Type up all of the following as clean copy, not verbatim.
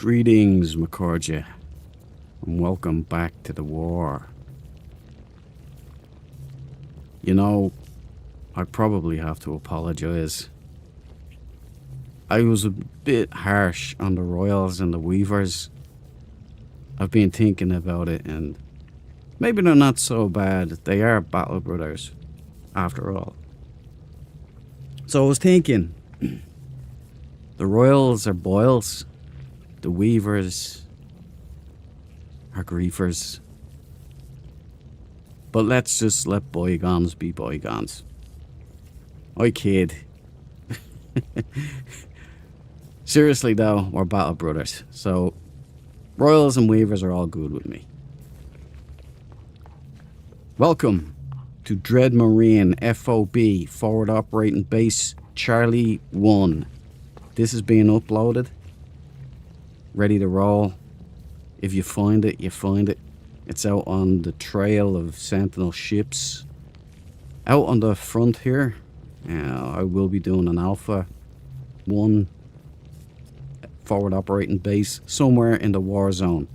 Greetings, Macordia, and welcome back to the war. You know, I probably have to apologize. I was a bit harsh on the Royals and the Weavers. I've been thinking about it, and maybe they're not so bad. They are battle brothers, after all. So I was thinking, the Royals are boils, the Weavers are griefers. But let's just let bygones be bygones. I kid. Seriously though, we're battle brothers, so Royals and Weavers are all good with me. Welcome to Dread Marine FOB, Forward Operating Base Charlie 1. This is being uploaded. Ready to roll. If you find it, you find it. It's out on the trail of Sentinel ships. Out on the front here, I will be doing an Alpha 1 forward operating base somewhere in the war zone.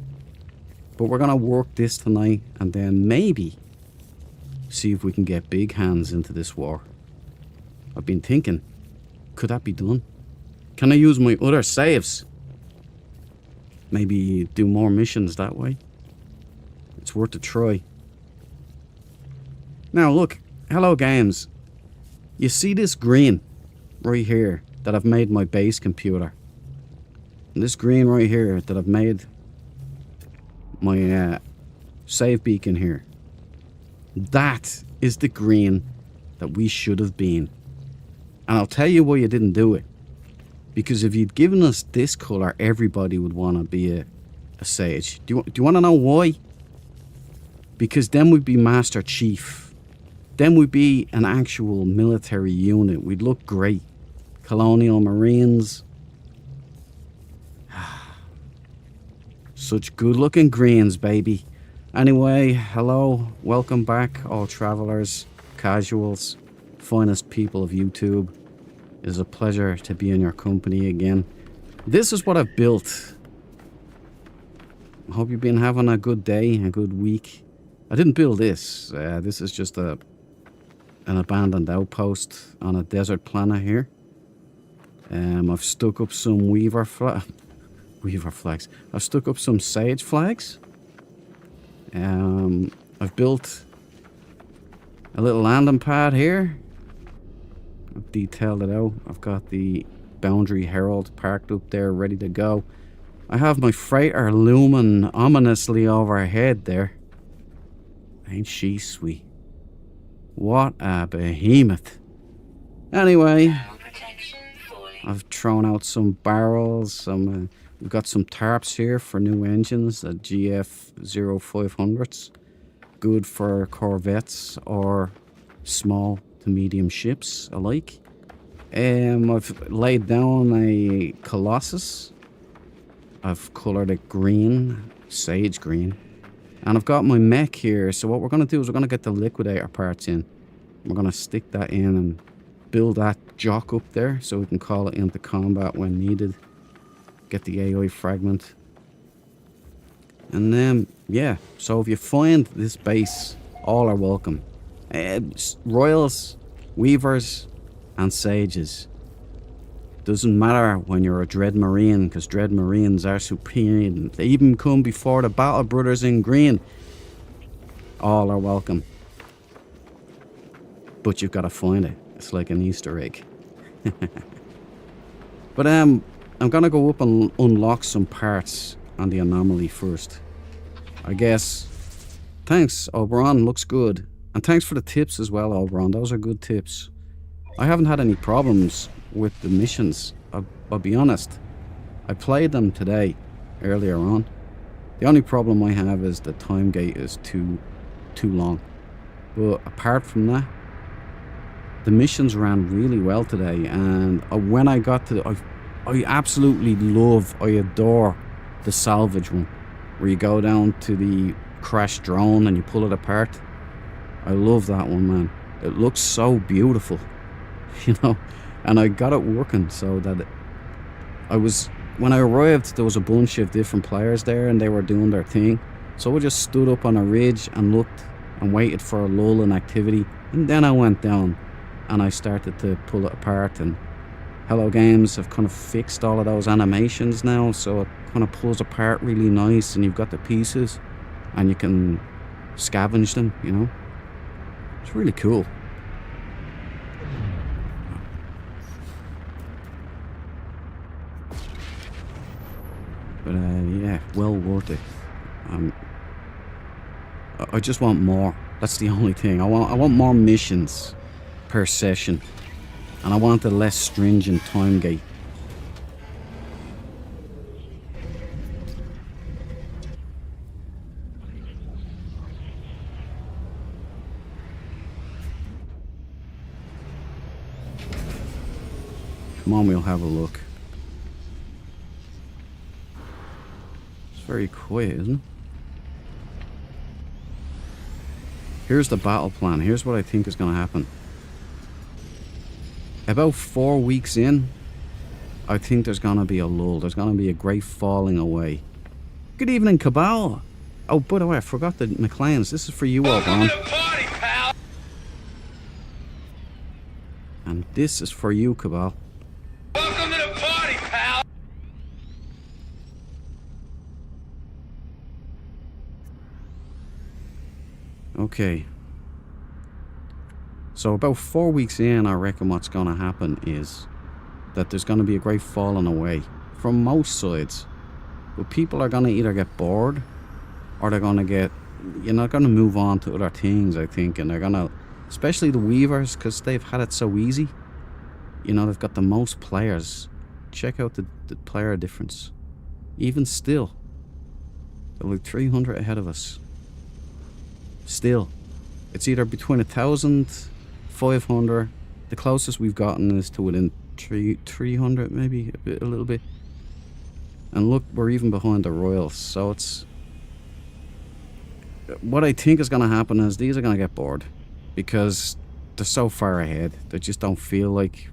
But we're going to work this tonight and then maybe see if we can get big hands into this war. I've been thinking, could that be done? Can I use my other saves? Maybe do more missions that way? It's worth a try. Now look, hello games. You see this green right here that I've made my base computer? And this green right here that I've made my save beacon here. That is the green that we should have been. And I'll tell you why you didn't do it. Because if you'd given us this colour, everybody would want to be a sage. Do you want to know why? Because then we'd be Master Chief. Then we'd be an actual military unit. We'd look great. Colonial Marines. Such good looking greens, baby. Anyway, hello. Welcome back, all travellers, casuals, finest people of YouTube. It is a pleasure to be in your company again. This is what I've built. I hope you've been having a good day, a good week. I didn't build this. This is just an abandoned outpost on a desert planet here. I've stuck up some Weaver flags. I've stuck up some Sage flags. I've built a little landing pad here. I've detailed it out. I've got the Boundary Herald parked up there, ready to go. I have my freighter looming ominously overhead there. Ain't she sweet? What a behemoth. Anyway, I've thrown out some barrels. We've got some tarps here for new engines, the GF0500s. Good for corvettes or small to medium ships alike. I've laid down a Colossus. I've coloured it green, sage green. And I've got my mech here, so what we're going to do is we're going to get the liquidator parts in. We're going to stick that in and build that jock up there so we can call it into combat when needed. Get the AI fragment. And then, yeah, so if you find this base, all are welcome. Royals, Weavers, and Sages. Doesn't matter when you're a Dread Marine, because Dread Marines are supreme. They even come before the Battle Brothers in green. All are welcome. But you've got to find it. It's like an Easter egg. But I'm gonna go up and unlock some parts on the anomaly first. I guess. Thanks, Oberon. Looks good. And thanks for the tips as well, Oberon. Those are good tips. I haven't had any problems with the missions. I'll be honest. I played them today, earlier on. The only problem I have is the time gate is too long. But apart from that, the missions ran really well today. And when I got to I absolutely I adore the salvage one. Where you go down to the crashed drone and you pull it apart. I love that one, man. It looks so beautiful. You know, and I got it working so that I was when I arrived, there was a bunch of different players there and they were doing their thing. So I just stood up on a ridge and looked and waited for a lull in activity. And then I went down and I started to pull it apart. And Hello Games have kind of fixed all of those animations now. So it kind of pulls apart really nice and you've got the pieces and you can scavenge them, you know. It's really cool. But yeah, well worth it. I just want more. That's the only thing. I want more missions per session, and I want a less stringent time gate. Come on, we'll have a look. It's very quiet, isn't it? Here's the battle plan. Here's what I think is going to happen. About 4 weeks in, I think there's going to be a lull. There's going to be a great falling away. Good evening, Cabal. Oh, by the way, I forgot the McLeans. This is for you all, man. And this is for you, Cabal. Welcome to the party, pal! Okay. So about 4 weeks in, I reckon what's going to happen is that there's going to be a great falling away from most sides. But people are going to either get bored or they're going to get, you're not going to move on to other things, I think. And they're going to, especially the Weavers, because they've had it so easy. You know, they've got the most players. Check out the player difference. Even still, they're like 300 ahead of us. Still, it's either between 1,000, 500. The closest we've gotten is to within 300, maybe a little bit. And look, we're even behind the Royals. So it's, what I think is going to happen is these are going to get bored because they're so far ahead. They just don't feel like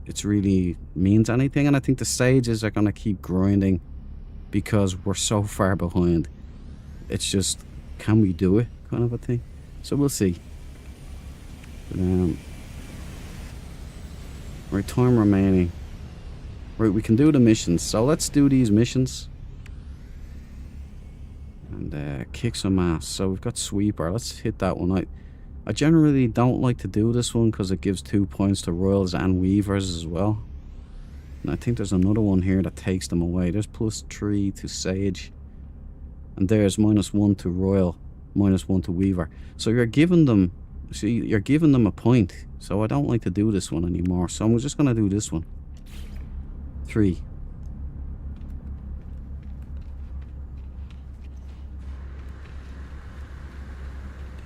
it's really means anything. And I think the Sages are going to keep grinding because we're so far behind. It's just, can we do it, kind of a thing. So we'll see. Right, time remaining. Right, we can do the missions. So let's do these missions. And kick some ass. So we've got Sweeper. Let's hit that one. I generally don't like to do this one because it gives 2 points to Royals and Weavers as well. And I think there's another one here that takes them away. There's +3 to Sage. And there's -1 to Royal, -1 to Weaver. So you're giving them, see, you're giving them a point. So I don't like to do this one anymore. So I'm just going to do this one. 3.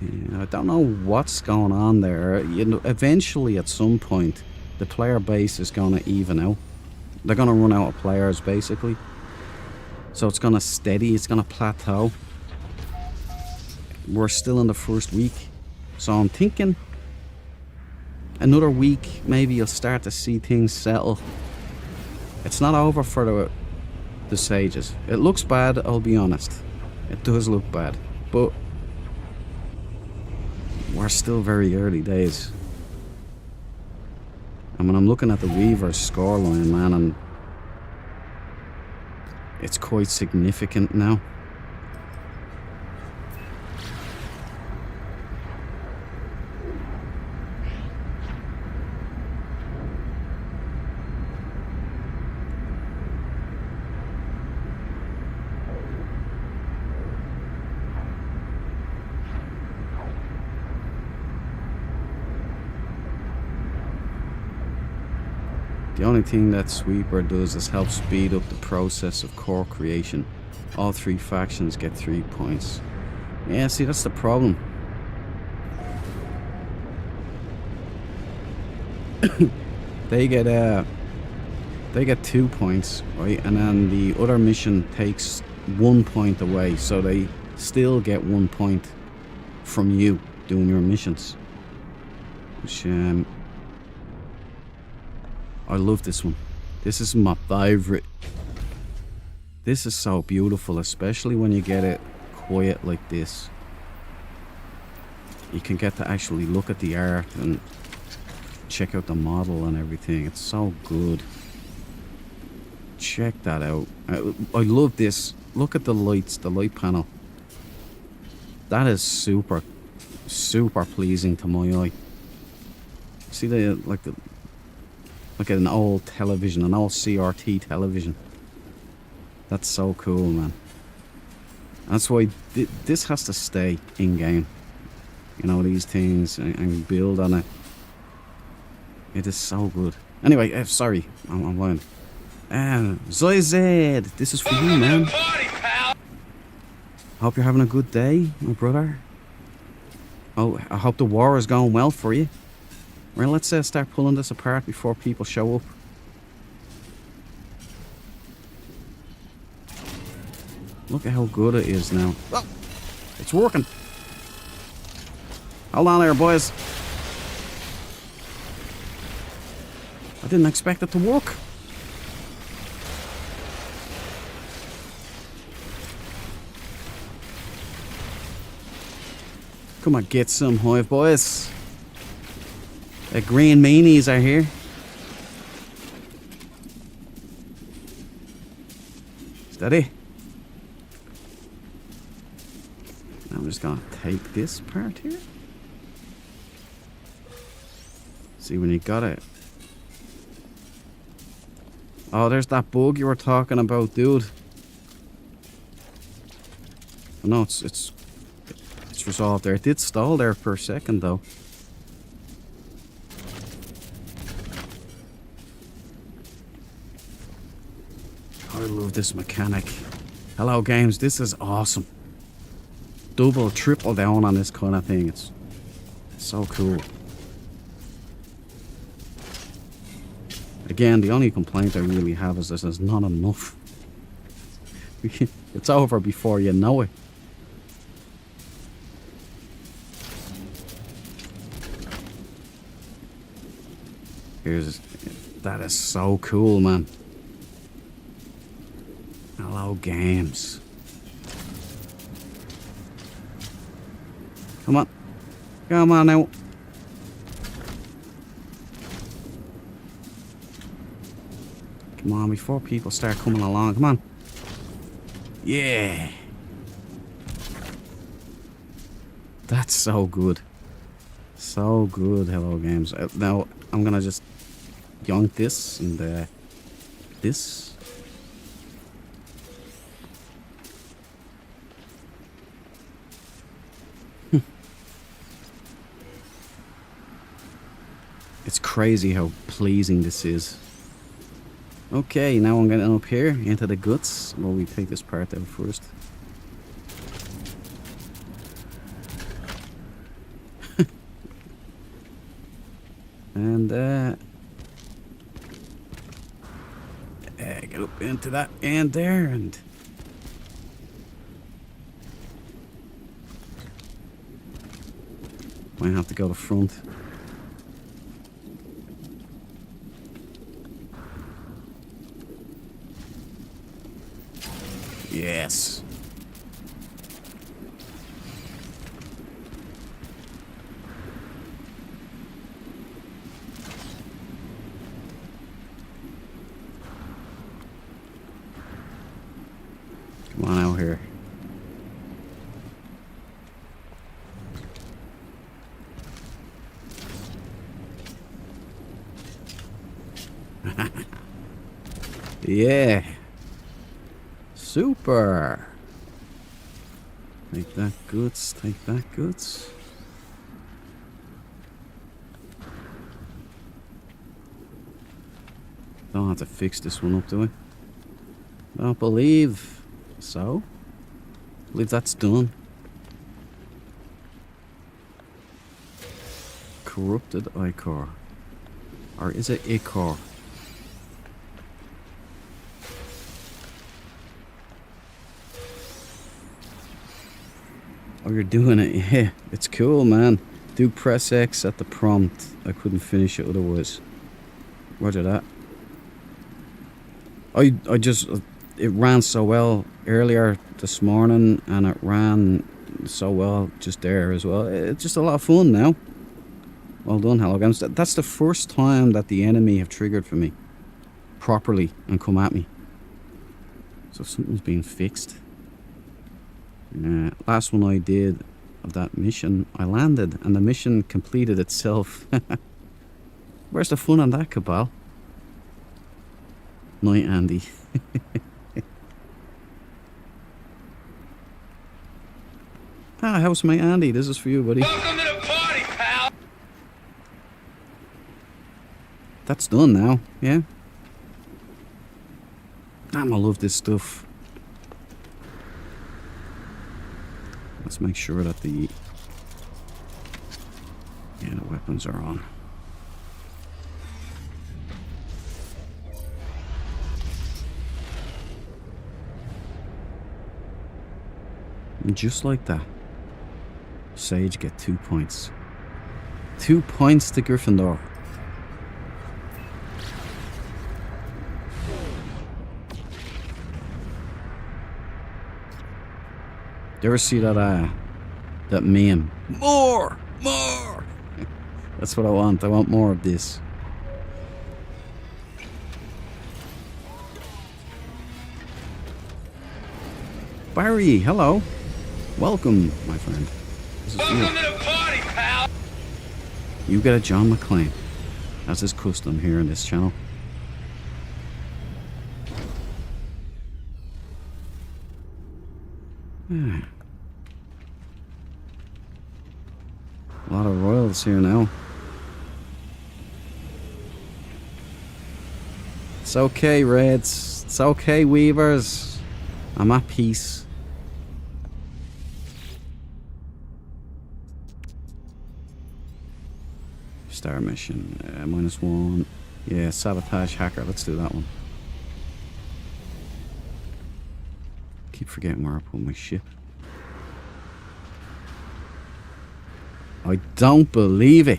Yeah, I don't know what's going on there. You know, eventually at some point the player base is going to even out. They're going to run out of players basically. So it's going to steady, it's going to plateau. We're still in the first week. So I'm thinking another week maybe you'll start to see things settle. It's not over for the Sages. It looks bad, I'll be honest. It does look bad. But we're still very early days. I mean, I'm looking at the Weavers scoreline, man, and it's quite significant now. The only thing that Sweeper does is help speed up the process of core creation. All 3 factions get 3 points. Yeah, see, that's the problem. They get 2 points, right? And then the other mission takes 1 point away, so they still get 1 point from you doing your missions. Which, I love this one. This is my favorite. This is so beautiful, especially when you get it quiet like this. You can get to actually look at the art and check out the model and everything. It's so good. Check that out. I love this. Look at the lights, the light panel. That is super, super pleasing to my eye. See like an old television, an old CRT television. That's so cool, man. That's why this has to stay in game. You know, these things and build on it. It is so good. Anyway, sorry, I'm lying. Zoized, this is for you, man. Party, pal. Hope you're having a good day, my brother. Oh, I hope the war is going well for you. Well, let's start pulling this apart before people show up. Look at how good it is now. Oh, it's working. Hold on there, boys. I didn't expect it to work. Come on, get some hive, boys. The green meanies are here. Steady. I'm just gonna take this part here. See when you got it. Oh, there's that bug you were talking about, dude. No, it's resolved there. It did stall there for a second, though. I love this mechanic. Hello, games. This is awesome. Double, triple down on this kind of thing. It's so cool. Again, the only complaint I really have is this is not enough. It's over before you know it. That is so cool, man. Hello, games. Come on. Come on now. Come on, before people start coming along. Come on. Yeah. That's so good. So good, Hello Games. Now, I'm gonna just yoink this and this. It's crazy how pleasing this is. Okay, now I'm getting up here into the guts. Well, we take this part out first. And get up into that end there and might have to go to front. Yes. Come on out here. Yeah. Super. Take that goods, take that goods. Don't have to fix this one up, do I? Don't believe so. I believe that's done. Corrupted Ichor. Or is it Ichor? Oh, you're doing it, yeah. It's cool, man. Do press X at the prompt. I couldn't finish it otherwise. Roger that. I just... it ran so well earlier this morning, and it ran so well just there as well. It's just a lot of fun now. Well done, Hello Games. That's the first time that the enemy have triggered for me properly and come at me. So something's being fixed. Last one I did of that mission, I landed and the mission completed itself. Where's the fun on that, Cabal? Night, Andy. Housemate Andy, this is for you, buddy. Welcome to the party, pal. That's done now, yeah? Damn, I love this stuff. Let's make sure that the weapons are on. And just like that, Sage get 2 points. 2 points to Gryffindor. You ever see that meme? More! That's what I want. I want more of this. Barry, hello. Welcome, my friend. This is Welcome you. to the party, pal. You get a John McClane. That's his custom here in this channel. A lot of royals here now. It's okay, Reds. It's okay, Weavers. I'm at peace. Star mission. -1. Yeah, sabotage hacker. Let's do that one. Keep forgetting where I put my ship. I don't believe it.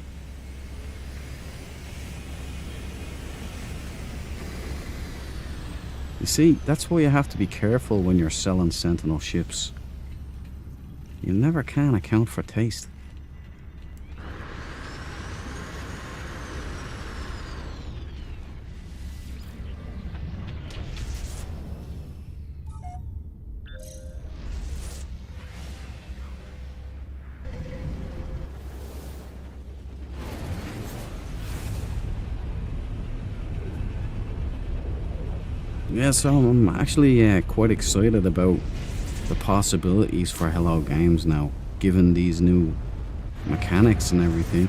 You see, that's why you have to be careful when you're selling Sentinel ships. You never can account for taste. Yeah, so I'm actually quite excited about the possibilities for Hello Games now, given these new mechanics and everything.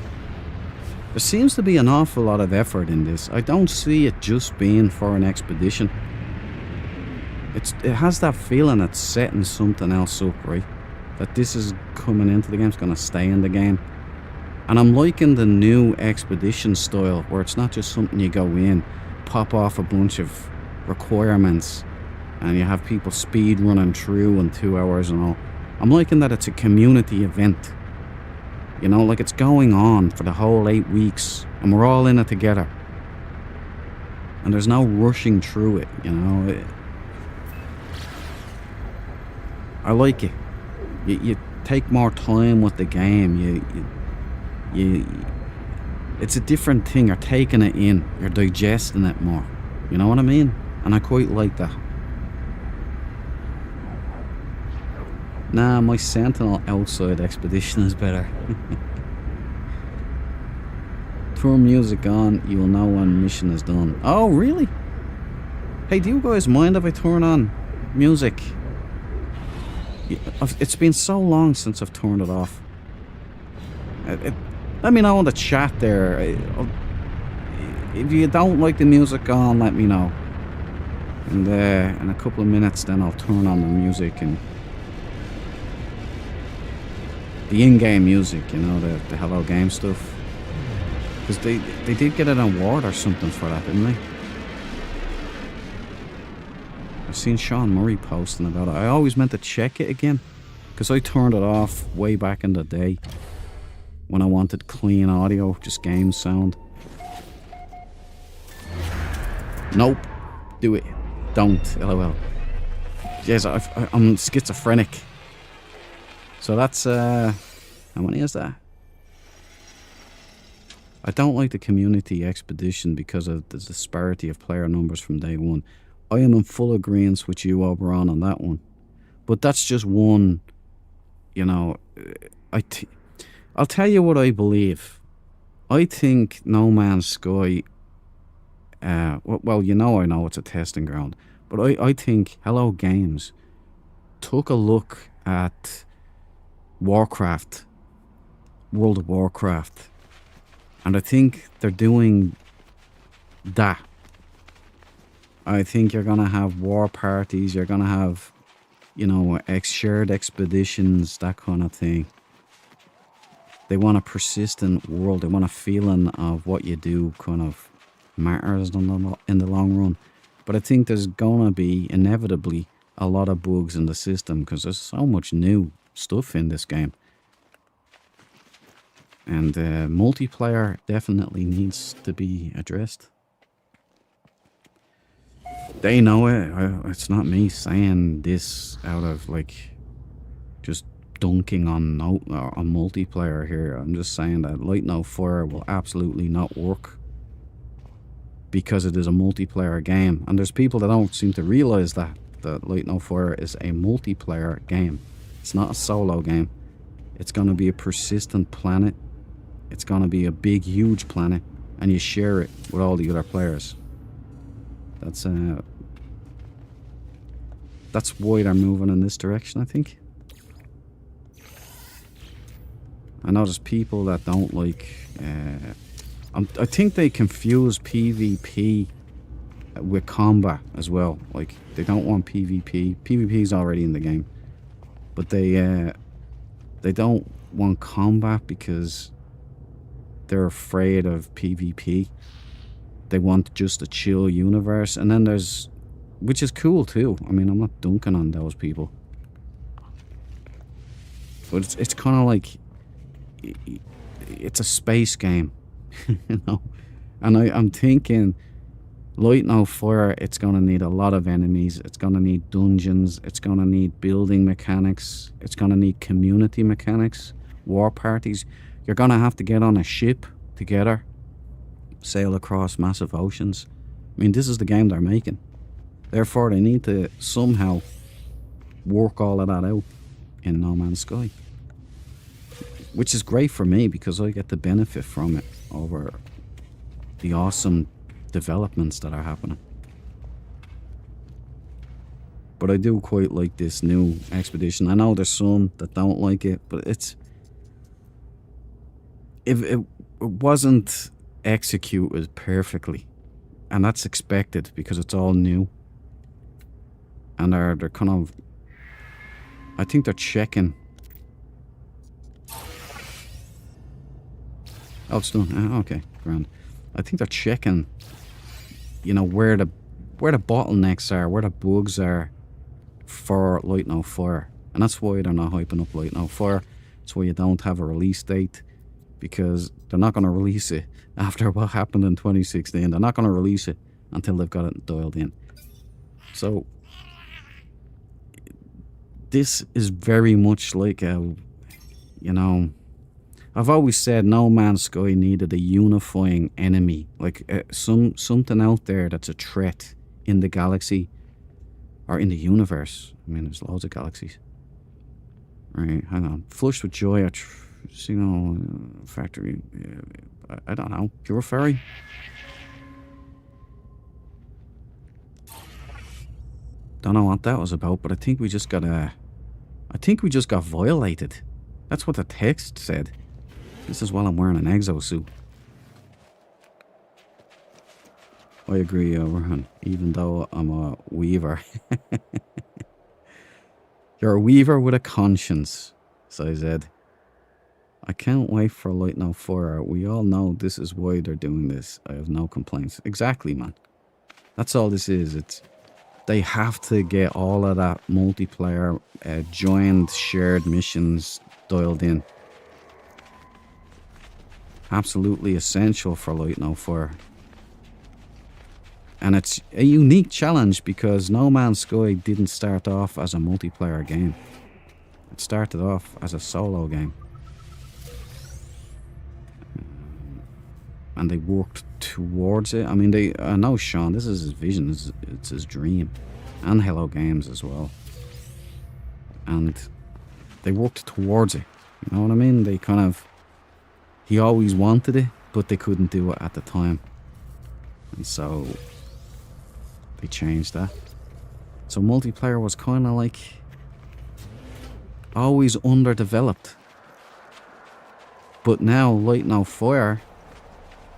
There seems to be an awful lot of effort in this. I don't see it just being for an expedition. It has that feeling it's setting something else up, right? That this is coming into the game, it's going to stay in the game. And I'm liking the new expedition style, where it's not just something you go in, pop off a bunch of requirements and you have people speed running through in 2 hours and all. I'm liking that it's a community event, you know, like it's going on for the whole 8 weeks and we're all in it together and there's no rushing through it, you know. I like it. You take more time with the game. It's a different thing. You're taking it in, you're digesting it more, you know what I mean? And I quite like that. Nah, my Sentinel outside expedition is better. Tour music on, you will know when mission is done. Oh, really? Hey, do you guys mind if I turn on music? It's been so long since I've turned it off. Let me know in the chat there. If you don't like the music on, let me know. And in a couple of minutes then I'll turn on the music and the in-game music, you know, the Hello Game stuff. Because they did get an award or something for that, didn't they? I've seen Sean Murray posting about it. I always meant to check it again, because I turned it off way back in the day when I wanted clean audio, just game sound. Nope. Do it. Don't. LOL. Yes, I'm schizophrenic. So that's, how many is that? I don't like the community expedition because of the disparity of player numbers from day one. I am in full agreement with you, Oberon, on that one. But that's just one, you know, I'll tell you what I believe. I think No Man's Sky, well, I know it's a testing ground, but I think Hello Games took a look at Warcraft, World of Warcraft, and I think they're doing that. I think you're going to have war parties, you're going to have, shared expeditions, that kind of thing. They want a persistent world. They want a feeling of what you do kind of matters in the long run. But I think there's going to be inevitably a lot of bugs in the system because there's so much new stuff in this game. And multiplayer definitely needs to be addressed. They know it. It's not me saying this out of just dunking on multiplayer here. I'm just saying that Light No Fire will absolutely not work because it is a multiplayer game. And there's people that don't seem to realize that Light No Fire is a multiplayer game. It's not a solo game. It's going to be a persistent planet. It's going to be a big, huge planet, and you share it with all the other players. That's why they're moving in this direction, I think. I know there's people that don't like... I think they confuse PvP with combat as well. Like, they don't want PvP. PvP is already in the game. But they don't want combat because they're afraid of PvP. They want just a chill universe. And then there's... which is cool too. I mean, I'm not dunking on those people. But it's kind of like... it's a space game. And I'm thinking... Light No Fire, it's going to need a lot of enemies. It's going to need dungeons. It's going to need building mechanics. It's going to need community mechanics. War parties. You're going to have to get on a ship together. Sail across massive oceans. I mean, this is the game they're making. Therefore, they need to somehow work all of that out in No Man's Sky. Which is great for me because I get the benefit from it over the awesome developments that are happening. But I do quite like this new expedition. I know there's some that don't like it, but it's... if it wasn't executed perfectly, and that's expected because it's all new, and they're kind of... I think they're checking... oh, it's done. Okay, grand. I think they're checking, where the bottlenecks are, where the bugs are for Light No Fire. And that's why they're not hyping up Light No Fire. That's why you don't have a release date, because they're not going to release it after what happened in 2016. They're not going to release it until they've got it dialed in. So this is very much like a, I've always said No Man's Sky needed a unifying enemy, like something out there that's a threat in the galaxy or in the universe. I mean, there's loads of galaxies. Right, hang on. Flushed with joy at Signal Factory. I don't know. Pure Fairy? Don't know what that was about, but I think we just got violated. That's what the text said. This is while I'm wearing an exosuit. I agree, Rohan, even though I'm a weaver. You're a weaver with a conscience, so I said. I can't wait for Light No Fire. We all know this is why they're doing this. I have no complaints. Exactly, man. That's all this is. They have to get all of that multiplayer, joined, shared missions dialed in. Absolutely essential for Light No Fire. And it's a unique challenge because No Man's Sky didn't start off as a multiplayer game. It started off as a solo game. And they worked towards it. I mean, I know Sean, this is his vision, it's his dream. And Hello Games as well. And they worked towards it. You know what I mean? They kind of... He always wanted it, but they couldn't do it at the time. And so... They changed that. So multiplayer was kind of like... Always underdeveloped. But now, Light No Fire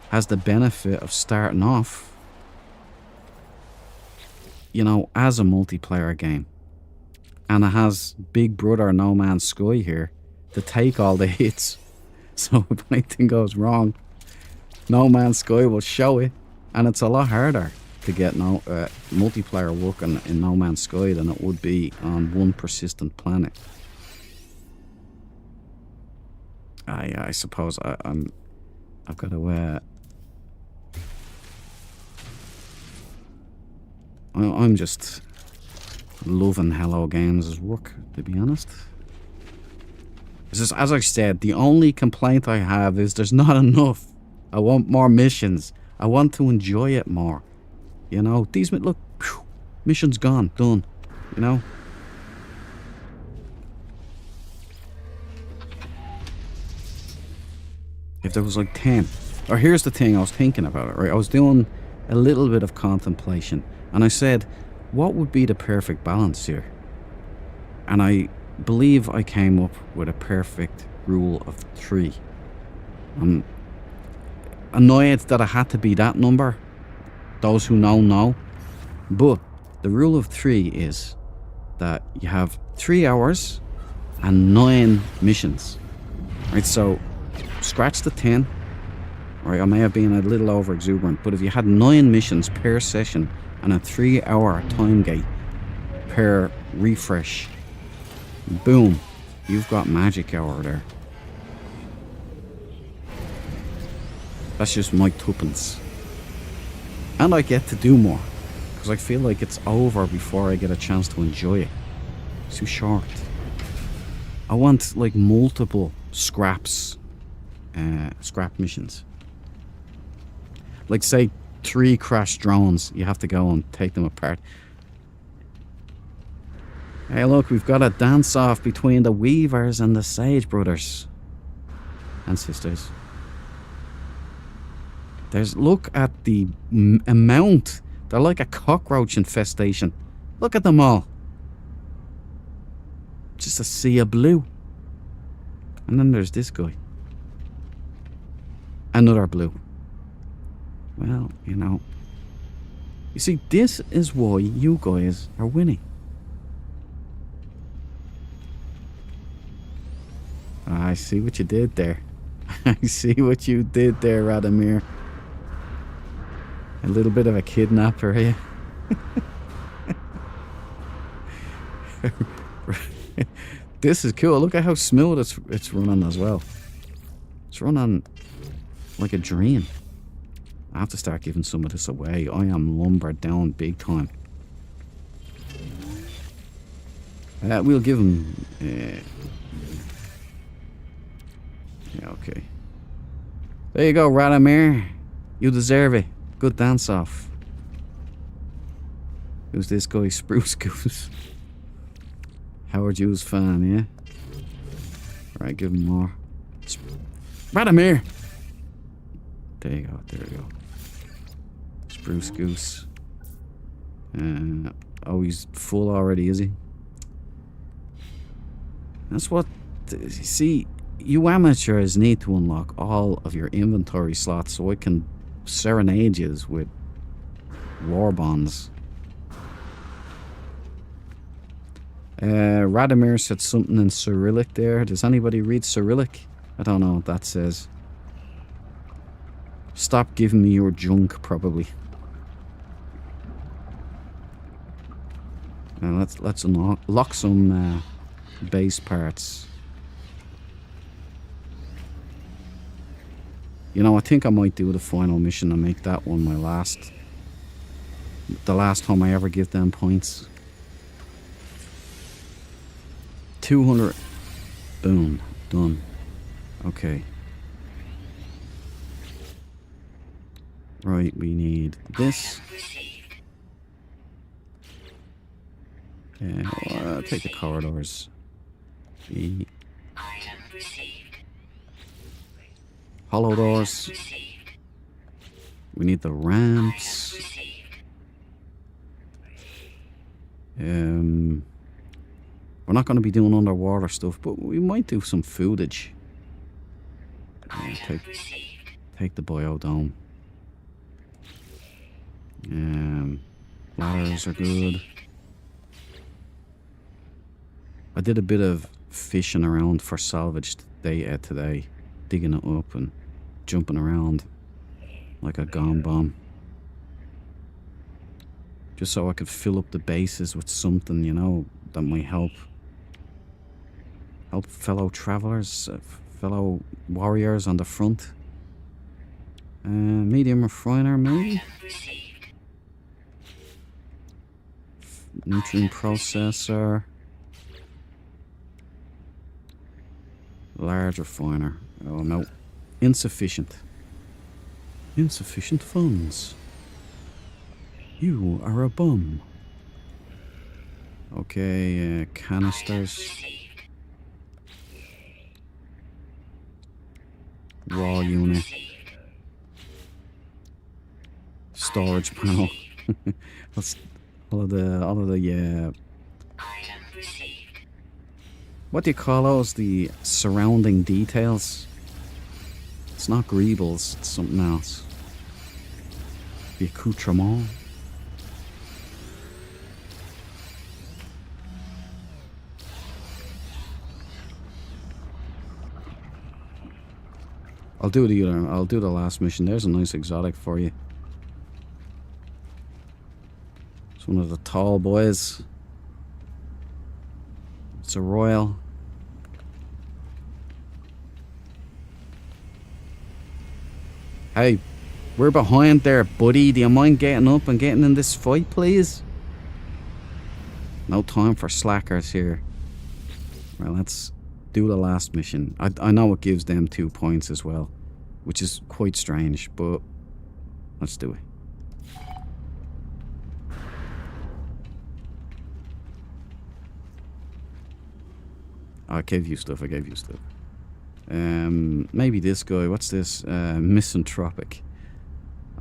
has the benefit of starting off, you know, as a multiplayer game. And it has Big Brother No Man's Sky here to take all the hits. So if anything goes wrong, No Man's Sky will show it. And it's a lot harder to get multiplayer working in No Man's Sky than it would be on one persistent planet. I suppose I've got to... I'm just loving Hello Games' work, to be honest. It's just, as I said, the only complaint I have is there's not enough. I want more missions. I want to enjoy it more. You know, these... Look, phew, mission's gone, done. You know? If there was like 10. Or here's the thing, I was thinking about it, right? I was doing a little bit of contemplation. And I said, what would be the perfect balance here? And I believe I came up with a perfect rule of 3. I'm annoyed that it had to be that number. Those who know. But the rule of 3 is that you have 3 hours and 9 missions. Right, so scratch the 10. Right, I may have been a little over exuberant, but if you had 9 missions per session and a 3-hour time gate per refresh, boom, you've got magic hour there. That's just my tuppence. And I get to do more, because I feel like it's over before I get a chance to enjoy it. It's too short. I want like multiple scrap missions. Like say 3 crashed drones, you have to go and take them apart. Hey look, we've got a dance-off between the Weavers and the Sage brothers and sisters. Look at the amount. They're like a cockroach infestation. Look at them all. Just a sea of blue. And then there's this guy. Another blue. Well, you know. You see, this is why you guys are winning. I see what you did there. I see what you did there, Radomir. A little bit of a kidnapper, are you? This is cool. Look at how smooth it's running as well. It's running like a dream. I have to start giving some of this away. I am lumbered down big time. We'll give him... yeah, okay. There you go, Radomir. You deserve it. Good dance-off. Who's this guy? Spruce Goose. Howard Hughes fan, yeah? Right, give him more. Radomir! There you go, there you go. Spruce Goose. Oh, he's full already, is he? That's what... See, you amateurs need to unlock all of your inventory slots so I can serenade you with war bonds. Radomir said something in Cyrillic there. Does anybody read Cyrillic? I don't know what that says. Stop giving me your junk, probably. Let's unlock some base parts. You know, I think I might do the final mission and make that one my last. The last time I ever give them points. 200. Boom. Done. Okay. Right, we need this. Take the corridors. The hollow doors. We need the ramps. We're not going to be doing underwater stuff, but we might do some foodage. Take the biodome. Ladders are good. I did a bit of fishing around for salvaged data today, digging it up and jumping around like a gone bomb. Just so I could fill up the bases with something, you know, that might help fellow travelers, fellow warriors on the front. Medium refiner, maybe? Nutrient processor. Large refiner. Oh no. Insufficient. Insufficient funds. You are a bum. Okay, canisters. Raw unit. Storage panel. That's all of the what do you call those? The surrounding details. It's not greebles, it's something else. The accoutrement. I'll do the last mission. There's a nice exotic for you. It's one of the tall boys. It's a royal. Hey, we're behind there, buddy. Do you mind getting up and getting in this fight, please? No time for slackers here. Well, let's do the last mission. I know it gives them 2 points as well, which is quite strange, but let's do it. I gave you stuff. Maybe this guy. What's this? Misanthropic.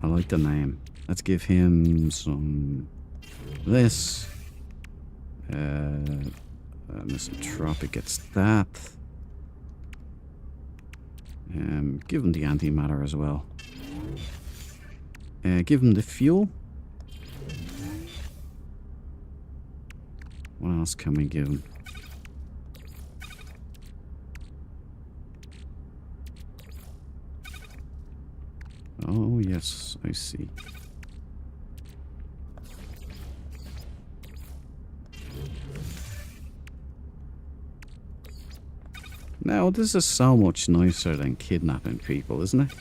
I like the name. Let's give him some. This. Misanthropic gets that. Give him the antimatter as well. Give him the fuel. What else can we give him? Oh, yes, I see. Now, this is so much nicer than kidnapping people, isn't it?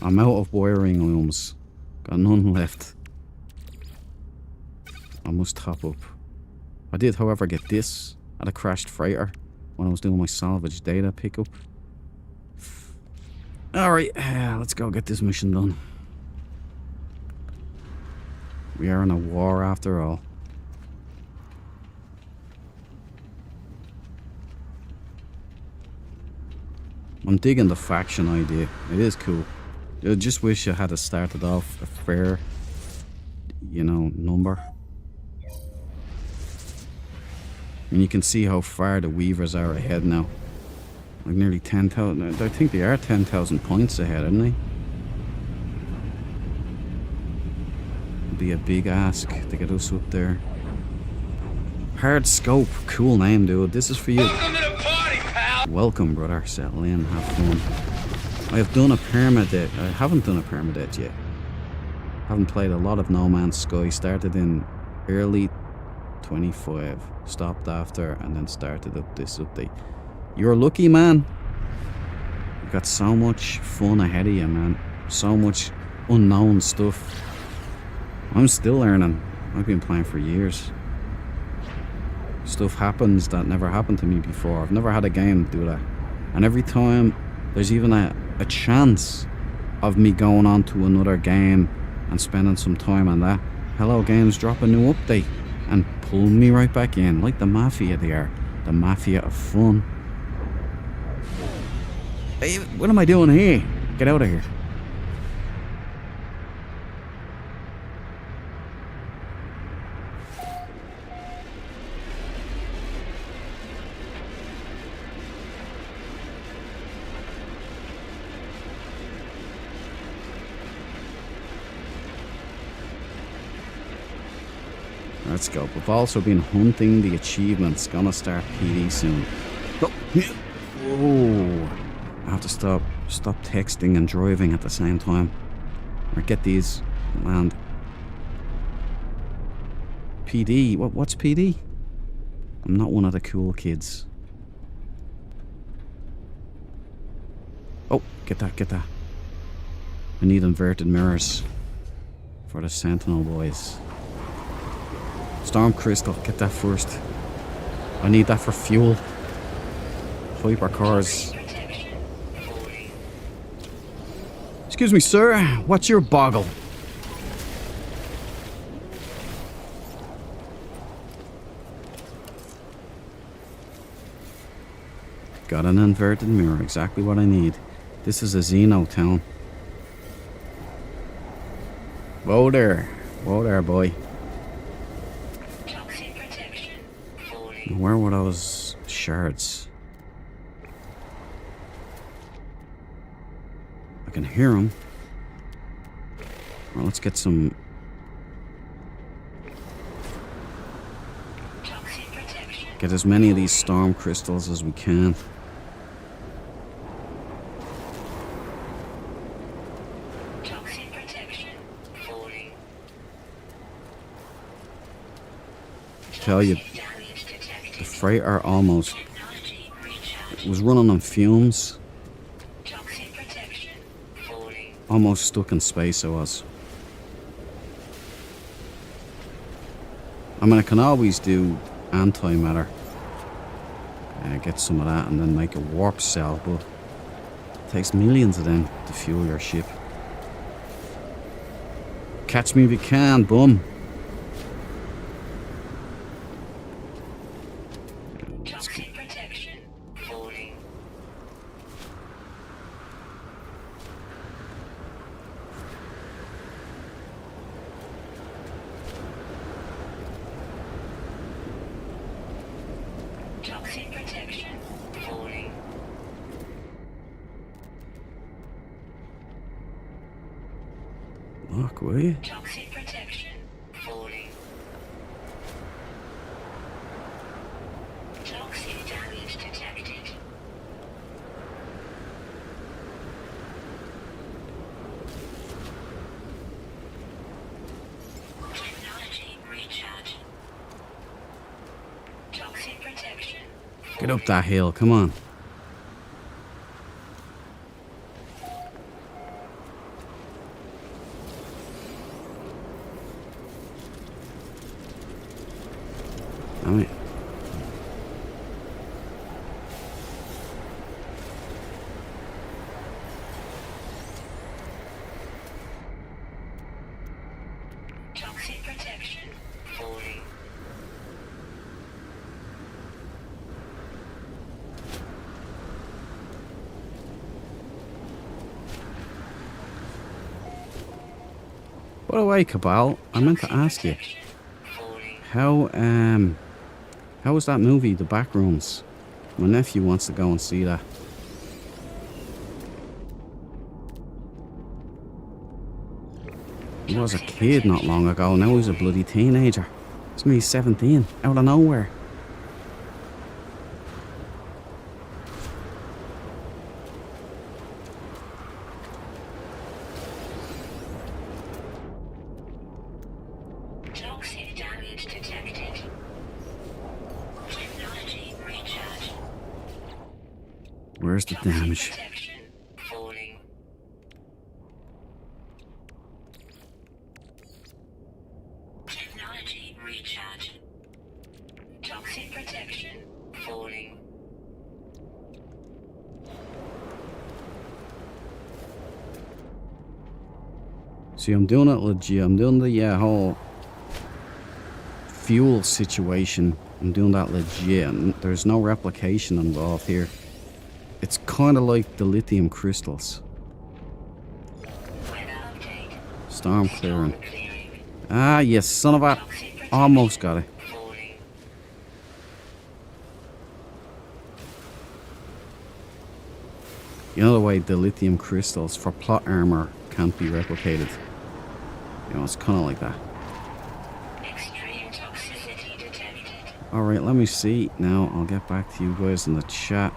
I'm out of wiring looms. Got none left. I must top up. I did, however, get this at a crashed freighter when I was doing my salvage data pickup. Alright, let's go get this mission done. We are in a war after all. I'm digging the faction idea. It is cool. I just wish I had started off a fair, you know, number. And you can see how far the Weavers are ahead now. Like nearly 10,000. I think they are 10,000 points ahead, aren't they? It'd be a big ask to get us up there. Hard Scope. Cool name, dude. This is for you. Welcome to the party, pal! Welcome, brother. Settle in. Have fun. I have done a permadeath. I haven't done a permadeath yet. Haven't played a lot of No Man's Sky. Started in early 25. Stopped after and then started up this update. You're lucky, man. You've got so much fun ahead of you, man. So much unknown stuff. I'm still learning. I've been playing for years. Stuff happens that never happened to me before. I've never had a game do that. And every time there's even a chance of me going on to another game and spending some time on that, Hello Games drop a new update and pull me right back in, like the Mafia they are. The Mafia of fun. Hey, what am I doing here? Get out of here. Let's go. We've also been hunting the achievements. Gonna start PD soon. Oh, I have to stop texting and driving at the same time. Or get these land. PD. What's PD? I'm not one of the cool kids. Oh, get that. I need inverted mirrors for the Sentinel boys. Storm Crystal, get that first. I need that for fuel. Hypercars. Excuse me, sir. What's your boggle? Got an inverted mirror, exactly what I need. This is a Xeno town. Whoa there, boy. Where were those shards? I can hear them. Well, let's get some. Get as many of these storm crystals as we can. Tell you, the freighter almost was running on fumes. Almost stuck in space, I was. I mean, I can always do antimatter. Get some of that and then make a warp cell, but it takes millions of them to fuel your ship. Catch me if you can, bum. Look, will you? Toxic protection falling. Toxic damage detected. Technology recharge. Toxic protection. Get up that hill, come on. Damn it. Toxic protection falling. By the way, Cabal, I meant to ask you, how was that movie, The Backrooms? My nephew wants to go and see that. He was a kid not long ago, now he's a bloody teenager. It's me 17, out of nowhere. Toxic damage detected. Technology recharge. Where's the Toxic damage? protection falling. Technology recharge. Toxic protection falling. See, I'm doing it legit. I'm doing the whole fuel situation. I'm doing that legit. And there's no replication involved here. It's kind of like the lithium crystals. Weather update. Storm clearing. Clearing. Ah, yes, son of a... Toxic protection Almost got it. falling. You know the way the lithium crystals for plot armor can't be replicated? You know, it's kind of like that. Extreme toxicity detected. Alright, let me see. Now, I'll get back to you guys in the chat.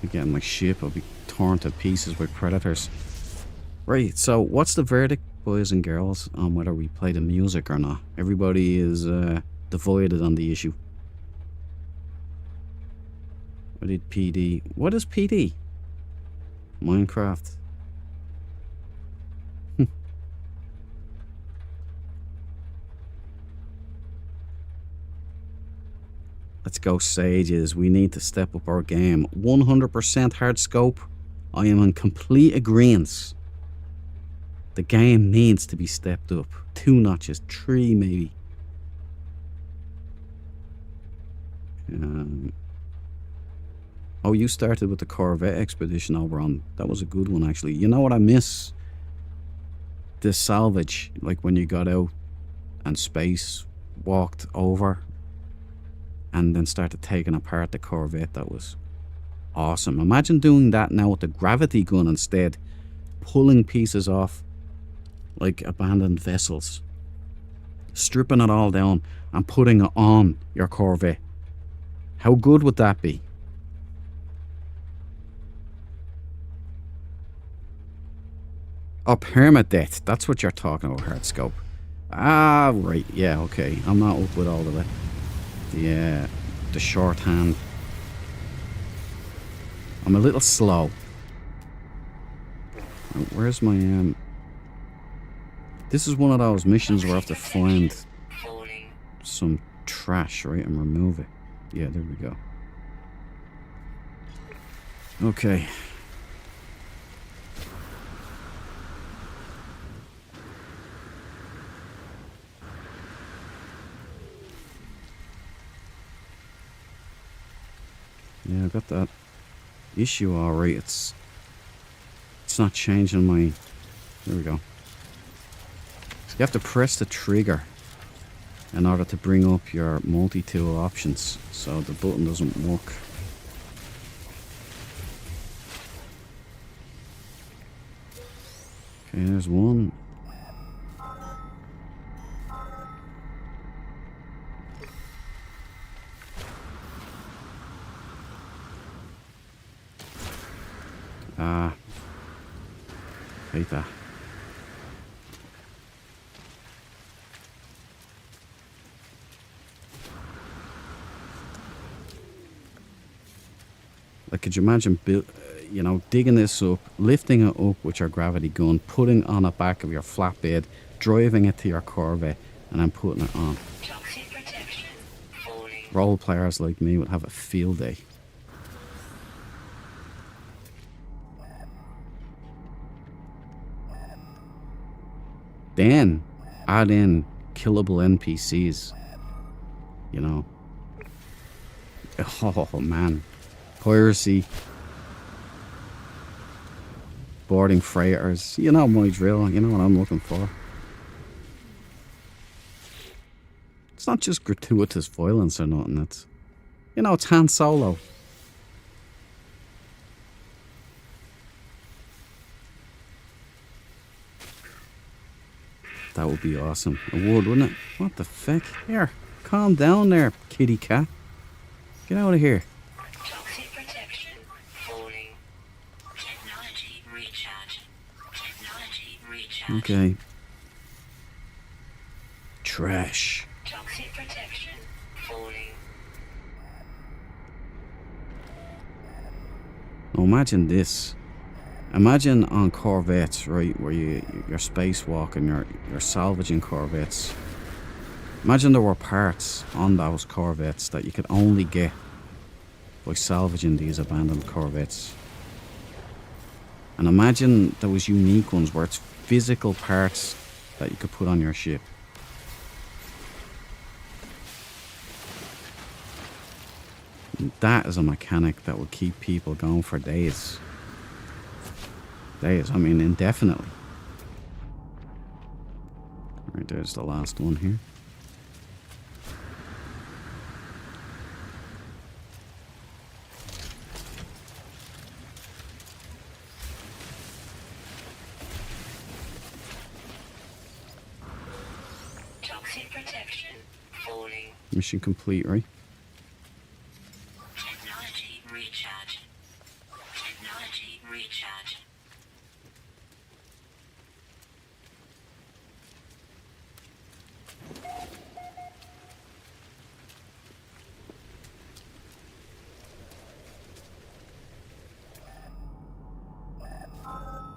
Again, my ship will be torn to pieces by predators. Right, so what's the verdict, boys and girls, on whether we play the music or not? Everybody is divided on the issue. What did PD? What is PD? Minecraft. Let's go, Sages. We need to step up our game. 100% hard scope. I am in complete agreement. The game needs to be stepped up. 2 notches, 3 maybe. Oh, you started with the Corvette expedition, Oberon. That was a good one, actually. You know what I miss? The salvage, like when you got out and space walked over and then started taking apart the Corvette. That was awesome. Imagine doing that now with the gravity gun instead. Pulling pieces off like abandoned vessels. Stripping it all down and putting it on your Corvette. How good would that be? Oh, permadeath. That's what you're talking about, Hardscope. Ah, right. Yeah, okay. I'm not up with all of it. The shorthand. I'm a little slow. Where's my This is one of those missions where I have to find Falling. some trash, right, and remove it. Yeah, there we go. Okay. Yeah, I got that issue alright. It's not changing my... There we go. You have to press the trigger in order to bring up your multi-tool options, so the button doesn't work. Okay, there's one. Ah. Hate that. Like, could you imagine, digging this up, lifting it up with your gravity gun, putting on the back of your flatbed, driving it to your Corvette, and then putting it on? Toxic protection. Falling. Role players like me would have a field day. Then add in killable NPCs. You know. Oh man. Piracy. Boarding freighters. You know my drill. You know what I'm looking for. It's not just gratuitous violence or nothing. It's, it's Han Solo. That would be awesome. It would, wouldn't it? What the feck? Here, calm down there, kitty cat. Get out of here. Toxic protection. Falling. Technology recharge. Technology recharge. Okay. Trash. Toxic protection. Falling. Now imagine this. Imagine on Corvettes, right, where you're spacewalking, you're salvaging Corvettes. Imagine there were parts on those Corvettes that you could only get by salvaging these abandoned Corvettes. And imagine there was unique ones where it's physical parts that you could put on your ship. That is a mechanic that would keep people going for days. Days, I mean indefinitely. Right, there's the last one here. Toxic protection. Falling. Mission complete, right? Technology recharge. Technology recharge.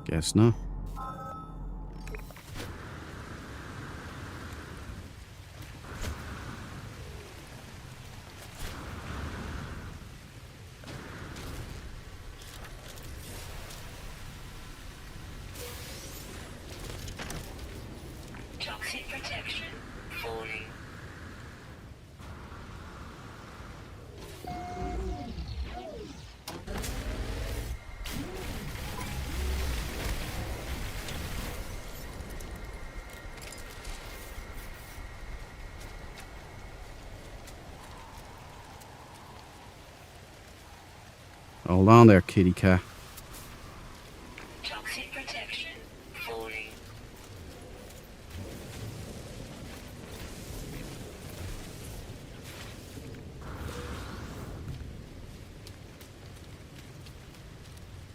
Guess not. Toxic protection. Falling. Hold on there, kitty cat. Toxic protection. Falling.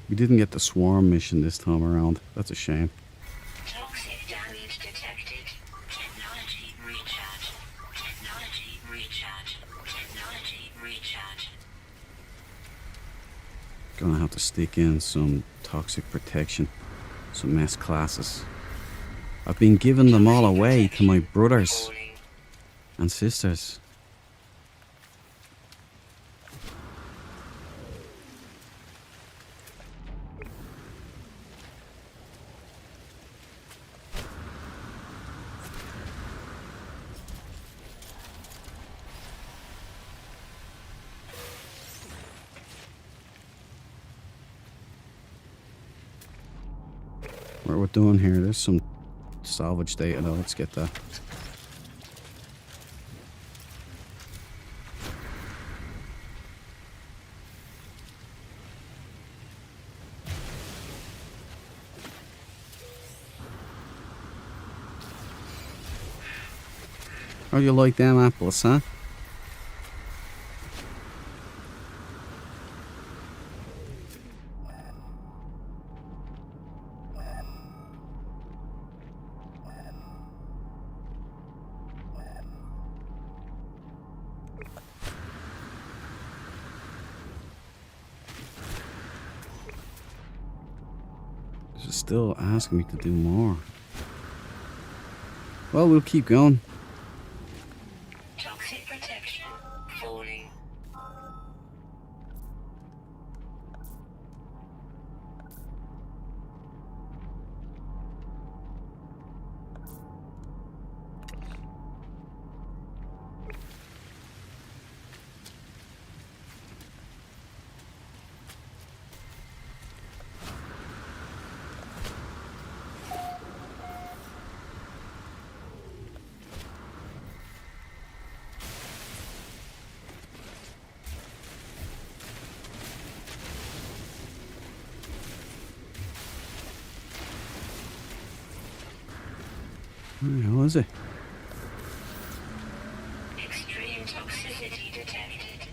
We didn't get the swarm mission this time around. That's a shame. Toxic damage detected. Technology recharge. Technology recharge. Technology recharge. Gonna have to stick in some toxic protection, some mess classes. I've been giving them all away to my brothers Falling. and sisters. What we're doing here, there's some salvage data though. Let's get that. How do you like them apples, huh? She's still asking me to do more. Well, we'll keep going. Toxic protection. Falling. How is it? Extreme toxicity detected.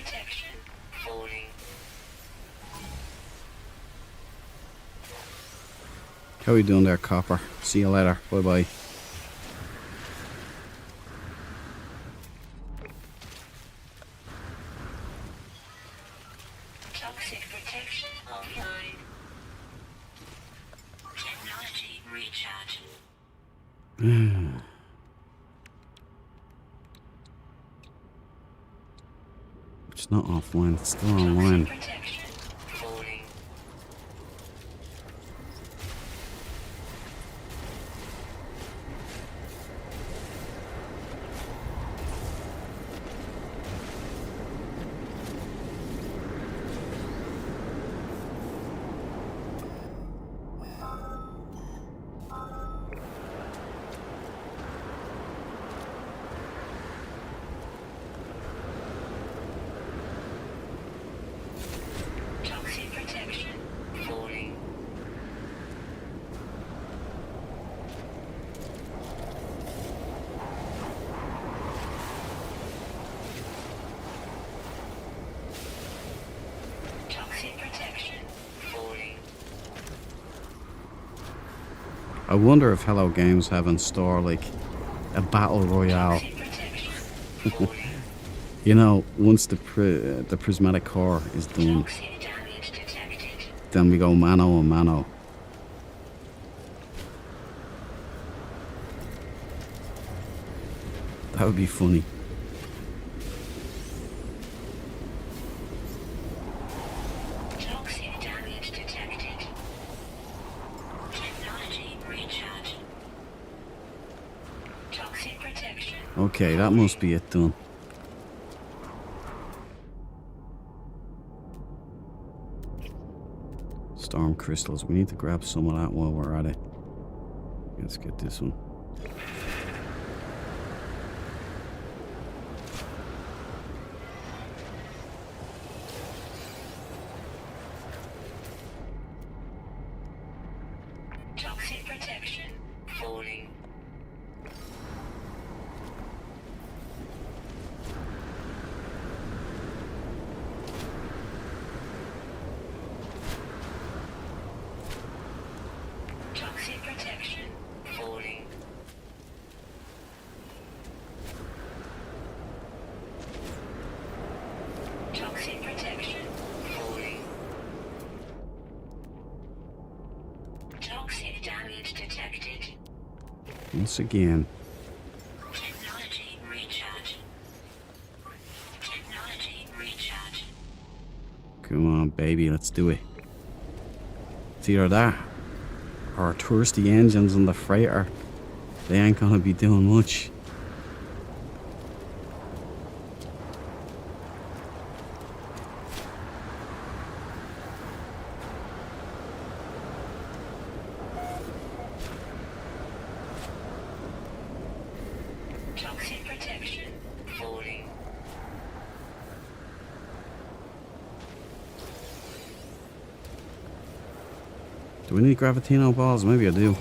protection. Falling. How are you doing there, Copper? See you later. Bye bye. Toxic protection offline. Technology recharge. It's not offline, it's still Toxic online. protection. Falling. Toxic protection. Falling. Toxic protection. Falling. I wonder if Hello Games have in store like a battle royale. Toxic protection. Falling. You know, once the prismatic core is done, Toxic damage detected. then we go mano a mano. That would be funny. Toxic damage detected. Technology recharge. Toxic protection. Okay, that must be it done. Storm crystals. We need to grab some of that while we're at it. Let's get this one. Toxic protection. Falling. Toxic protection. Falling. Toxic protection. Falling. Toxic damage detected. Once again. Technology recharge. Technology recharge. Come on, baby, let's do it. It's either that or touristy engines in the freighter. They ain't gonna be doing much. Toxic protection. Falling. Do we need Gravitino balls? Maybe I do.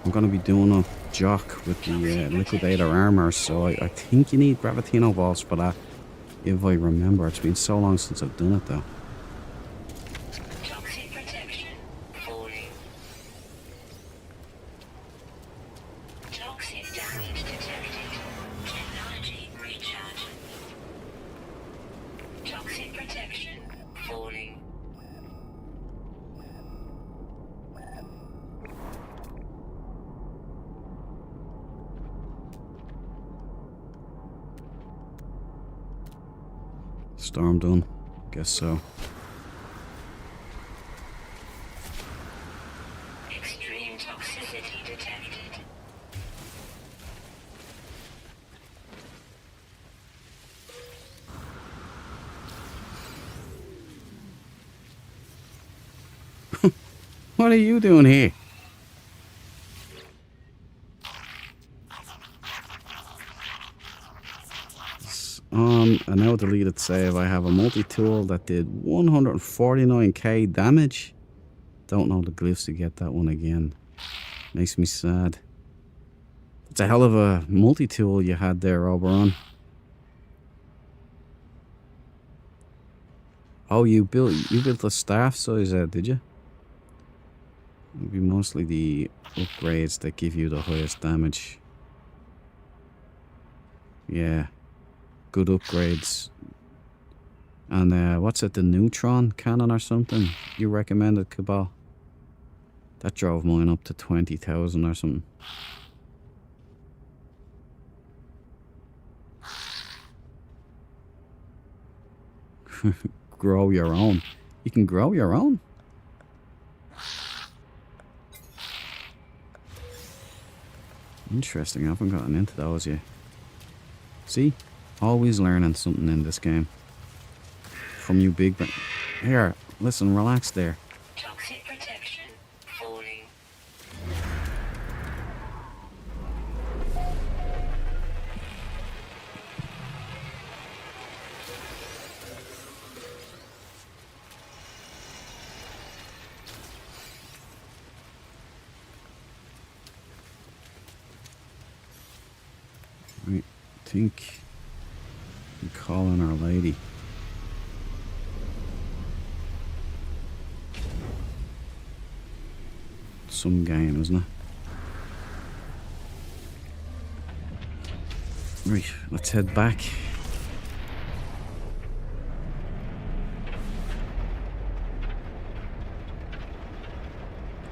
I'm gonna be doing a jock with the Liquidator armor, so I think you need Gravitino balls for that. If I remember, it's been so long since I've done it though. Toxic protection. Falling. Toxic damage detected. Technology recharge. Toxic protection. Falling. Storm done. Guess so. Extreme toxicity detected. What are you doing here? On a now deleted save, I have a multi-tool that did 149k damage. Don't know the glyphs to get that one again. Makes me sad. It's a hell of a multi-tool you had there, Oberon. Oh, you built a staff size, did you? It'll be mostly the upgrades that give you the highest damage. Yeah, good upgrades. And what's it, the neutron cannon or something? You recommended, Cabal? That drove mine up to 20,000 or something. Grow your own. You can grow your own? Interesting, I haven't gotten into those yet. See? Always learning something in this game. From you big... Here, listen, relax there. Toxic protection falling. I think I'm calling Our Lady. Some game, isn't it? Right, let's head back.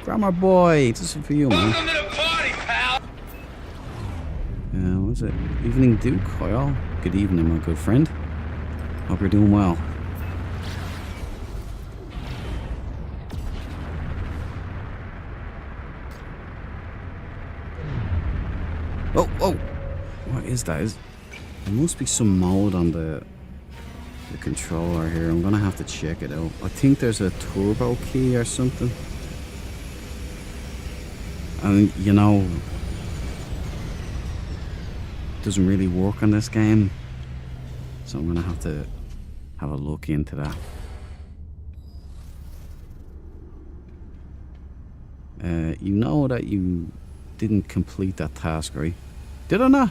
Grammar boy, this is for you, man. Welcome to the party, pal. What was it? Evening Duke, Kyle. Good evening, my good friend. Hope you're doing well. Oh, oh! What is that? There must be some mode on the controller here. I'm gonna have to check it out. I think there's a turbo key or something. And you know, doesn't really work on this game, so I'm gonna have to have a look into that. You know that you didn't complete that task, right? Did I not?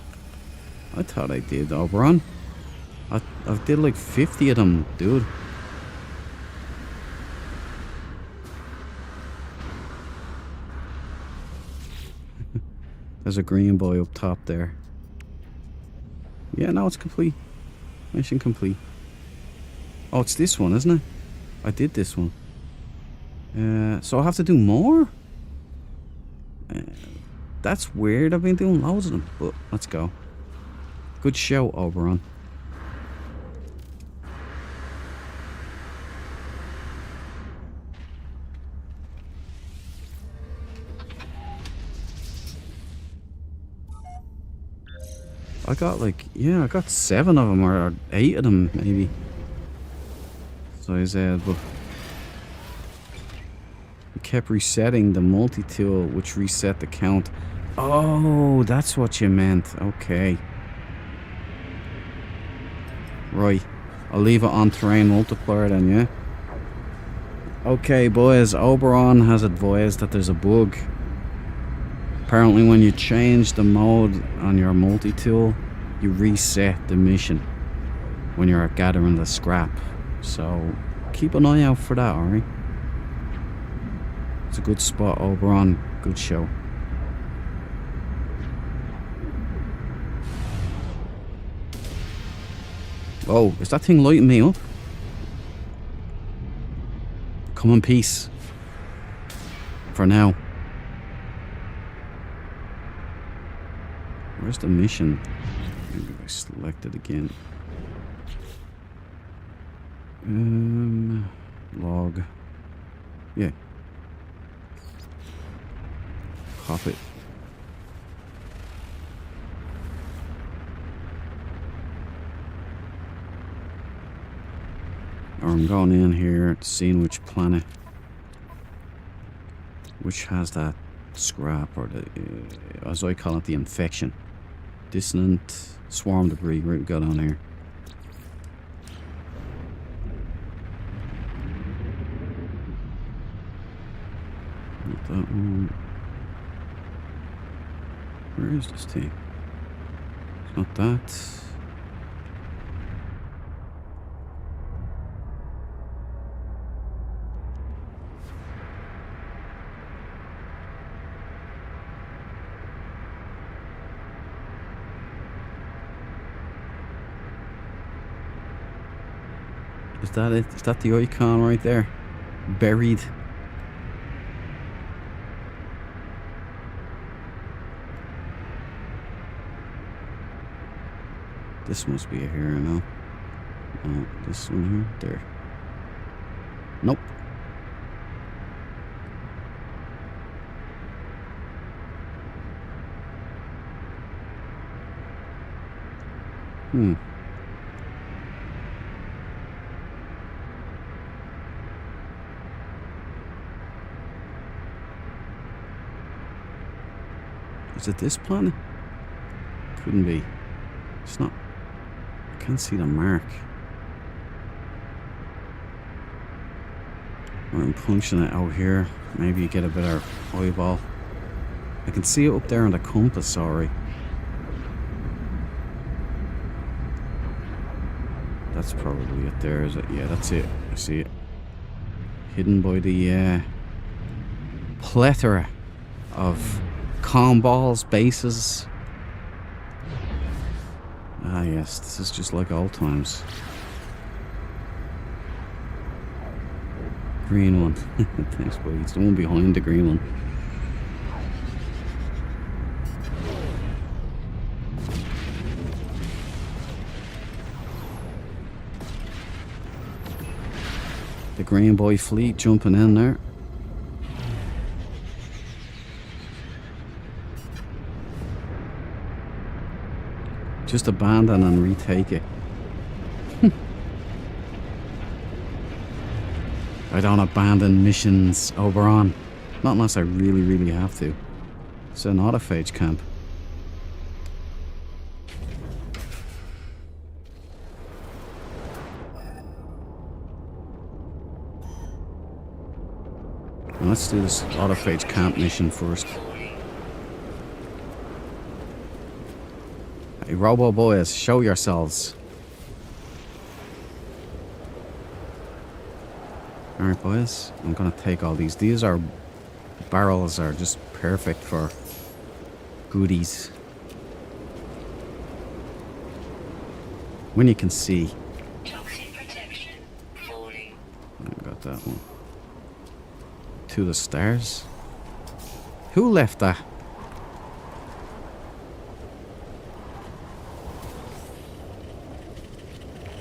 I thought I did, Oberon. I did like 50 of them, dude. There's a green boy up top there. Yeah, no, it's complete. Mission complete. Oh, it's this one, isn't it? I did this one. So I have to do more? That's weird. I've been doing loads of them, but let's go. Good show, Oberon. I got like, yeah, I got 7 of them or 8 of them maybe. So I said, but we kept resetting the multi-tool, which reset the count. Oh, that's what you meant. Okay. Right. I'll leave it on terrain multiplier then, yeah? Okay, boys. Oberon has advised that there's a bug. Apparently when you change the mode on your multi-tool, you reset the mission when you're gathering the scrap. So keep an eye out for that, alright? It's a good spot, Oberon. Good show. Oh, is that thing lighting me up? Come in peace. For now. Where's the mission? Maybe I select it again. Log. Yeah. Pop it. Or I'm going in here, seeing which planet, which has that scrap, or the, as I call it, the infection. Dissonant swarm debris. Right, we got on here. Not that one. Where is this thing? It's not that. Is that it? Is that the icon right there? Buried. This must be a here, no? No, this one here? There. Nope. Is it this planet? Couldn't be. It's not. I can't see the mark. I'm punching it out here. Maybe you get a better eyeball. I can see it up there on the compass, sorry. That's probably it there, is it? Yeah, that's it. I see it. Hidden by the plethora of calm balls, bases. Ah yes, this is just like old times. Green one. Thanks, buddy. It's the one behind the green one. The Green Boy fleet jumping in there. Just abandon and retake it. I don't abandon missions, Oberon. Not unless I really, really have to. It's an autophage camp. Well, let's do this autophage camp mission first. Hey, Robo Boys, show yourselves. Alright, boys, I'm gonna take all these. These are barrels are just perfect for goodies. When you can see. Toxic protection. Falling. I got that one. To the stars. Who left that?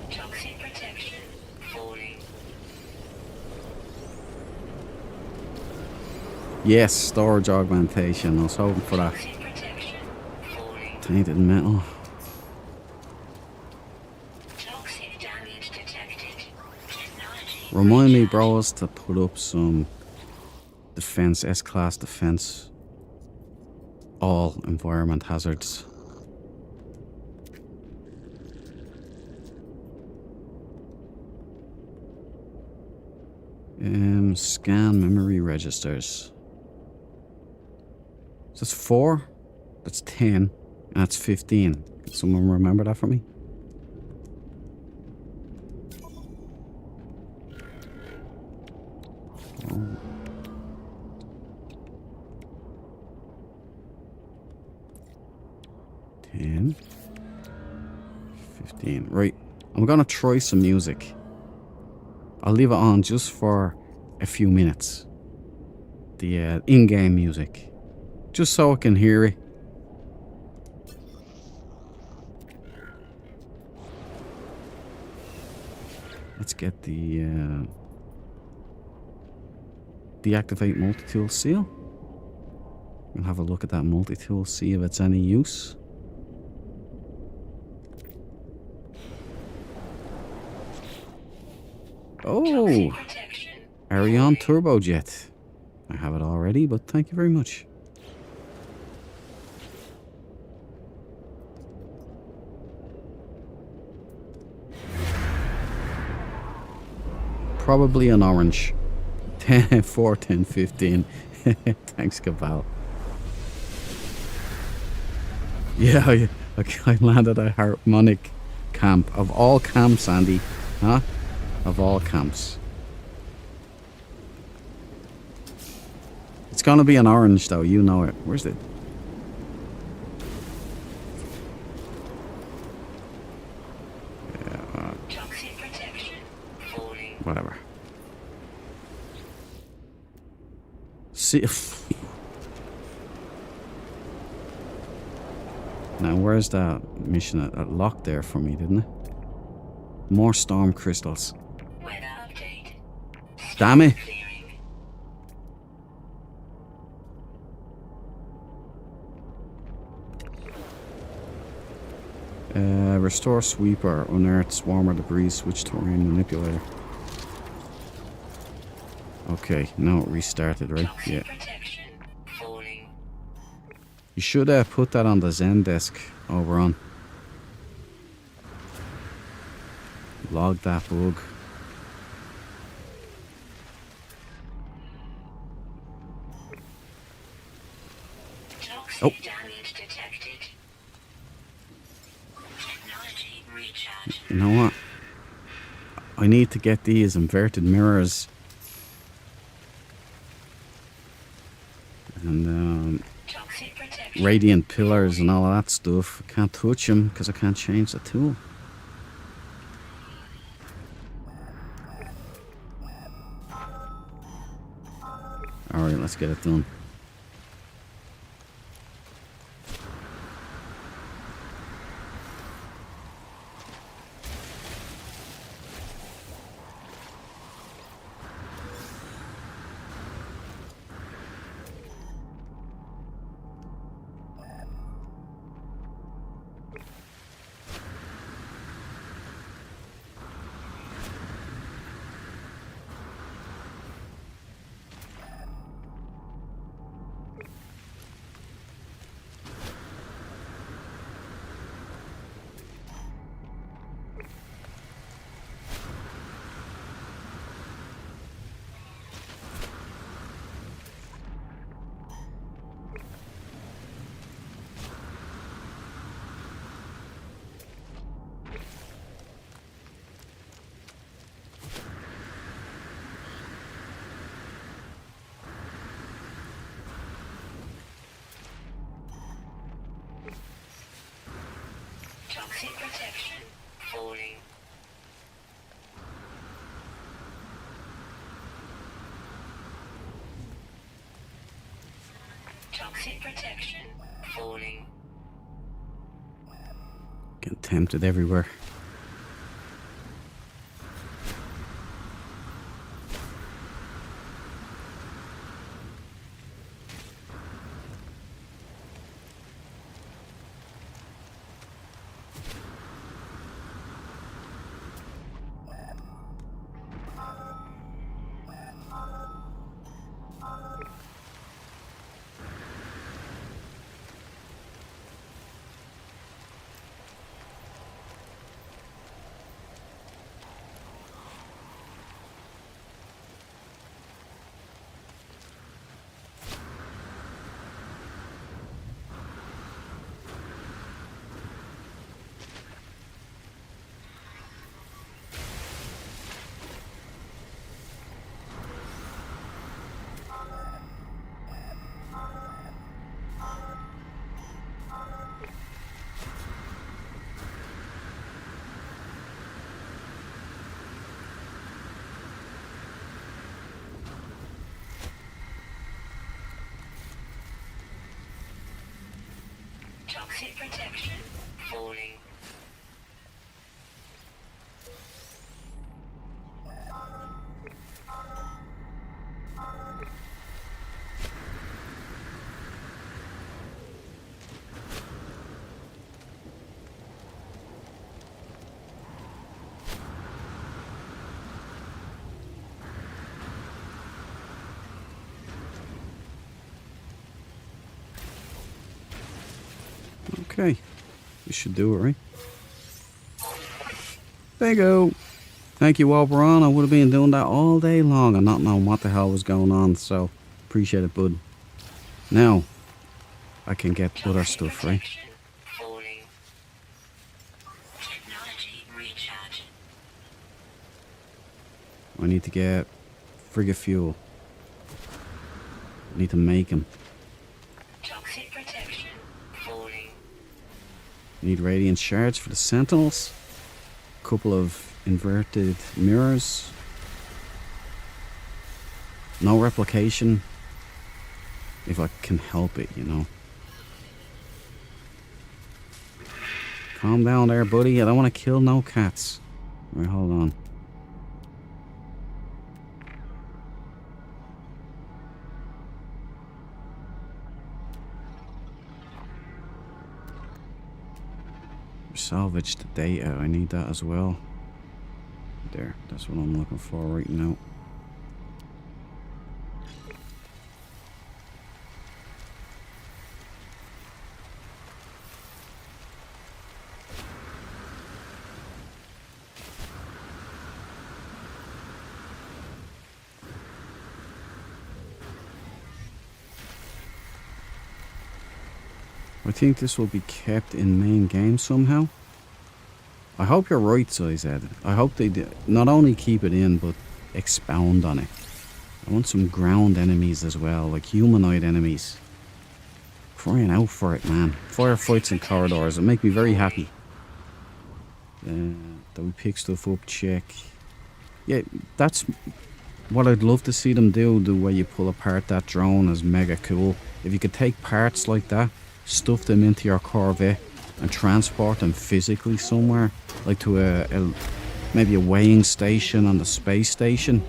Toxic protection. Falling. Yes, storage augmentation. I was hoping for that. Toxic protection. Falling. Tainted metal. Toxic damage detected. Technology. Remind me, bros, to put up some defense, S-class defense. All environment hazards. Scan memory registers. So that's 4, that's 10, and that's 15. Can someone remember that for me? Oh. $10, $15. Right, I'm gonna try some music. I'll leave it on just for a few minutes. The in-game music. Just so I can hear it. Let's get the deactivate multi-tool seal. We'll have a look at that multi-tool, see if it's any use. Oh, Toxic protection. Ariane Turbojet. I have it already, but thank you very much. Probably an orange. 10, 4, 10, 15. Thanks, Cabal. Yeah, I landed at Harmonic Camp. Of all camps, Andy. Huh? Of all camps. It's gonna be an orange though, you know it. Where's it? Toxic protection. Whatever. See. Now, where's that mission? It locked there for me, didn't it? More storm crystals. Weather update. Damn it. Clearing. Restore sweeper. Unearth swarmer debris. Switch terrain manipulator. Okay, now it restarted, right? Toxic Yeah. protection. Falling. You should put that on the Zen desk over on. Log that bug. Toxic Oh. damage detected. Technology recharge. You know what? I need to get these inverted mirrors. And Toxic protection. radiant pillars and all of that stuff. I can't touch them because I can't change the tool. Alright, let's get it done. Toxic protection. Falling. Toxic protection. Falling. Getting tempted everywhere. Toxic protection. Falling. Okay. You should do it, right? There you go. Thank you, Oberon. I would have been doing that all day long and not knowing what the hell was going on, so appreciate it, bud. Now, I can get other Toxic stuff, right? protection. Falling. Technology recharge. I need to get frigate fuel. I need to make them. Toxic protection. Falling. Need radiant shards for the sentinels. Couple of inverted mirrors. No replication. If I can help it, you know. Calm down there, buddy. I don't want to kill no cats. Right, hold on. Salvage the data. I need that as well. There. That's what I'm looking for right now. I think this will be kept in main game somehow. I hope you're right, Sized. I hope they not only keep it in, but expound on it. I want some ground enemies as well, like humanoid enemies. Crying out for it, man. Firefights and corridors, it'll make me very happy. That we pick stuff up, check. Yeah, that's what I'd love to see them do, the way you pull apart that drone is mega cool. If you could take parts like that, stuff them into your Corvette and transport them physically somewhere, like to maybe a weighing station on the space station,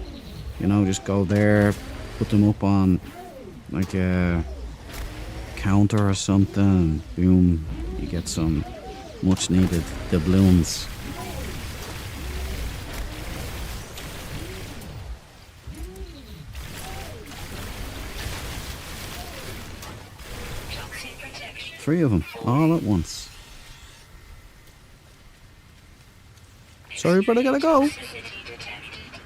you know, just go there, put them up on like a counter or something, and boom, you get some much needed doubloons. Toxic protection. 3 of them, all at once. Sorry, but I gotta go. Toxicity detected.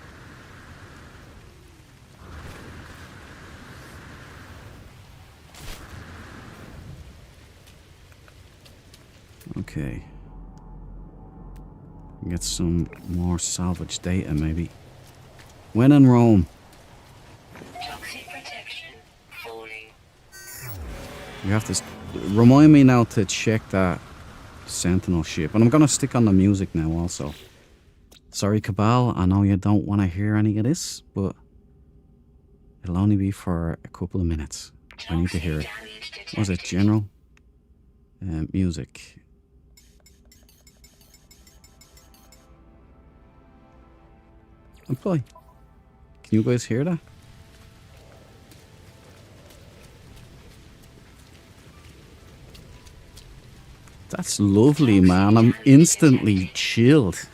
Okay. Get some more salvage data, maybe. When in Rome, Toxic protection. Falling. you have to remind me now to check that Sentinel ship. And I'm gonna stick on the music now also. Sorry, Cabal, I know you don't want to hear any of this, but it'll only be for a couple of minutes. I need to hear it. What was it, General? Music. And play. Can you guys hear that? That's lovely, man. I'm instantly chilled.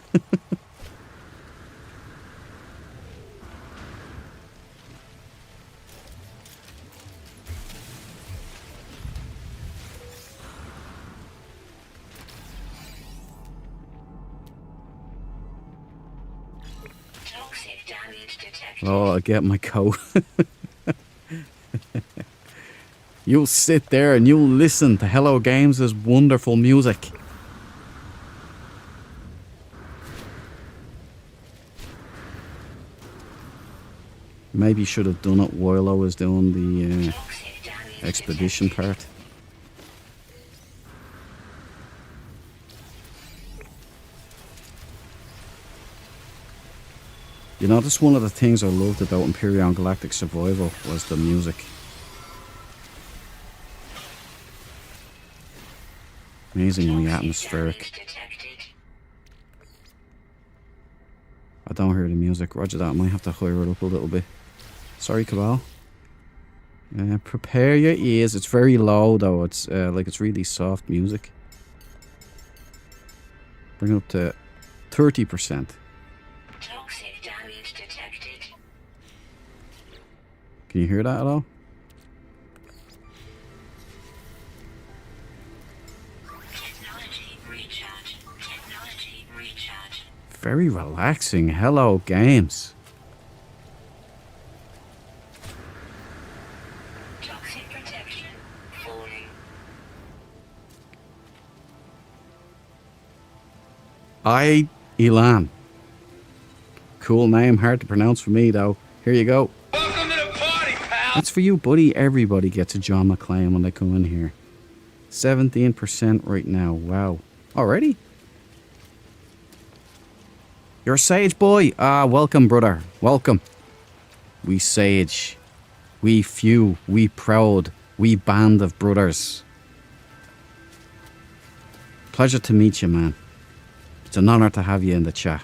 Toxic damage detected. Oh, I get my coat. You'll sit there and you'll listen to Hello Games' wonderful music. Maybe should have done it while I was doing the Toxic damage expedition part. You know, that's one of the things I loved about Imperion Galactic Survival was the music. Amazingly atmospheric. detected. I don't hear the music. Roger that. I might have to higher it up a little bit. Sorry, Cabal. Prepare your ears. It's very low though. It's like it's really soft music. Bring it up to 30%. Toxic damage detected. Can you hear that at all? Technology recharge. Technology recharge. Very relaxing. Hello Games. Toxic protection. Falling. Elan. Cool name, hard to pronounce for me though. Here you go. Welcome to the party, pal. That's for you, buddy. Everybody gets a John McClane when they come in here. 17% right now. Wow. Already? You're a sage boy. Ah, welcome, brother. Welcome. We sage. We few. We proud. We band of brothers. Pleasure to meet you, man. It's an honor to have you in the chat.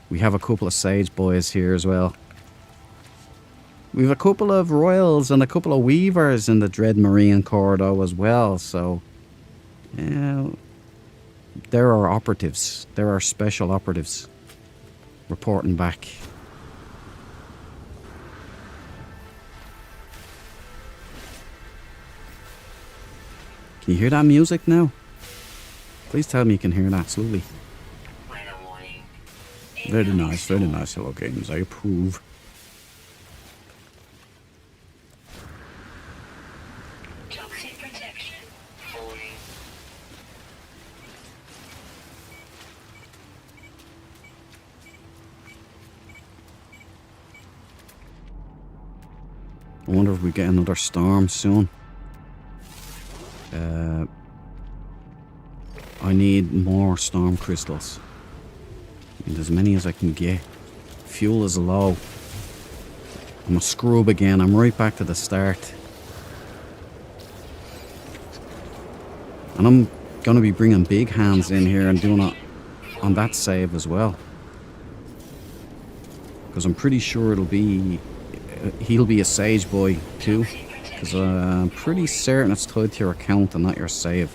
We have a couple of sage boys here as well. We have a couple of royals and a couple of weavers in the Dread Marine Corridor as well, so... Yeah, there are operatives. There are special operatives reporting back. Can you hear that music now? Please tell me you can hear that slowly. Weather warning. Very nice, very nice. Hello Games, I approve. Toxic protection. Warning. I wonder if we get another storm soon. I need more storm crystals. I need as many as I can get. Fuel is low. I'm a scrub again. I'm right back to the start. And I'm going to be bringing big hands in here and doing it on that save as well. Because I'm pretty sure it'll be... He'll be a sage boy too. Because I'm pretty certain it's tied to your account and not your save.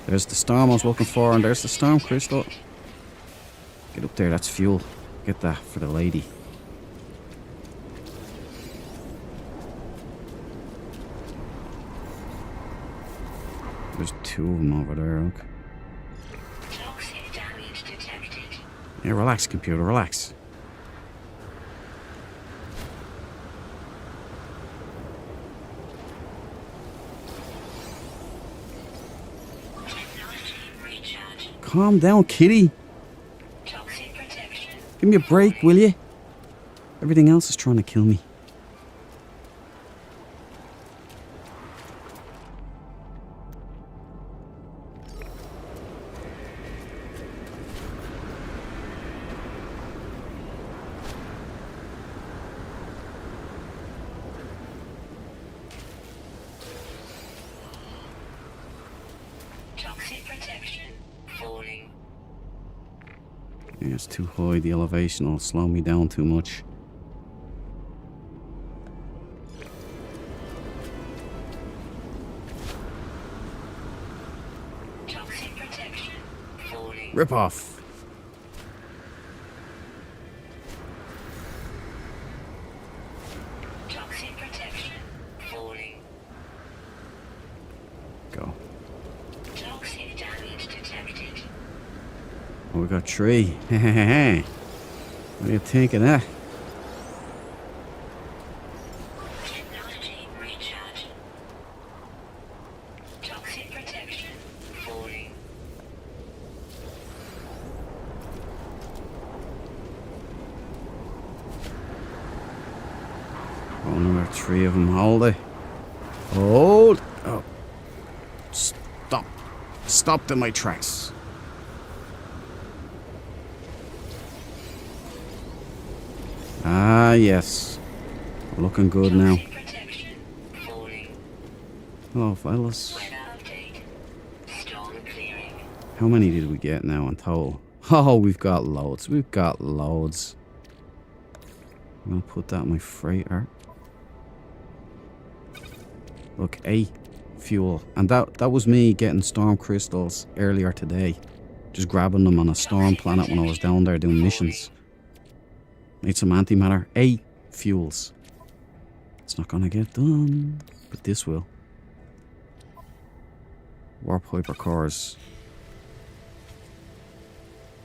There's the storm I was looking for, and there's the storm crystal. Get up there, that's fuel. Get that for the lady. There's two of them over there, look. Toxic damage detected. Yeah, relax, computer, relax. Technology recharge. Calm down, kitty. Toxic protection. Give me a break, will you? Everything else is trying to kill me. Toxic protection. Falling. Yeah, it's too high. The elevation will slow me down too much. Toxic protection. Falling. Rip off. Toxic protection. Falling. Go. Toxic damage detected. Oh, we got 3. What do you think of that? Technology recharge. Toxic protection. Falling. Oh, another 3 of them. Hold it. Hold. Oh. Stop. Stopped in my tracks. Ah, yes. Looking good now. Toxic protection. Falling. Hello, fellas. Weather update. Storm clearing. How many did we get now in total? Oh, we've got loads. We've got loads. I'm going to put that in my freighter. Look, 8 fuel. And that was me getting storm crystals earlier today. Just grabbing them on a storm planet when I was down there doing missions. Made some antimatter. 8 fuels. It's not going to get done. But this will. Warp hypercores.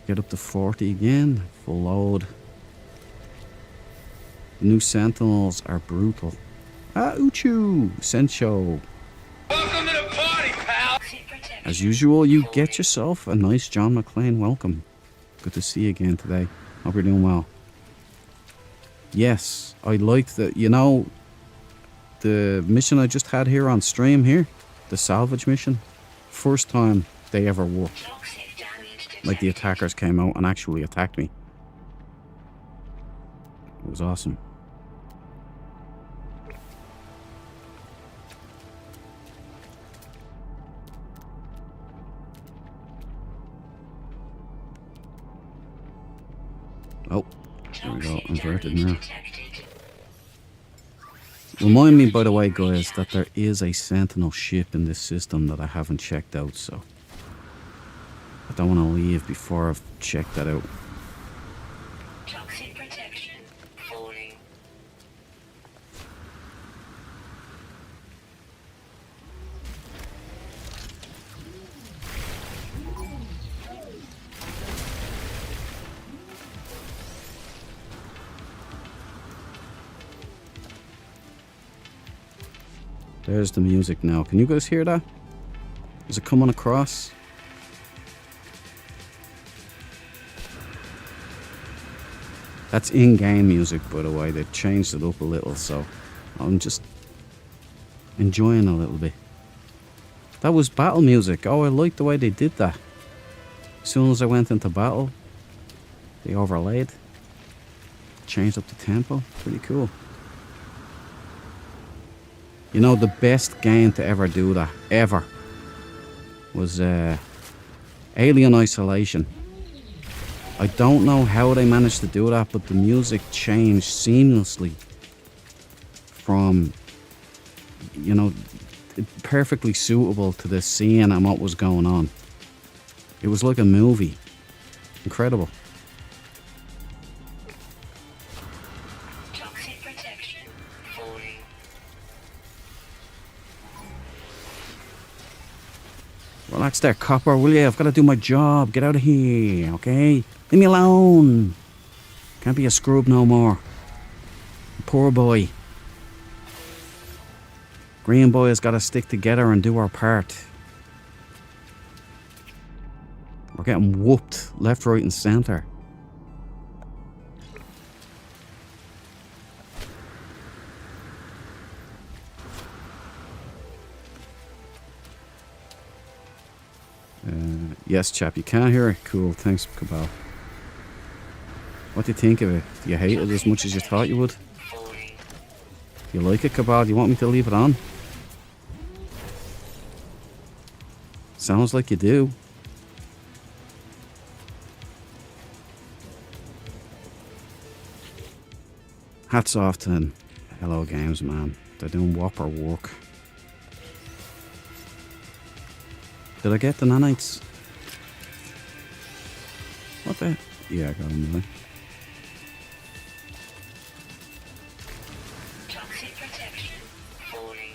Get up to 40 again. Full load. New sentinels are brutal. Ah, Uchu! Sencho. Welcome to the party, pal. Toxic protection. As usual, you get yourself a nice John McClane welcome. Good to see you again today. Hope you're doing well. Yes, I liked the, you know, the mission I just had here on stream here. The salvage mission. First time they ever worked. Toxic damage detected. Like the attackers came out and actually attacked me. It was awesome. Oh, there we go. Toxic Inverted damage now. detected. Remind me, by the way, guys, that there is a Sentinel ship in this system that I haven't checked out, so I don't want to leave before I've checked that out. Toxic protection falling. There's the music now. Can you guys hear that? Is it coming across? That's in-game music, by the way. They've changed it up a little, so I'm just enjoying a little bit. That was battle music. Oh, I like the way they did that. As soon as I went into battle, they overlaid. Changed up the tempo. Pretty cool. You know, the best game to ever do that, ever, was Alien Isolation. I don't know how they managed to do that, but the music changed seamlessly from, you know, perfectly suitable to the scene and what was going on. It was like a movie. Incredible. Toxic protection falling. Relax there, copper, will you? I've got to do my job. Get out of here, okay? Leave me alone. Can't be a scrub no more. Poor boy. Green boy has got to stick together and do our part. We're getting whooped left, right, and centre. Yes, chap, you can't hear it. Cool, thanks, Cabal. What do you think of it? Do you hate it as much as you thought you would? Falling. Do you like it, Cabal? Do you want me to leave it on? Sounds like you do. Hats off to Hello Games, man. They're doing whopper work. Did I get the nanites? What the? Yeah, I got them there. Toxic protection falling.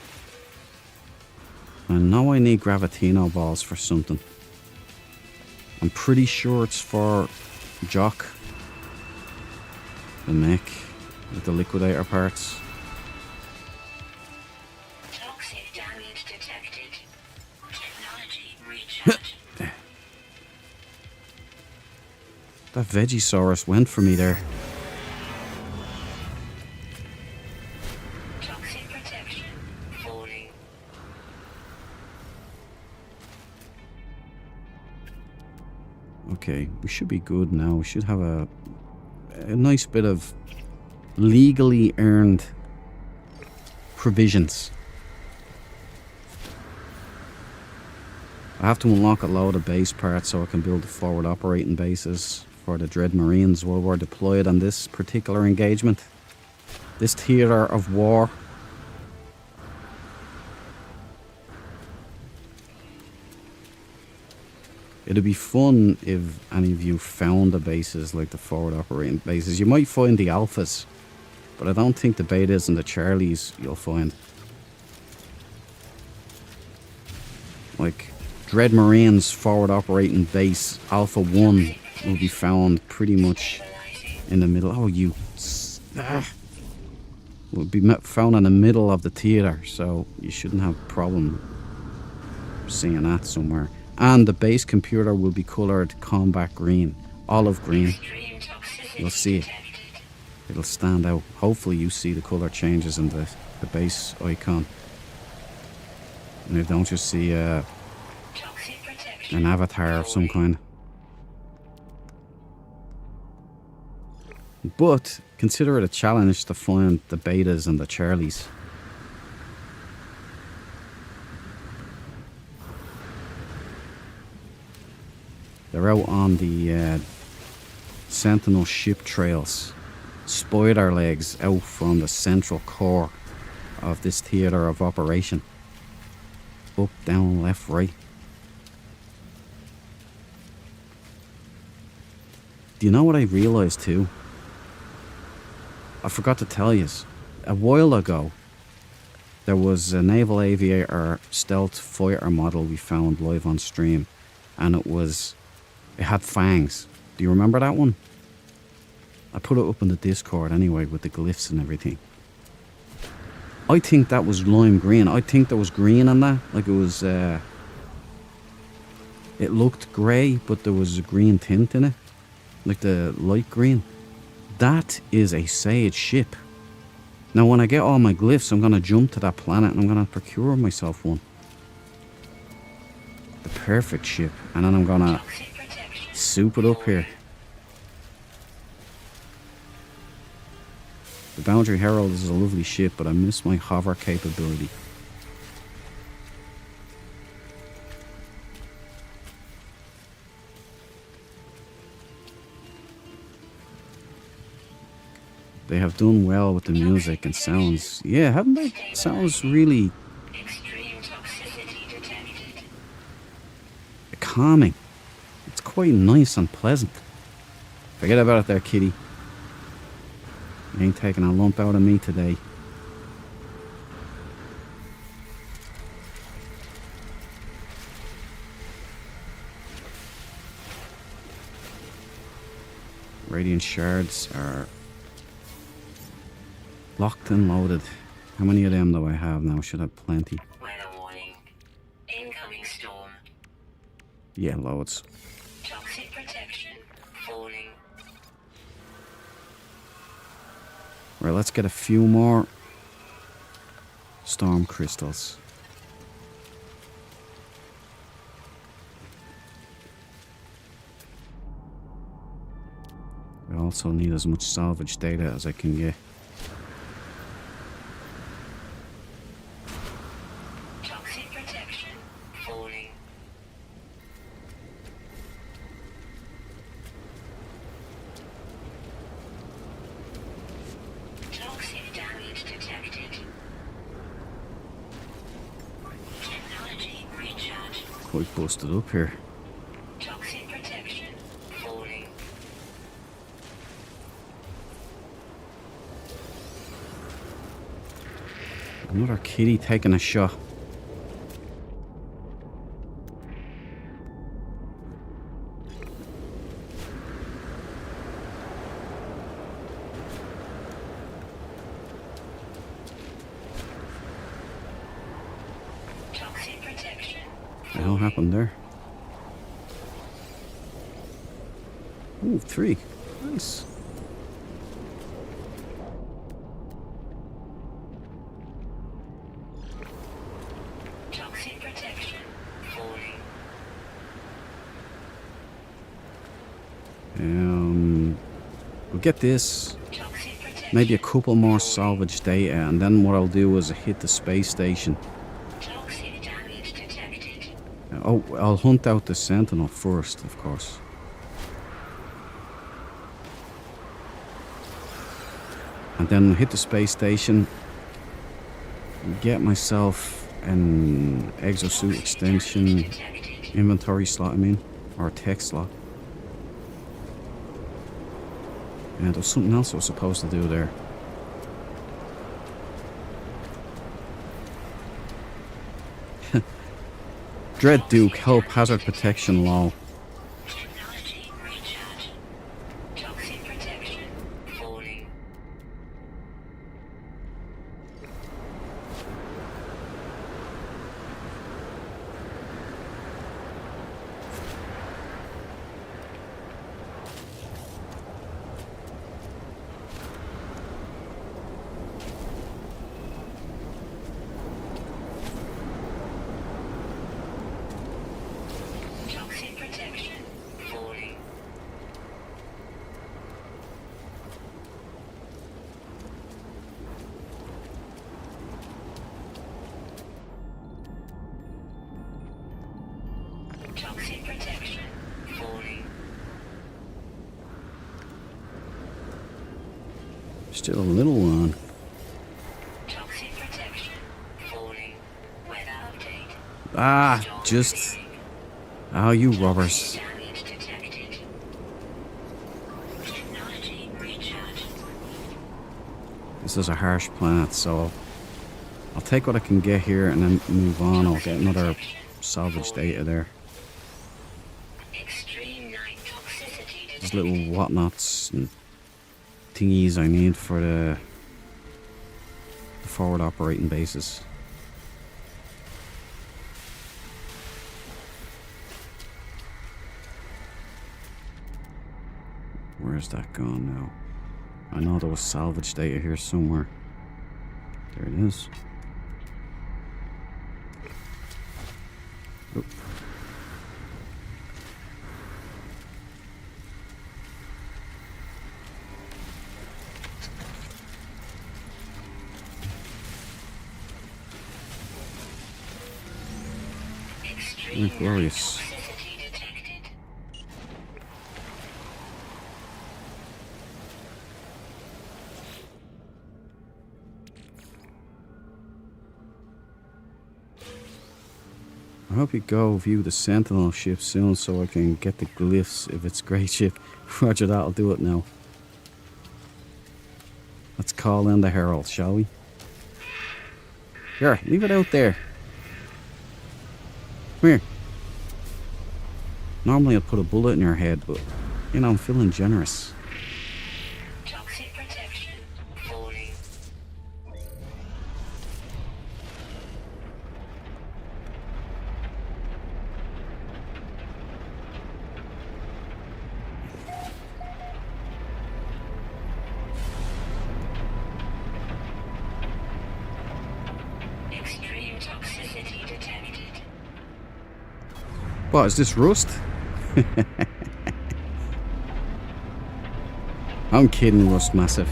I know I need Gravitino balls for something. I'm pretty sure it's for Jock, the mech with the liquidator parts. Toxic damage detected. Technology recharge. That Vegisaurus went for me there. Toxic protection falling. Okay, we should be good now. We should have a nice bit of legally earned provisions. I have to unlock a load of base parts so I can build the forward operating bases for the Dread Marines while we're deployed on this particular engagement. This theatre of war. It'd be fun if any of you found the bases, like the forward operating bases. You might find the alphas, but I don't think the betas and the charlies you'll find. Like Dread Marines forward operating base Alpha 1 will be found pretty much in the middle. Oh, you... Will be found in the middle of the theatre, so you shouldn't have a problem seeing that somewhere. And the base computer will be coloured combat green, olive green. Extreme toxicity You'll see it. detected. It'll stand out. Hopefully you see the colour changes in the base icon. And you don't just see Toxic protection an avatar of some kind. But consider it a challenge to find the betas and the charlies. They're out on the Sentinel ship trails, spider legs out from the central core of this theater of operation. Up, down, left, right. Do you know what I realized too? I forgot to tell you. A while ago, there was a naval aviator stealth fighter model we found live on stream, and it had fangs. Do you remember that one? I put it up in the Discord anyway with the glyphs and everything. I think that was lime green. I think there was green on that. Like it was, it looked grey, but there was a green tint in it. Like the light green. That is a Sage ship. Now when I get all my glyphs, I'm going to jump to that planet and I'm going to procure myself one. The perfect ship. And then I'm going to Toxic protection. soup it up here. The Boundary Herald is a lovely ship, but I miss my hover capability. They have done well with the music and sounds. Yeah, haven't they? Sounds really Extreme toxicity detected. calming. It's quite nice and pleasant. Forget about it there, kitty. You ain't taking a lump out of me today. Radiant shards are locked and loaded. How many of them do I have now? Should have plenty. Weather warning. Incoming storm. Yeah, loads. Toxic protection. Falling. Right, let's get a few more storm crystals. I also need as much salvage data as I can get. Toxic protection. Falling. Toxic damage detected. Technology recharge. Quite busted up here. Toxic protection. Falling. Another kitty taking a shot. Toxic protection. What the hell happened there? Ooh, 3. Nice. Toxic protection. Falling. We'll get this. Toxic protection. Maybe a couple more salvage data, and then what I'll do is hit the space station. Toxic damage detected. Oh, I'll hunt out the Sentinel first, of course. And then hit the space station. Get myself an exosuit extension Detected. inventory slot, I mean, or a tech slot. And there's something else I was supposed to do there. Dread Duke, help hazard protection law. Technology recharge. Toxic protection. Falling. Toxic protection. Still a little on. Toxic protection. Falling. Weather update. Ah, Storm just... clearing. Oh, you robbers. Damage detected. Technology recharge. This is a harsh planet, so I'll take what I can get here and then move on. I'll get another salvage data there. Extreme night toxicity These detected. little whatnots and thingies I need for the forward operating bases. Where's that gone now? I know there was salvage data here somewhere. There it is. Oop. Extreme night glorious. toxicity detected. I hope you go view the Sentinel ship soon so I can get the glyphs if it's great ship. Roger that, I'll do it now. Let's call in the Herald, shall we? Here, leave it out there. Come here. Normally I'd put a bullet in your head, but, you know, I'm feeling generous. Toxic protection. Falling. Extreme toxicity detected. What, is this rust? I'm kidding, Rust Massive.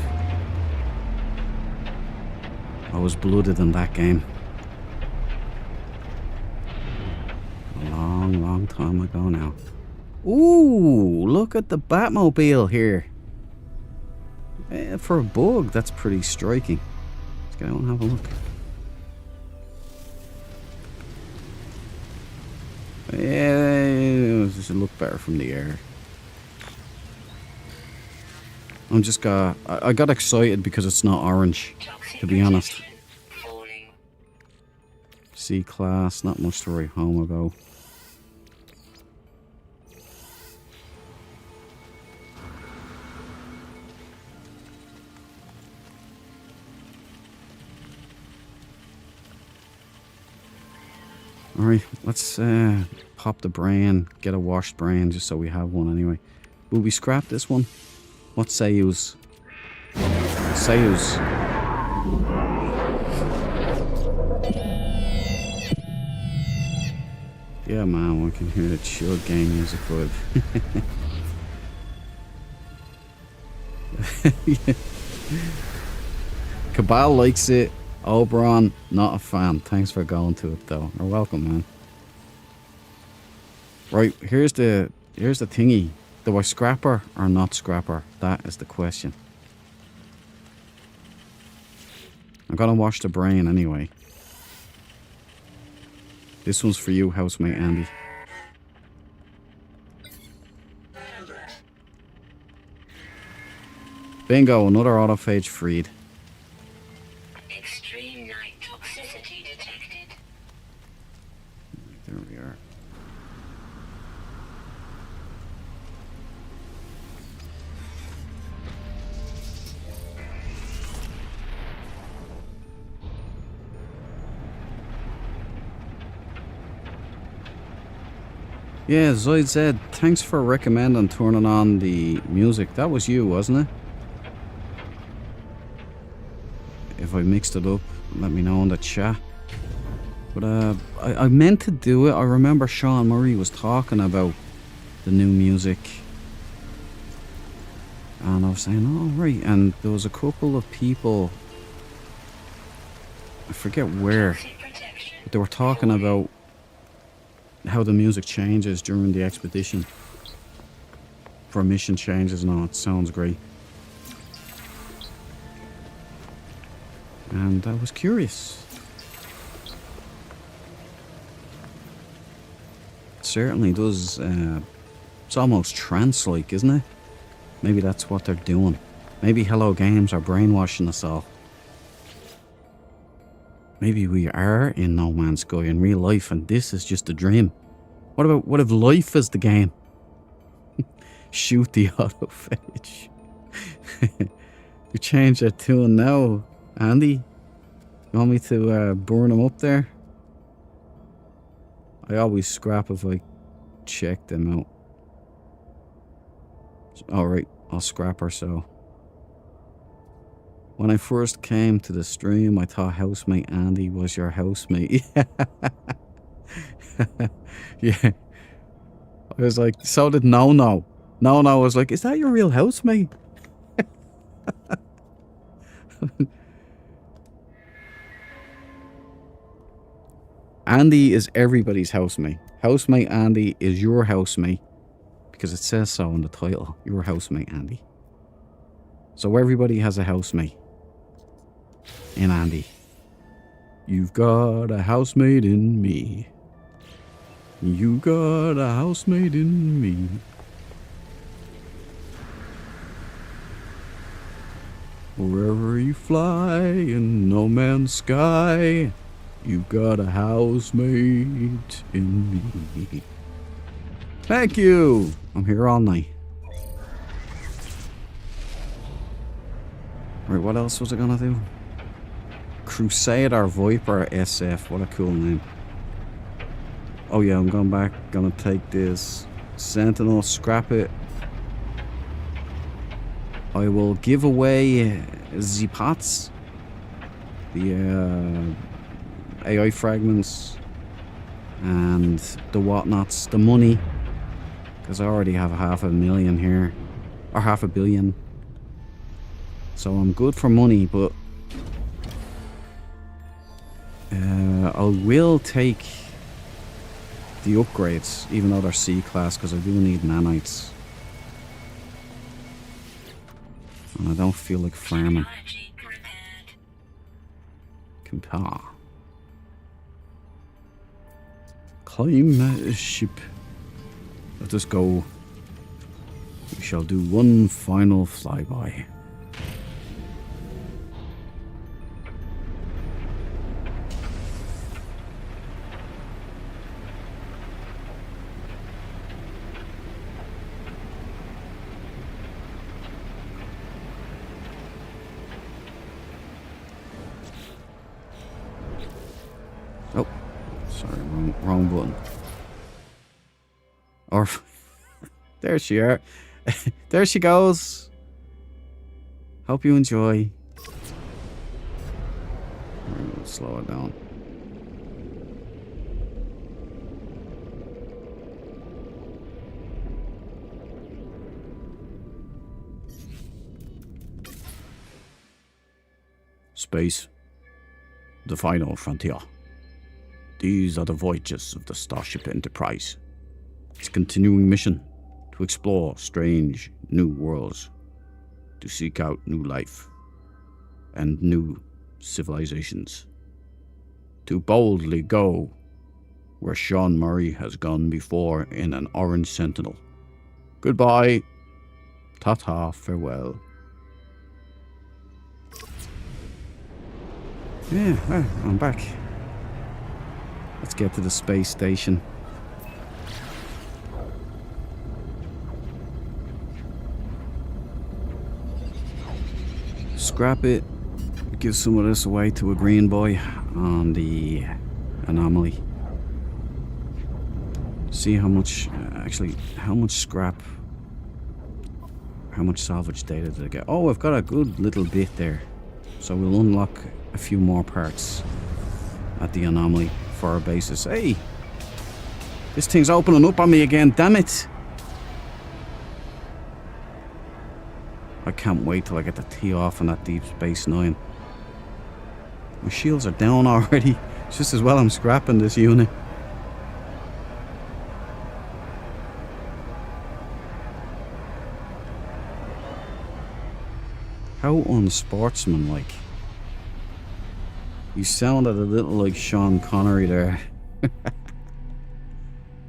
I was blooded in that game. A long, long time ago now. Ooh, look at the Batmobile here. For a bug, that's pretty striking. Let's go and have a look. Yeah, this should look better from the air. I got excited because it's not orange, Toxic to be honest. protection. Falling. C-class, not much to write home about. Alright, let's pop the brain, get a washed brain just so we have one anyway. Will we scrap this one? What say yous? Say yous. Yeah man, we can hear the chill game music vibe. Cabal likes it. Oberon, not a fan. Thanks for going to it though. You're welcome, man. Right, here's the thingy. Do I scrapper or not scrapper? That is the question. I'm gonna wash the brain anyway. This one's for you, housemate Andy. Bingo, another autophage freed. Extreme night toxicity detected. There we are. Yeah, Zoid said, thanks for recommending turning on the music. That was you, wasn't it? If I mixed it up, let me know in the chat. But I meant to do it. I remember Sean Murray was talking about the new music. And I was saying, oh, right. And there was a couple of people, I forget where, Toxic protection. but they were talking about how the music changes during the expedition. For mission changes and all. It sounds great. and I was curious. It certainly does. It's almost trance-like, isn't it? Maybe that's what they're doing. Maybe Hello Games are brainwashing us all. Maybe we are in No Man's Sky in real life and this is just a dream. What if life is the game? Shoot the autophage. You change that tune now, Andy. You want me to burn them up there? I always scrap if I check them out. Alright, I'll scrap her so. When I first came to the stream, I thought housemate Andy was your housemate. Yeah. I was like, so did No. No was like, is that your real housemate? Andy is everybody's housemate. Housemate Andy is your housemate. Because it says so in the title. Your housemate Andy. So everybody has a housemate. In Andy. You've got a housemate in me. You got a housemate in me. Wherever you fly in No Man's Sky, you've got a housemate in me. Thank you. I'm here all night. Right, what else was I gonna do? Crusader Viper SF. What a cool name. Oh yeah, I'm going back. Gonna take this Sentinel, scrap it. I will give away the pots, the AI fragments, and the whatnots, the money, because I already have 500,000 here, or 500 million. So I'm good for money, but I will take the upgrades, even though they're C-class, because I do need nanites. And I don't feel like farming. Compare. Climb a ship. Let us go. We shall do one final flyby. Oh, sorry, wrong button. Or there she are. There she goes. Hope you enjoy. Slow it down. Space. The final frontier. These are the voyages of the Starship Enterprise. Its continuing mission to explore strange new worlds, to seek out new life and new civilizations, to boldly go where Sean Murray has gone before in an orange Sentinel. Goodbye. Ta-ta, farewell. Yeah, well, I'm back. Let's get to the space station. Scrap it. Give some of this away to a green boy on the anomaly. See how much, actually, how much scrap, how much salvage data did I get? Oh, I've got a good little bit there. So we'll unlock a few more parts at the anomaly for our basis. Hey! This thing's opening up on me again, damn it! I can't wait till I get the tee off on that Deep Space Nine. My shields are down already. It's just as well I'm scrapping this unit. How unsportsmanlike. You sounded a little like Sean Connery there.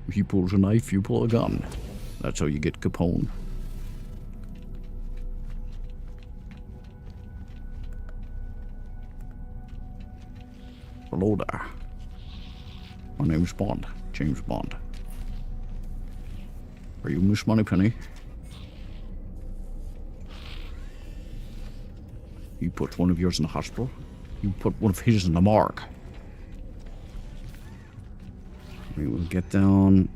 If you pull a knife, you pull a gun. That's how you get Capone. Hello there. My name's Bond. James Bond. Are you Miss Moneypenny? You put one of yours in the hospital. You put one of his in the morgue. We will get down,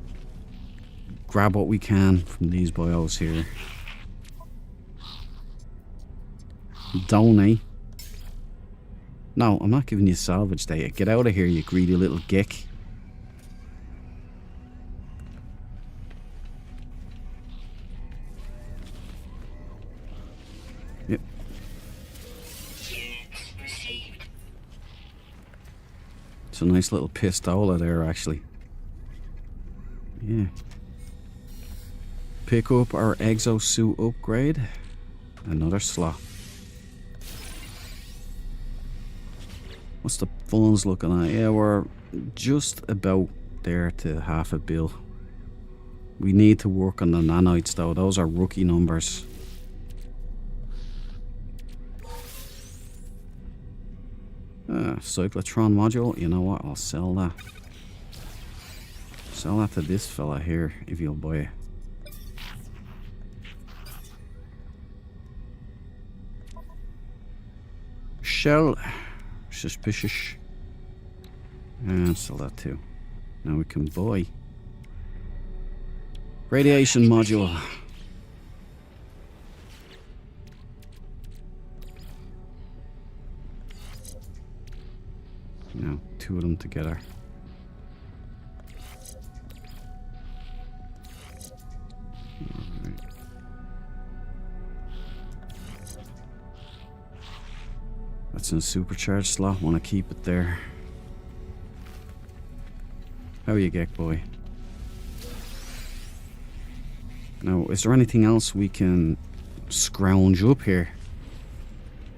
grab what we can from these bios here. Donate. No, I'm not giving you salvage data. Get out of here, you greedy little geek. Yep. Units received. It's a nice little pistola there, actually. Yeah. Pick up our exosuit upgrade. Another slot. What's the funds looking at? Yeah, we're just about there to $500 million. We need to work on the nanites though. Those are rookie numbers. Cyclotron module. You know what? I'll sell that. Sell that to this fella here if you'll buy it. Shell. Suspicious. And sell that too. Now we can buy radiation module. Now, two of them together. Alright. That's in a supercharged slot. Want to keep it there. How you get, boy? Now, is there anything else we can scrounge up here?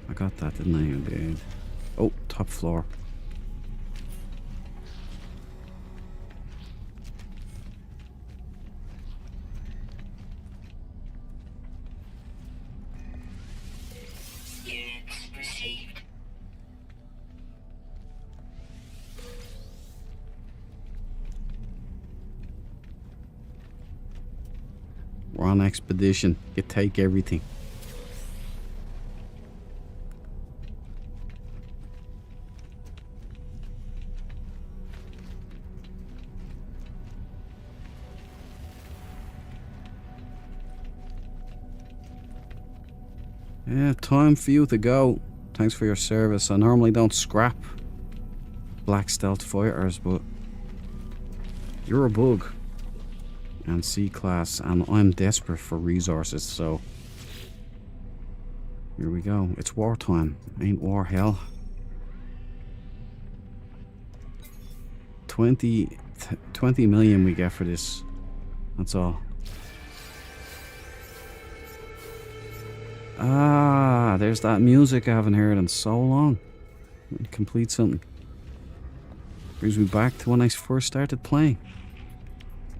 I got that, didn't I? I did. Oh, top floor. Units received. We're on expedition. You take everything. Yeah, time for you to go. Thanks for your service. I normally don't scrap black stealth fighters, but you're a bug. And C-class, and I'm desperate for resources, so here we go. It's wartime. Ain't war hell. 20 million we get for this. That's all. Ah, there's that music I haven't heard in so long. Complete something. Brings me back to when I first started playing.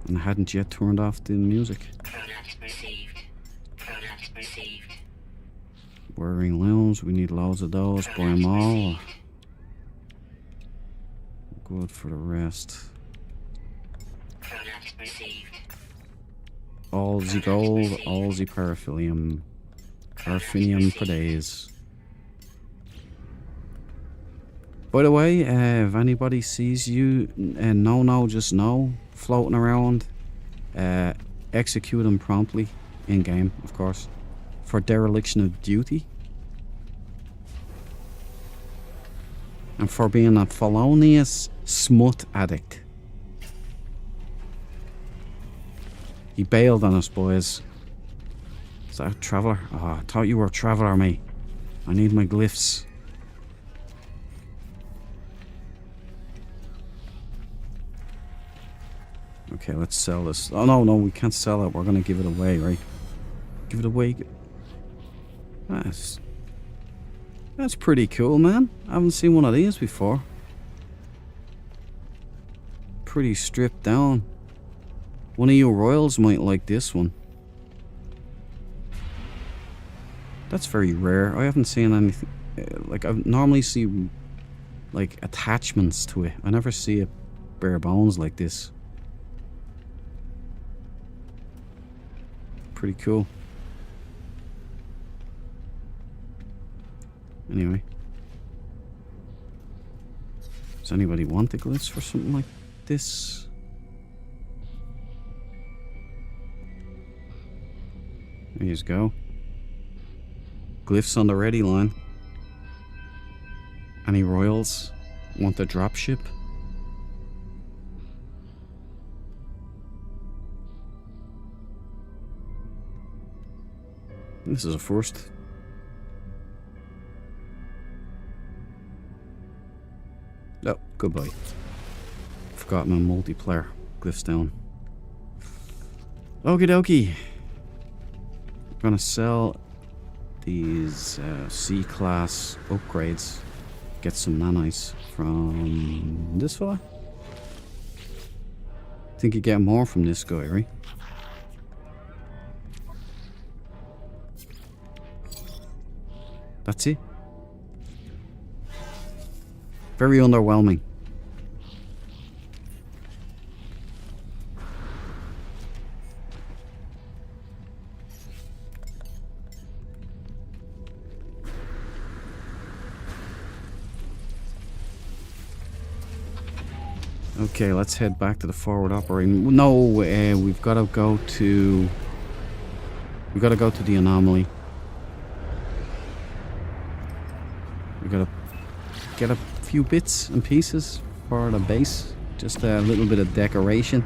And I hadn't yet turned off the music. Product received. Product received. Wearing looms, we need loads of those. Buy them all. Good for the rest. Product received. All the gold, all the paraffinium. Paraffinium per days. By the way, if anybody sees you, no, just no, floating around, execute them promptly, in game, of course, for dereliction of duty, and for being a felonious smut addict. He bailed on us, boys. Is that a traveller? Oh, I thought you were a traveller, mate. I need my glyphs. Okay, let's sell this. Oh, no, we can't sell it. We're going to give it away, right? Give it away. That's pretty cool, man. I haven't seen one of these before. Pretty stripped down. One of you royals might like this one. That's very rare. I haven't seen anything. Like, I normally see, like, attachments to it. I never see it bare bones like this. Pretty cool. Anyway. Does anybody want the glyphs for something like this? There you go. Glyphs on the ready line. Any royals want the dropship? This is a first. Oh, goodbye. Forgot my multiplayer. Glyphs down. Okie dokie. I'm gonna sell these C-class upgrades. Get some nanites from this fella. Think you get more from this guy, right? That's it. Very underwhelming. Okay, let's head back to the forward operating. No, we've got to go to. We've got to go to the anomaly. We got to get a few bits and pieces for the base. Just a little bit of decoration.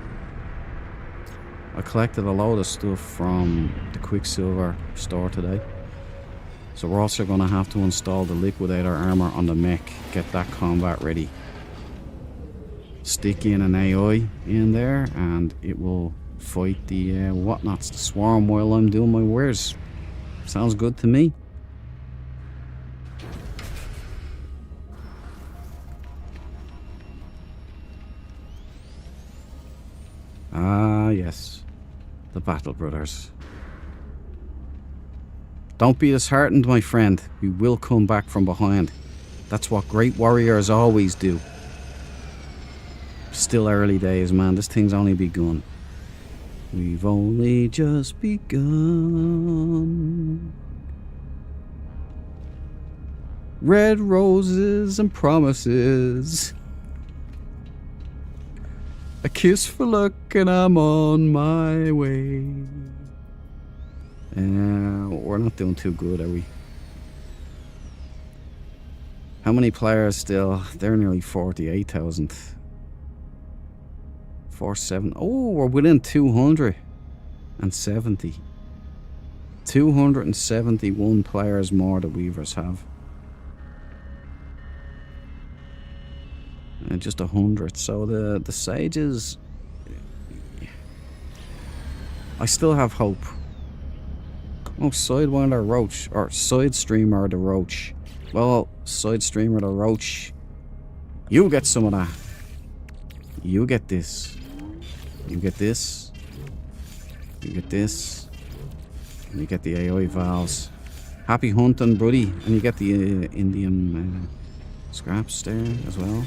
I collected a load of stuff from the Quicksilver store today. So we're also going to have to install the liquidator armor on the mech. Get that combat ready. Stick in an AI in there and it will fight the whatnots, the swarm, while I'm doing my wares. Sounds good to me. Ah, yes. The Battle Brothers. Don't be disheartened, my friend. We will come back from behind. That's what great warriors always do. Still early days, man. This thing's only begun. We've only just begun. Red roses and promises. A kiss for luck and I'm on my way. We're not doing too good, are we? How many players still? They're nearly 48,000. 47. Oh, we're within 270. 271 players more the Weavers have. And just 100. So the Sages, I still have hope. Oh, Sidewinder Roach, or Side Streamer the Roach. Well, Side Streamer the Roach, you get some of that. You get this. You get this. You get this. And you get the AI valves. Happy hunting, buddy. And you get the Indian scraps there as well.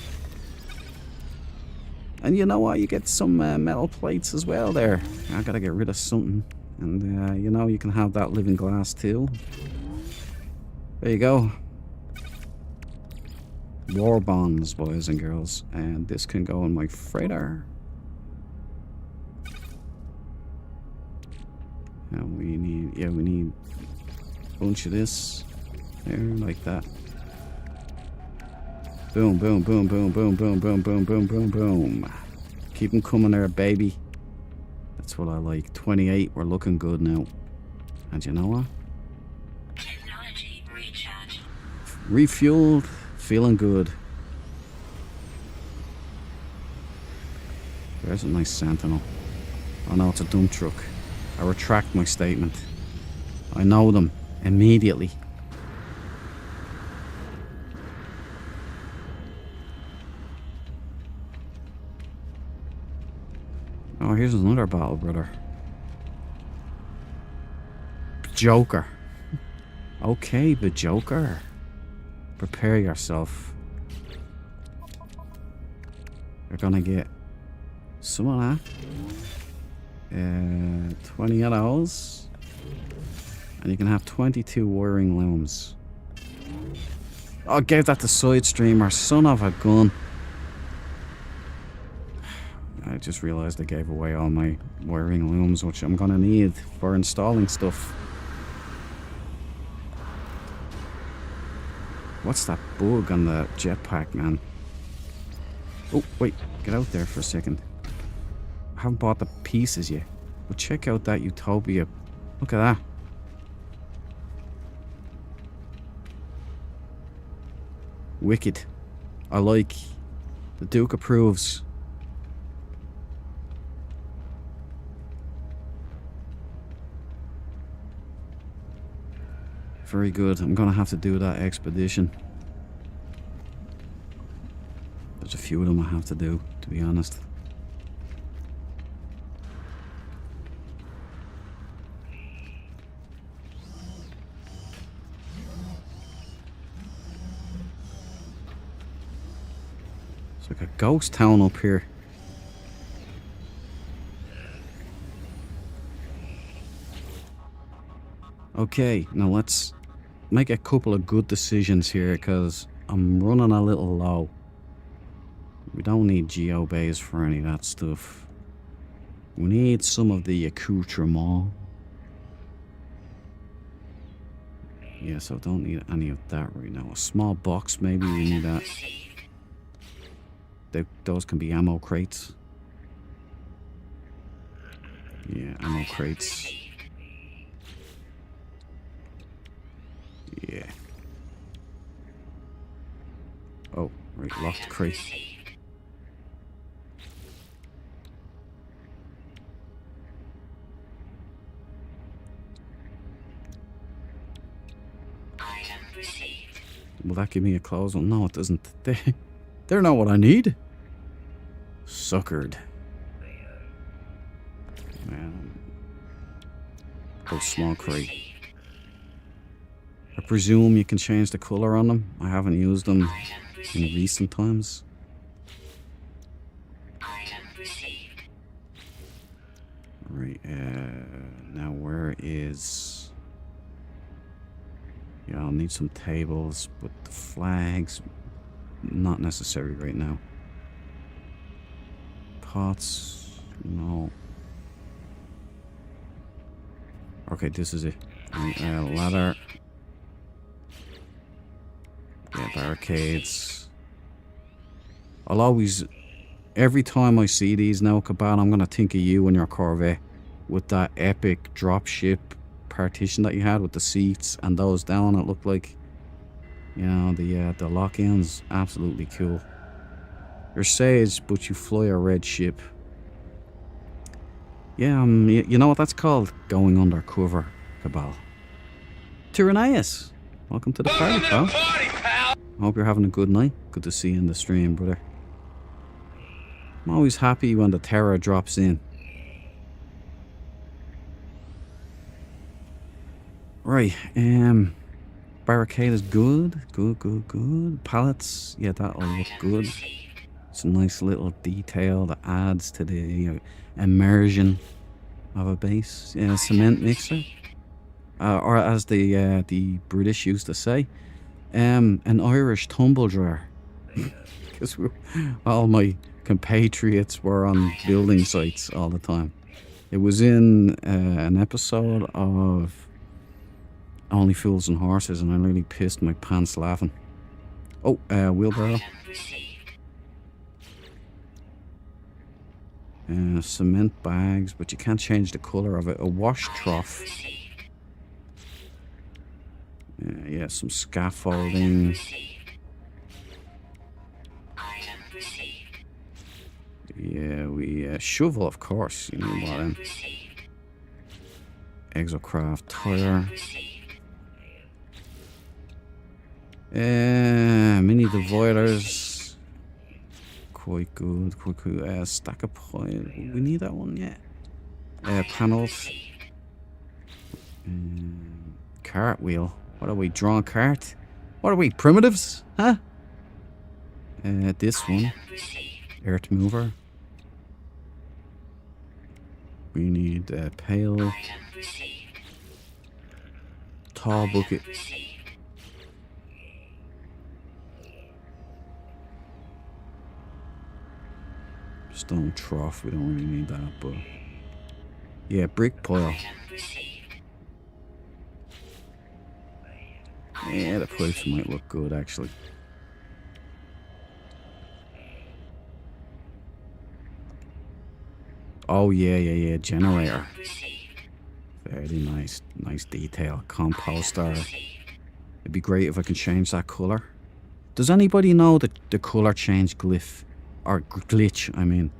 And you know what? You get some metal plates as well there. I gotta get rid of something. And you know, you can have that living glass too. There you go. War bonds, boys and girls. And this can go in my freighter. And we need a bunch of this there, like that. Boom, boom, boom, boom, boom, boom, boom, boom, boom, boom, boom. Keep them coming there, baby. That's what I like. 28, we're looking good now. And you know what? Technology recharge. Refueled, feeling good. There's a nice Sentinel. Oh no, it's a dump truck. I retract my statement. I know them immediately. Oh, here's another battle, brother. Joker. Okay, the Joker. Prepare yourself. You're gonna get some of that. 20 of those. And you can have 22 wiring looms. Oh, I gave that to Side Streamer. Son of a gun. I just realized I gave away all my wiring looms, which I'm gonna need for installing stuff. What's that bug on the jetpack, man? Oh, wait. Get out there for a second. I haven't bought the pieces yet. But check out that Utopia. Look at that. Wicked. I like. The Duke approves. Very good. I'm gonna have to do that expedition. There's a few of them I have to do, to be honest. It's like a ghost town up here. Okay, now let's make a couple of good decisions here, because I'm running a little low. We don't need geobays for any of that stuff. We need some of the accoutrement. Yeah, so don't need any of that right now. A small box, maybe we need that. Those can be ammo crates. Yeah, ammo crates. Yeah. Oh, right, locked crate. Will that give me a close one? No, it doesn't. They're not what I need. Suckered. Man. Oh, small crate. I presume you can change the colour on them. I haven't used them in recent times. Right, now where is... Yeah, I'll need some tables, but the flags, not necessary right now. Pots, no. Okay, this is it. Ladder. Yeah, barricades. I'll always, every time I see these now, Cabal, I'm gonna think of you and your Corvette with that epic dropship partition that you had with the seats and those down. It looked like, you know, the lock-ins. Absolutely cool. You're Sage, but you fly a red ship. Yeah, you know what that's called? Going undercover, Cabal. Tyrannias, welcome to the party, pal. I hope you're having a good night. Good to see you in the stream, brother. I'm always happy when the terror drops in. Right, barricade is good. Good. Pallets, yeah, that'll look good. It's a nice little detail that adds to the immersion of a base. Yeah, cement mixer. Or as the British used to say, an Irish tumble dryer. Because all my compatriots were on building sites all the time. It was in an episode of Only Fools and Horses, and I really pissed my pants laughing. Oh, wheelbarrow. Cement bags, but you can't change the colour of it. A wash trough. Yeah, some scaffolding. Yeah, we shovel, of course. You know what? Exocraft tire. Mini dividers. quite good. Quite good. Stack of pile. We need that one yet. Panels. Cartwheel. What are we? Drawn cart? What are we? Primitives? Huh? This one. Earth mover. We need a pail. Tall bucket. Stone trough. We don't really need that, but yeah, brick pile. Yeah, the pipes might look good actually. Oh yeah, generator. Very nice, nice detail. Composter. It'd be great if I can change that color. Does anybody know the color change glyph or glitch? I mean,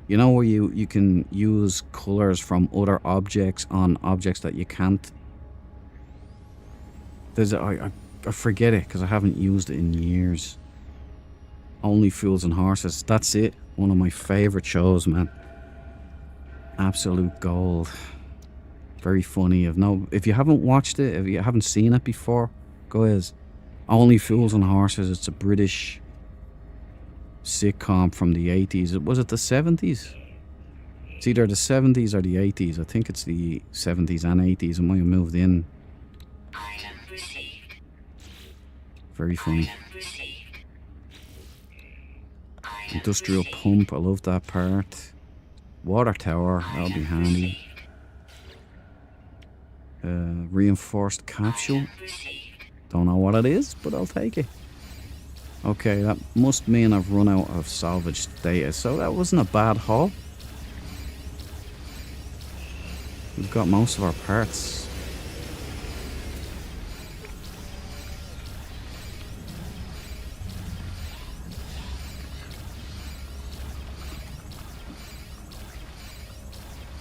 you know where you can use colors from other objects on objects that you can't. I forget it because I haven't used it in years. Only Fools and Horses. That's it. One of my favorite shows, man. Absolute gold. Very funny. If you haven't watched it, if you haven't seen it before, go ahead. Only Fools and Horses. It's a British sitcom from the 80s. Was it the 70s? It's either the 70s or the 80s. I think it's the 70s and 80s. It might have moved in. Very funny. Industrial pump. I love that part. Water tower. That'll be handy. Reinforced capsule. Don't know what it is, but I'll take it. Okay, that must mean I've run out of salvaged data, so that wasn't a bad haul. We've got most of our parts.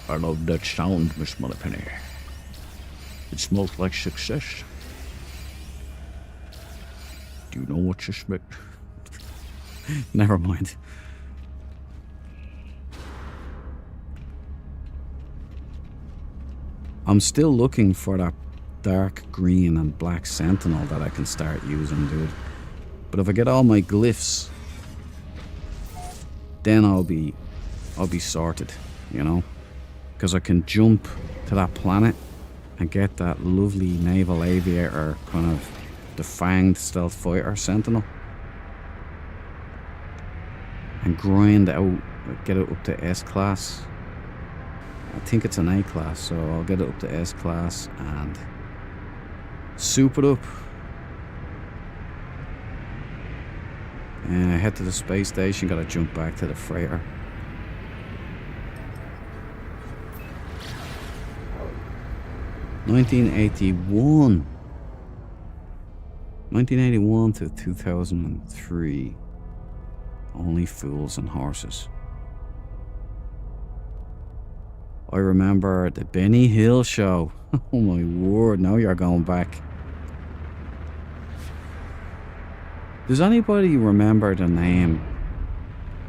I love that sound, Miss Moneypenny. It smells like success. Do you know what you smell? Never mind. I'm still looking for that dark green and black sentinel that I can start using, dude. But if I get all my glyphs, then I'll be sorted, you know? Because I can jump to that planet and get that lovely naval aviator, kind of the fanged stealth fighter sentinel, and grind out, get it up to S class. I think it's an A class, so I'll get it up to S class and soup it up and head to the space station. Gotta jump back to the freighter. (1981) 1981 to 2003. Only Fools and Horses. I remember the Benny Hill show. Oh my word, now you're going back. Does anybody remember the name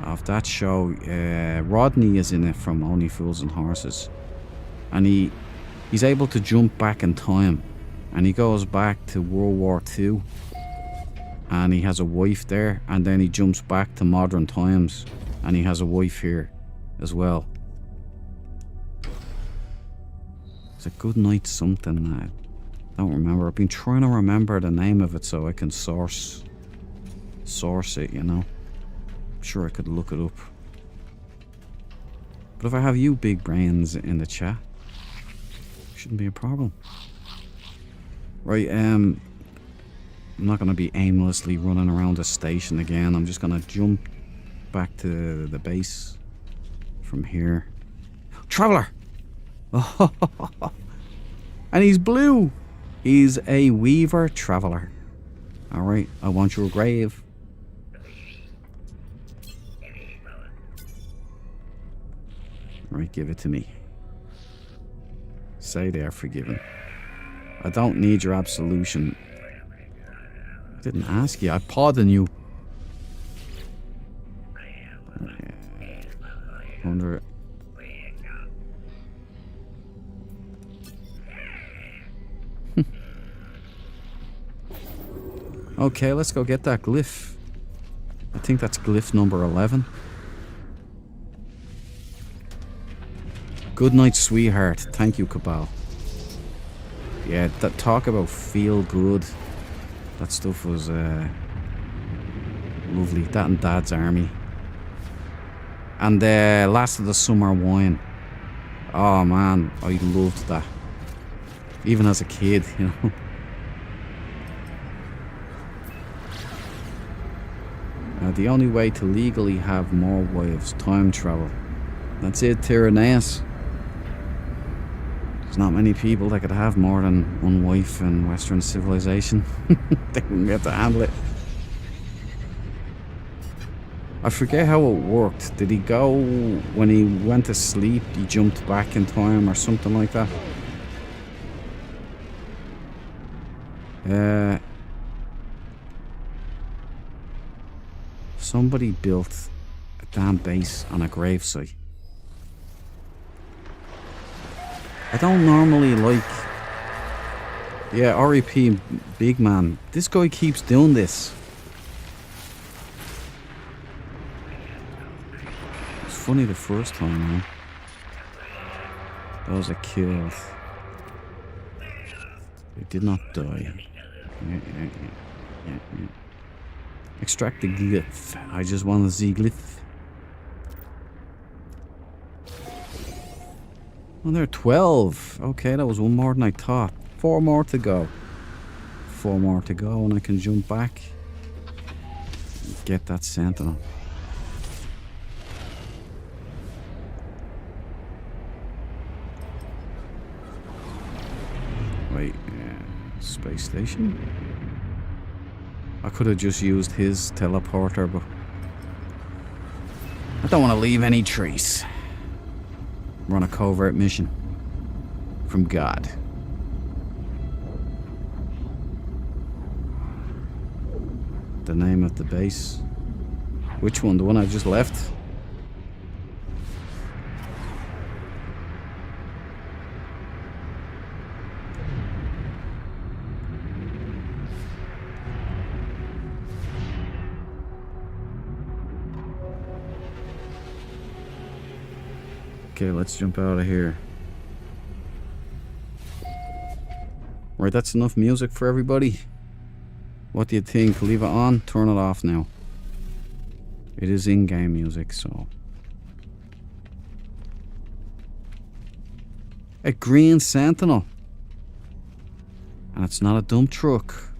of that show? Rodney is in it from Only Fools and Horses. And he's able to jump back in time. And he goes back to World War II. And he has a wife there. And then he jumps back to modern times. And he has a wife here as well. It's a good night something. I don't remember. I've been trying to remember the name of it so I can source it, you know. I'm sure I could look it up. But if I have you big brains in the chat, shouldn't be a problem. Right, I'm not going to be aimlessly running around the station again. I'm just going to jump back to the base from here. Traveller! Oh, and he's blue! He's a Weaver Traveller. Alright, I want your grave. Right, give it to me. Say they are forgiven. I don't need your absolution. I didn't ask you. I pardon you. Okay, let's go get that glyph. I think that's glyph number 11. Good night, sweetheart. Thank you, Cabal. Yeah, that talk about feel good. That stuff was lovely. That and Dad's Army. And Last of the Summer Wine. Oh man, I loved that. Even as a kid, you know. The only way to legally have more wives, time travel. That's it, Tyranneus. There's not many people that could have more than one wife in Western civilization. They wouldn't get to handle it. I forget how it worked. Did he go when he went to sleep? He jumped back in time or something like that? Somebody built a damn base on a gravesite. I don't normally like... Yeah, REP Big Man. This guy keeps doing this. It's funny the first time, man. Those are killed. They did not die. Yeah. Extract the glyph. I just want the glyph. Well, there are 12. Okay, that was one more than I thought. 4 more to go. 4 more to go, and I can jump back. Get that sentinel. Wait, space station? I could have just used his teleporter, but I don't want to leave any trace. We're on a covert mission from God. The name of the base. Which one? The one I just left? Okay, let's jump out of here. Right, that's enough music for everybody. What do you think? Leave it on? Turn it off now. It is in-game music, so... A green sentinel. And it's not a dump truck.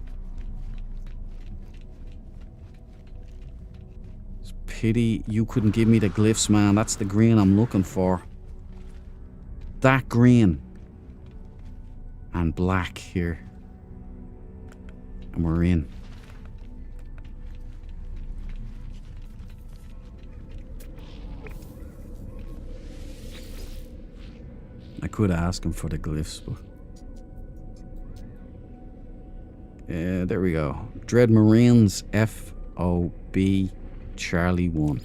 It's a pity you couldn't give me the glyphs, man. That's the green I'm looking for. That green. And black here. And we're in. I could ask him for the glyphs, but... Yeah, there we go. Dread Marines FOB Charlie 1.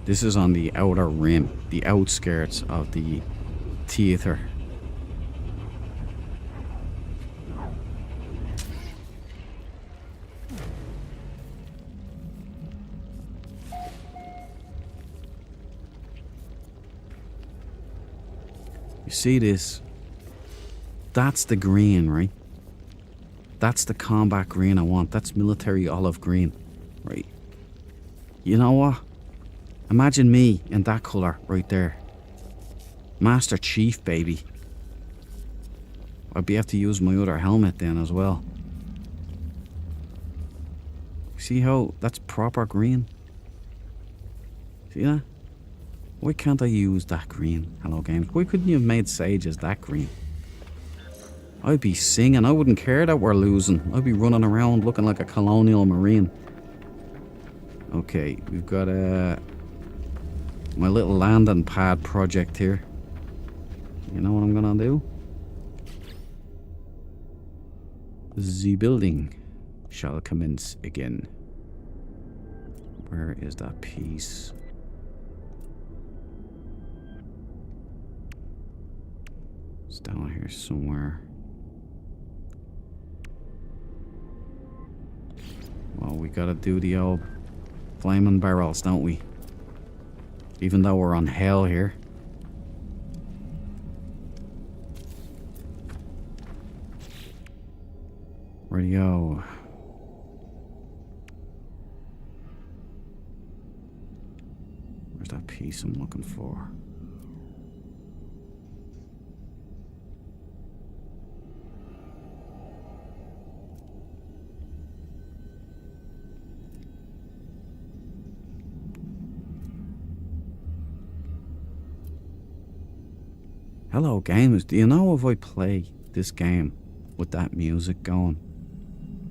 This is on the outer rim, the outskirts of the theater. You see this? That's the green, right? That's the combat green I want. That's military olive green, right? You know what? Imagine me in that colour right there. Master Chief, baby. I'd be able to use my other helmet then as well. See how that's proper green? See that? Why can't I use that green? Hello Games. Why couldn't you have made Sages that green? I'd be singing. I wouldn't care that we're losing. I'd be running around looking like a colonial marine. Okay, we've got my little landing pad project here. You know what I'm gonna do? The building shall commence again. Where is that piece? It's down here somewhere. Well, we gotta do the old flaming barrels, don't we? Even though we're on hell here. Radio. Where's that piece I'm looking for? Hello, gamers. Do you know if I play this game with that music going,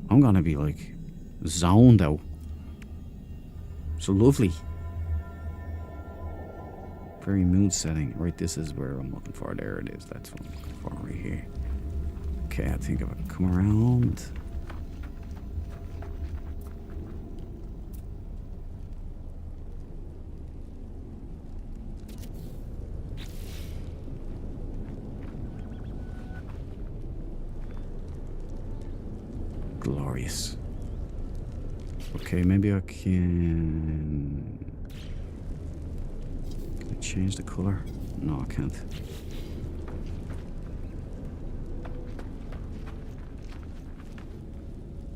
I'm gonna be like zoned out. So lovely. Very mood setting. Right, this is where I'm looking for. There it is. That's what I'm looking for right here. Okay, I think if I can come around. Glorious. Okay, maybe I can I change the color? No, I can't.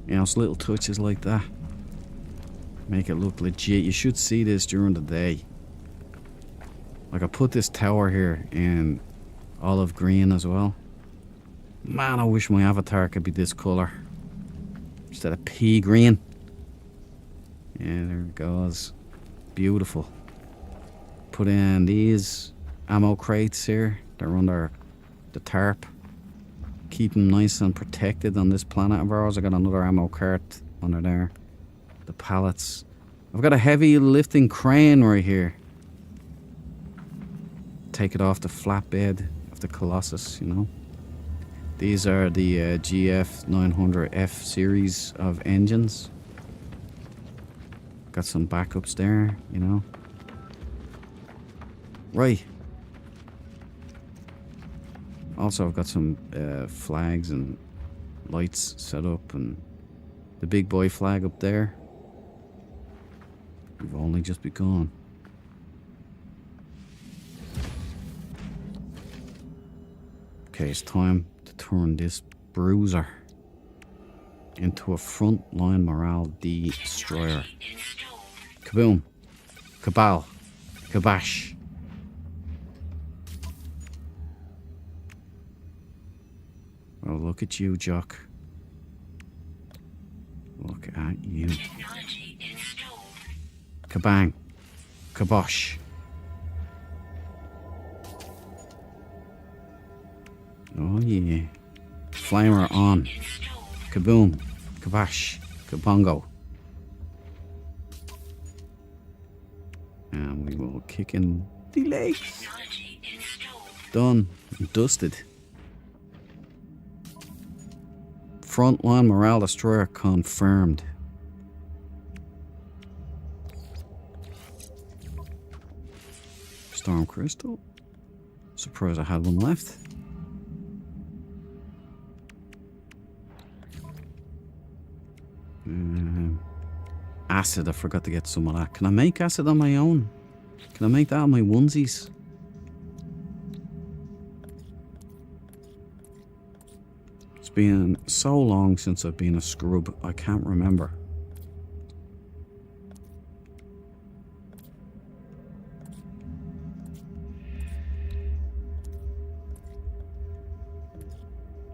You know, it's little touches like that make it look legit. You should see this during the day. Like, I put this tower here in olive green as well. Man, I wish my avatar could be this color instead of pea green. Yeah, there it goes. Beautiful. Put in these ammo crates here. They're under the tarp. Keep them nice and protected on this planet of ours. I got another ammo cart under there. The pallets. I've got a heavy lifting crane right here. Take it off the flatbed of the Colossus, you know. These are the GF 900F series of engines. Got some backups there, you know. Right. Also, I've got some flags and lights set up, and the big boy flag up there. We've only just begun. Okay, it's time to turn this bruiser into a frontline morale destroyer. Kaboom. Kabal. Kabash. Oh, look at you, Jock. Look at you. Kabang. Kabosh. Oh yeah. Flamer on. Kaboom. Kabash. Kabongo. And we will kick in the legs. Done. Dusted. Frontline morale destroyer confirmed. Storm crystal. Surprised I had one left. Acid, I forgot to get some of that. Can I make acid on my own? Can I make that on my onesies? It's been so long since I've been a scrub, I can't remember.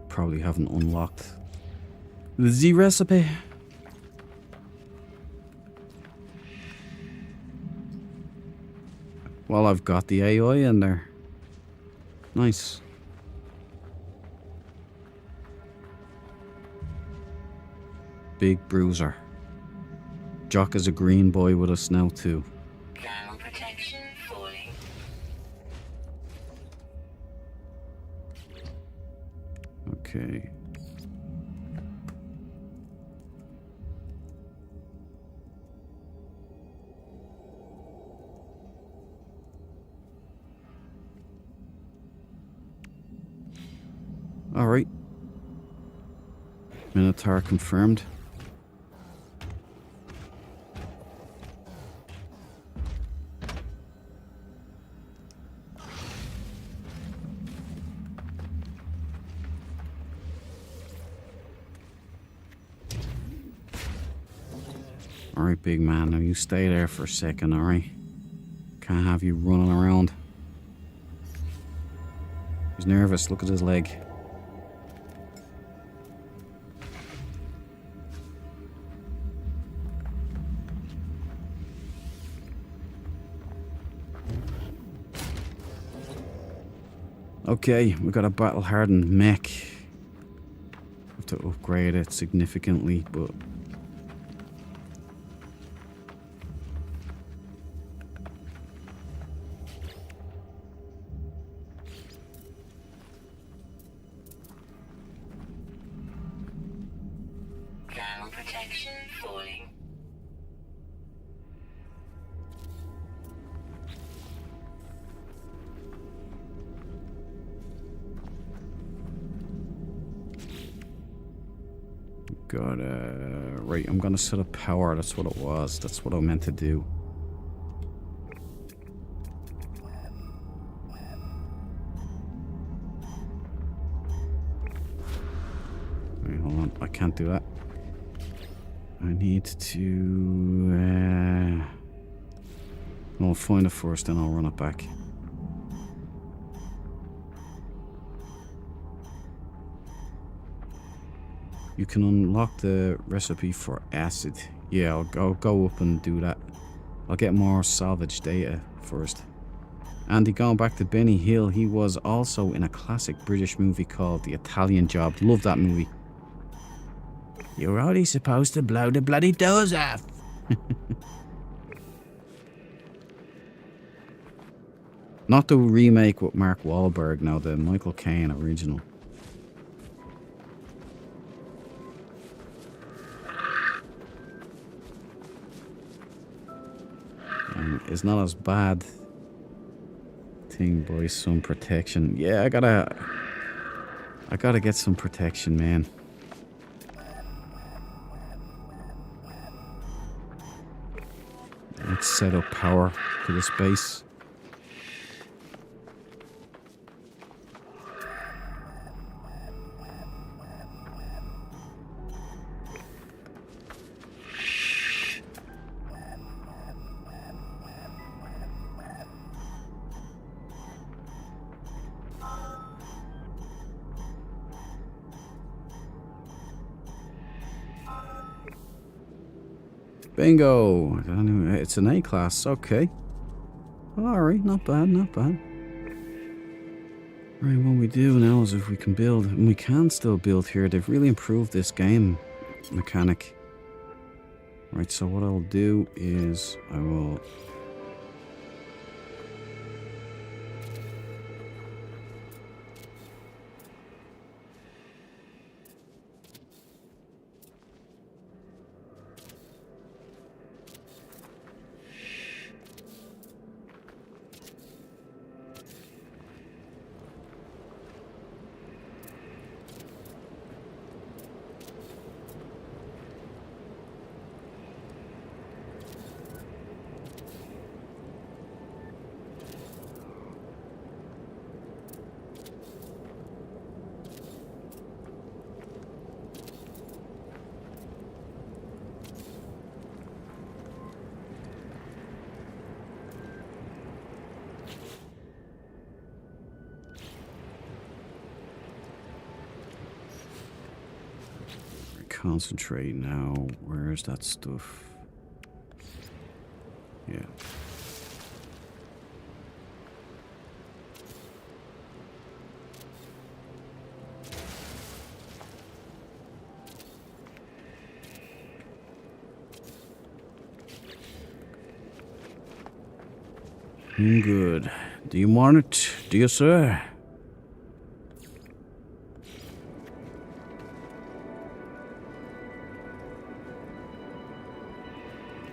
Probably haven't unlocked the Z recipe. Well, I've got the AI in there. Nice. Big bruiser. Jock is a green boy with us now too. Thermal protection falling. Okay. Alright. Minotaur confirmed. Alright, big man. Now you stay there for a second, alright? Can't have you running around. He's nervous. Look at his leg. Okay, we got a battle-hardened mech. Have to upgrade it significantly, but Thermal protection falling. got right, I'm gonna set up power. That's what it was. That's what I meant to do. Wait, hold on. I can't do that. I need to I'll find it first, then I'll run it back. You can unlock the recipe for acid. Yeah, I'll go up and do that. I'll get more salvage data first. Andy, going back to Benny Hill, he was also in a classic British movie called The Italian Job. Love that movie. You're only supposed to blow the bloody doors off. Not the remake with Mark Wahlberg, now the Michael Caine original. It's not as bad thing, boys. Some protection. Yeah, I gotta get some protection, man. Let's set up power to the space. Bingo! It's an A-class, okay. Alright, not bad, not bad. Right, what we do now is if we can build, and we can still build here, they've really improved this game mechanic. Right, so what I'll do is I will... Concentrate now. Where's that stuff? Yeah. Good. Do you want it? Do you, sir?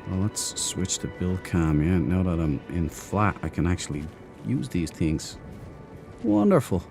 Well, let's switch to build cam, yeah? Now that I'm in flat, I can actually use these things. Wonderful.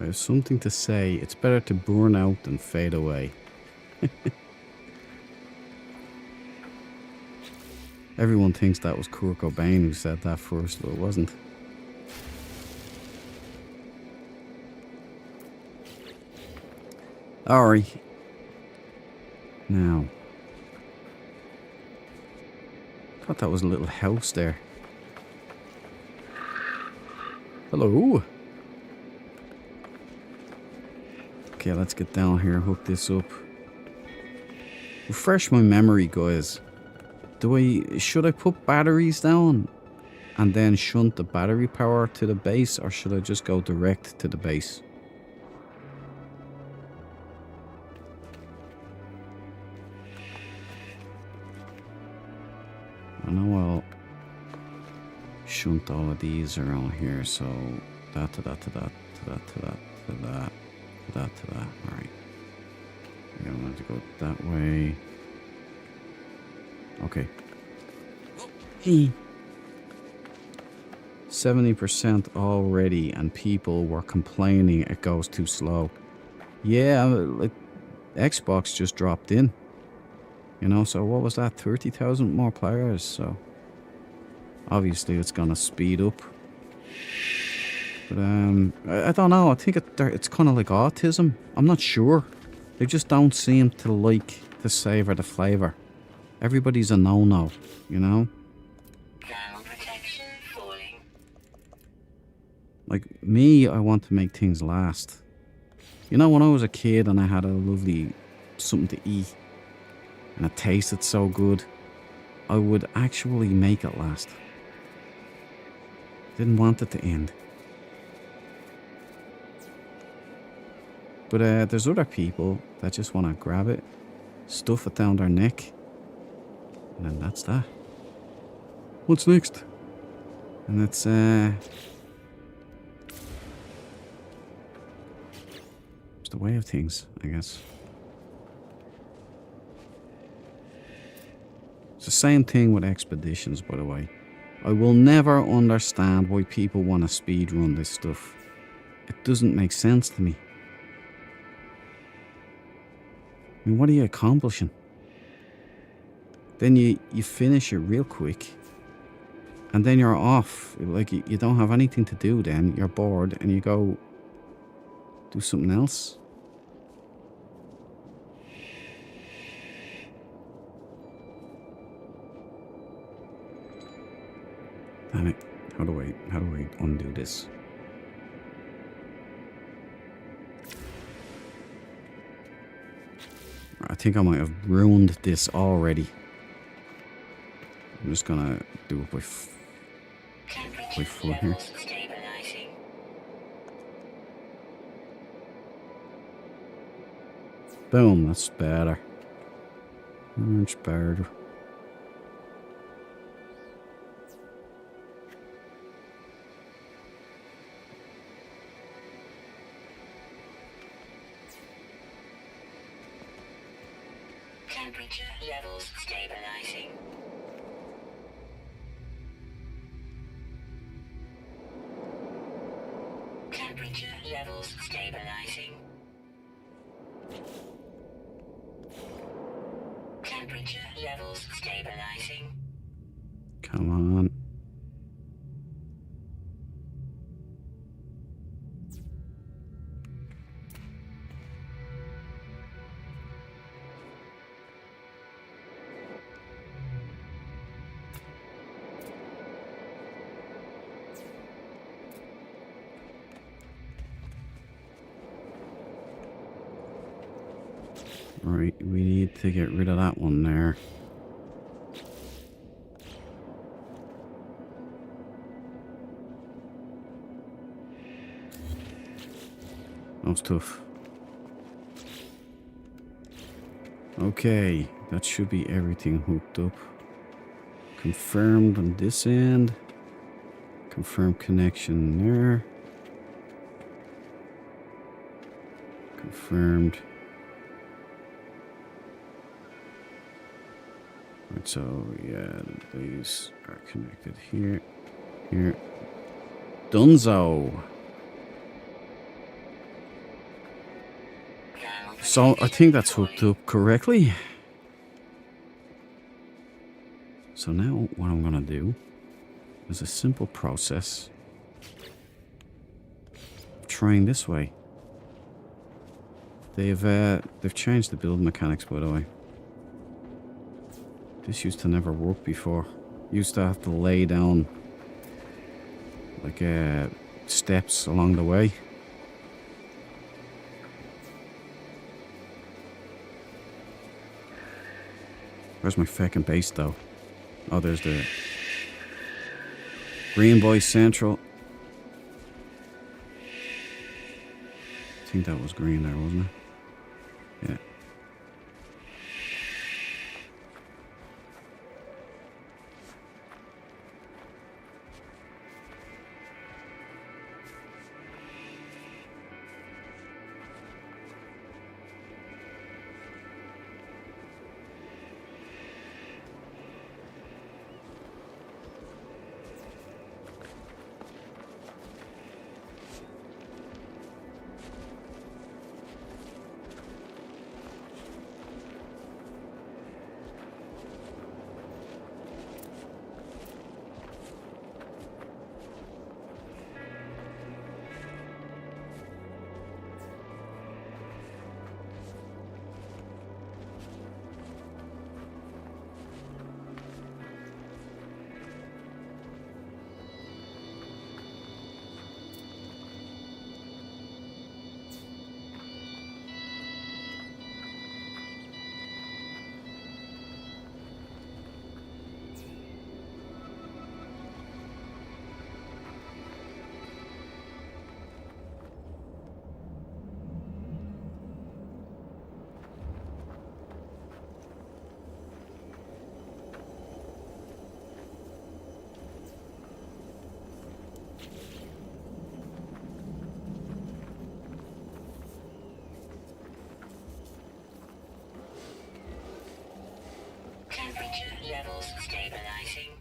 I have something to say. It's better to burn out than fade away. Everyone thinks that was Kurt Cobain who said that first, but it wasn't. Alright. Now. I thought that was a little house there. Hello. Okay, let's get down here, hook this up. Refresh my memory, guys. Should I put batteries down and then shunt the battery power to the base, or should I just go direct to the base? I know I'll shunt all of these around here, so that to that to that to that to that to that to that to that. Alright. Yeah, I'm going to go that way. Okay. Hey. 70% already, and people were complaining it goes too slow. Yeah, like Xbox just dropped in. You know, so what was that? 30,000 more players, so obviously it's gonna speed up. But I don't know. I think it's kind of like autism. I'm not sure. They just don't seem to like to savor the flavor. Everybody's a no-no, you know? Thermal protection falling. Like me, I want to make things last. You know, when I was a kid and I had a lovely something to eat and it tasted so good, I would actually make it last. Didn't want it to end. But there's other people that just want to grab it, stuff it down their neck, and then that's that. What's next? And it's it's the way of things, I guess. It's the same thing with expeditions, by the way. I will never understand why people want to speed run this stuff. It doesn't make sense to me. I mean, what are you accomplishing? Then you finish it real quick. And then you're off. Like, you don't have anything to do then. You're bored and you go do something else. Damn it. How do I undo this? I think I might have ruined this already. I'm just gonna do it by foot here. Stabilizing. Boom, that's better. Much better. Temperature levels stabilizing. Temperature levels stabilizing. Temperature levels stabilizing. Come on. Right, we need to get rid of that one there. That was tough. Okay, that should be everything hooked up. Confirmed on this end. Confirm connection there. Confirmed. Right, so yeah, these are connected here. Here. Dunzo. So I think that's hooked up correctly. So now what I'm gonna do is a simple process. Trying this way. They've changed the build mechanics, by the way. This used to never work before. Used to have to lay down like steps along the way. Where's my fucking base though? Oh, there's the Green Boy Central. I think that was green there, wasn't it? Yeah. Temperature levels stabilizing.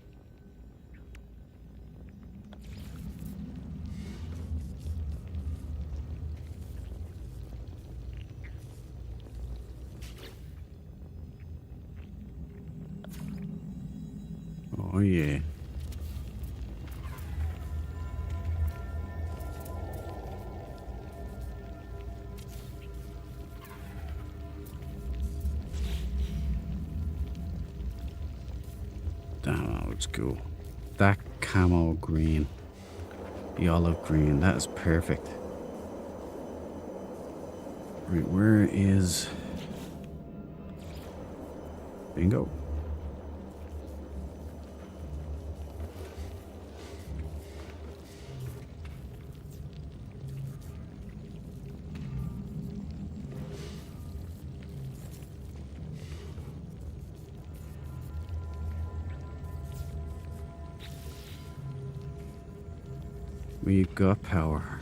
Oh yeah. Damn, that looks cool. That camo green. The olive green. That is perfect. Right, where is... Bingo. We got power.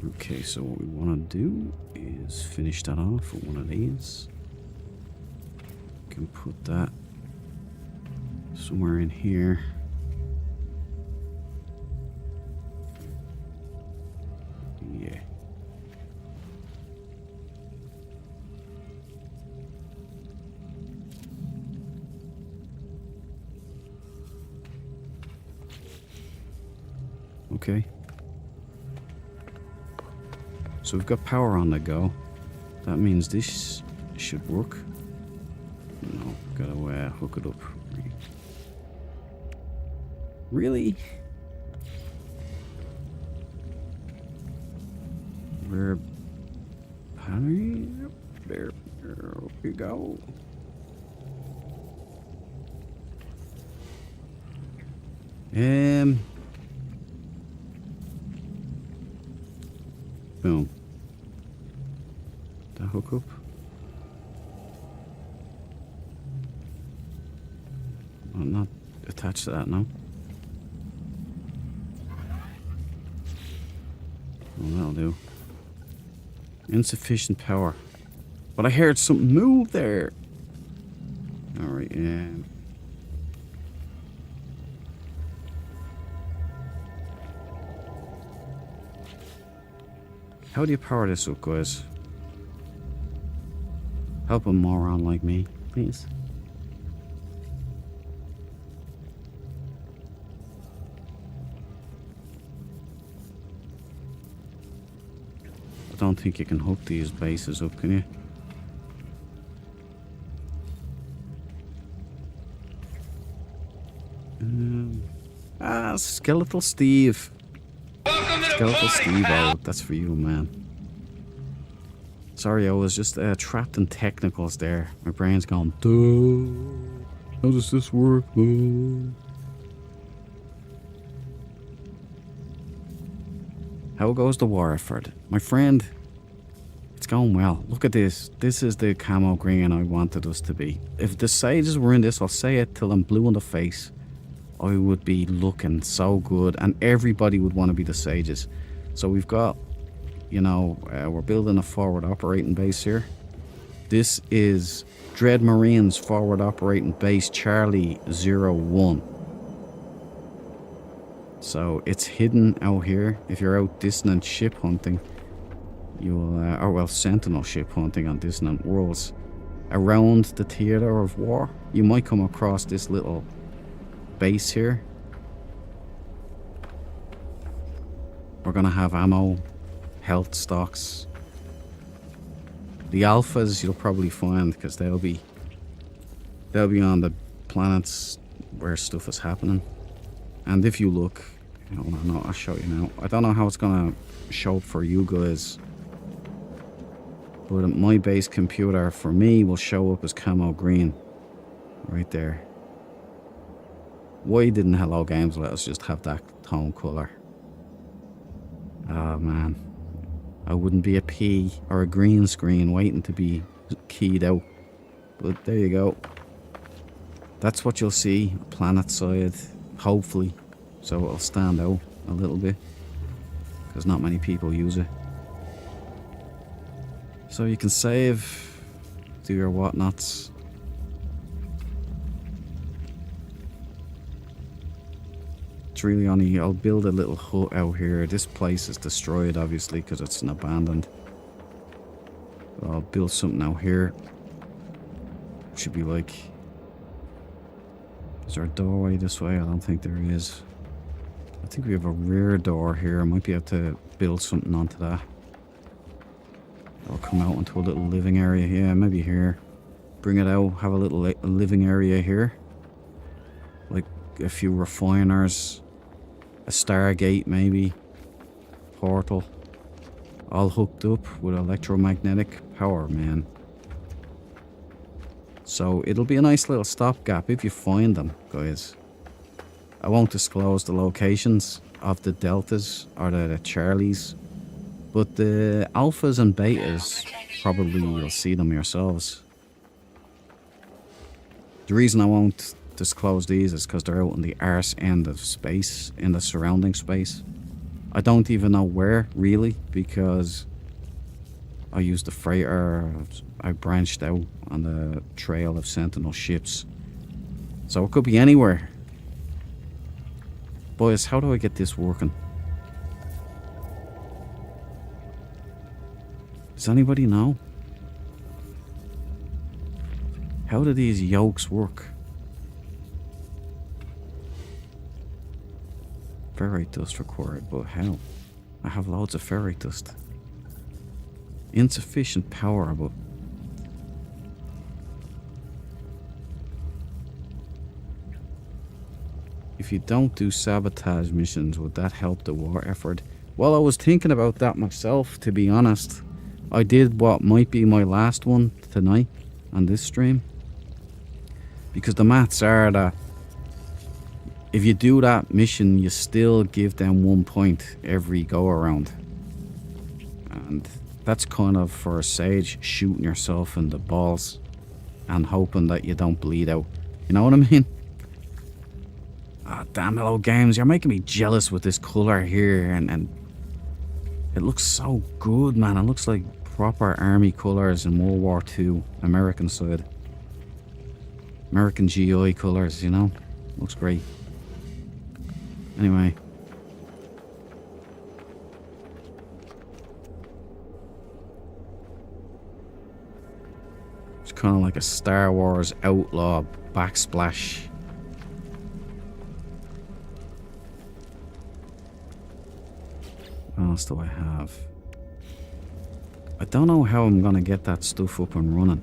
Okay, so what we want to do is finish that off with one of these. Can put that somewhere in here. Yeah. Okay. So we've got power on the go. That means this should work. No, gotta hook it up. Really? We're battery? There we go. Boom. That hook up. I'm not attached to that now. Well, that'll do. Insufficient power. But I heard something move there. Alright, yeah. How do you power this up, guys? Help a moron like me, please. I don't think you can hook these bases up, can you? Skeletal Steve. Welcome to the Skeletal party, Steve, pal. oh, that's for you, man. Sorry, I was just trapped in technicals there. My brain's going, duh. How does this work, man? How goes the Warford? My friend, it's going well. Look at this. This is the camo green I wanted us to be. If the sages were in this, I'll say it till I'm blue in the face, I would be looking so good and everybody would want to be the sages. So we've got, you know, we're building a forward operating base here. This is Dread Marines forward operating base Charlie 01. So it's hidden out here. If you're out dissonant ship hunting, you'll, or well, sentinel ship hunting on dissonant worlds, around the theater of war, you might come across this little base here. We're gonna have ammo, health stocks. The alphas you'll probably find because they'll be on the planets where stuff is happening. And if you look, hold on, no, I'll show you now. I don't know how it's gonna show up for you guys, but my base computer for me will show up as camo green right there. Why didn't Hello Games let us just have that tone color? Oh man, I wouldn't be a P or a green screen waiting to be keyed out. But there you go. That's what you'll see planet side, hopefully, so it'll stand out a little bit because not many people use it. So you can save, do your whatnots. It's really only, I'll build a little hut out here. This place is destroyed obviously because it's an abandoned. But I'll build something out here. Should be like, is there a doorway this way? I don't think there is. I think we have a rear door here. I might be able to build something onto that. I'll come out into a little living area. Yeah, maybe here. Bring it out, have a little living area here. Like a few refiners. A Stargate maybe. Portal. All hooked up with electromagnetic power, man. So it'll be a nice little stopgap if you find them, guys. I won't disclose the locations of the Deltas or the Charlies, but the Alphas and Betas, probably you'll see them yourselves. The reason I won't disclose these is because they're out in the arse end of space, in the surrounding space. I don't even know where, really, because I used the freighter, I branched out on the trail of Sentinel ships. So it could be anywhere. Boys, how do I get this working? Does anybody know? How do these yokes work? Ferrite dust required, but how? I have loads of ferrite dust. Insufficient power, but... If you don't do sabotage missions, would that help the war effort? Well, I was thinking about that myself, to be honest. I did what might be my last one tonight on this stream. Because the maths are that if you do that mission, you still give them 1 point every go around. And that's kind of for a sage shooting yourself in the balls and hoping that you don't bleed out. You know what I mean? Ah, damn Hello Games, you're making me jealous with this colour here, and it looks so good, man. It looks like proper army colours in World War II, American side. American GI colours, you know? Looks great. Anyway. kind of like a Star Wars outlaw backsplash. What else do I have? I don't know how I'm gonna get that stuff up and running.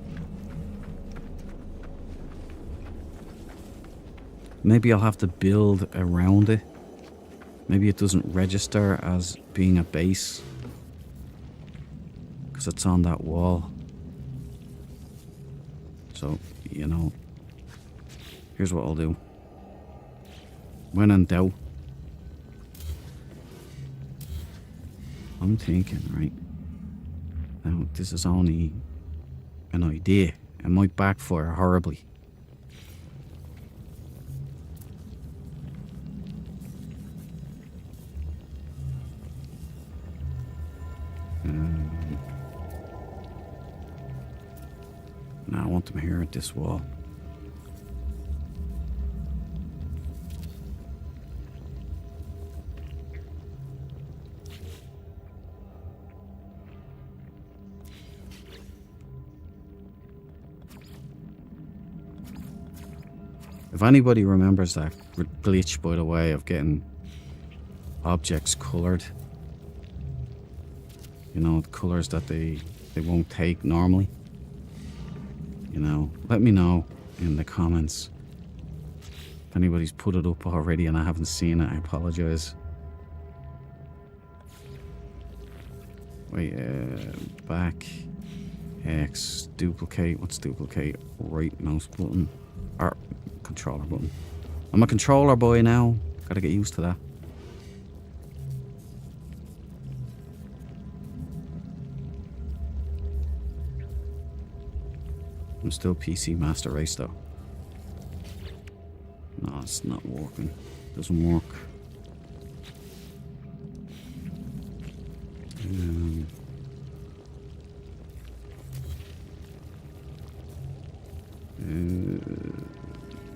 Maybe I'll have to build around it. Maybe it doesn't register as being a base because it's on that wall. So, you know, here's what I'll do. When in doubt, I'm thinking, right, now this is only an idea. It might backfire horribly. No, I want them here at this wall. If anybody remembers that glitch, by the way, of getting objects colored, you know, the colors that they won't take normally, you know, let me know in the comments. If anybody's put it up already and I haven't seen it, I apologize. Wait, back, X, duplicate. What's duplicate? Right mouse button, or controller button. I'm a controller boy now. Gotta get used to that. I'm still PC Master Race though. No, it's not working. Doesn't work.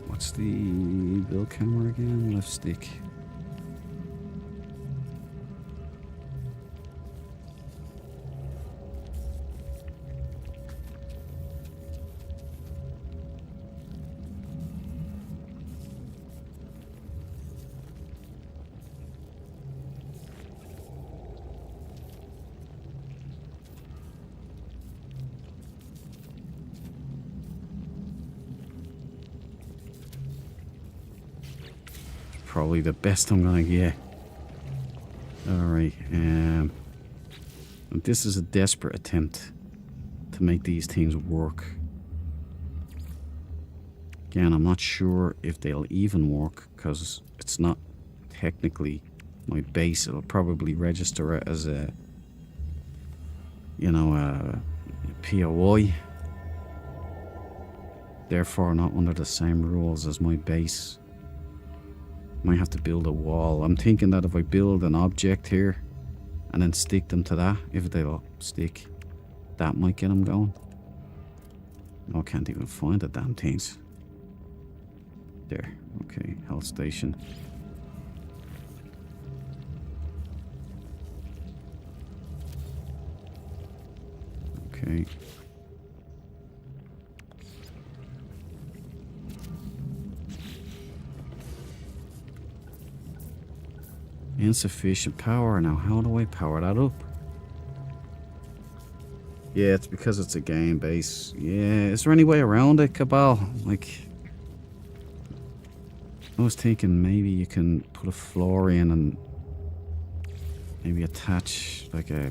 What's the build camera again? Left stick. Probably the best I'm gonna get. Alright, and this is a desperate attempt to make these things work. Again, I'm not sure if they'll even work because it's not technically my base. It'll probably register it as a, you know, a POI. Therefore not under the same rules as my base. Might have to build a wall. I'm thinking that if I build an object here and then stick them to that, if they'll stick, that might get them going. No, I can't even find the damn things. There. Okay, health station. Okay. Insufficient power. Now, how do I power that up? Yeah, it's because it's a game base. Yeah, is there any way around it, Cabal? Like, I was thinking maybe you can put a floor in and maybe attach like a...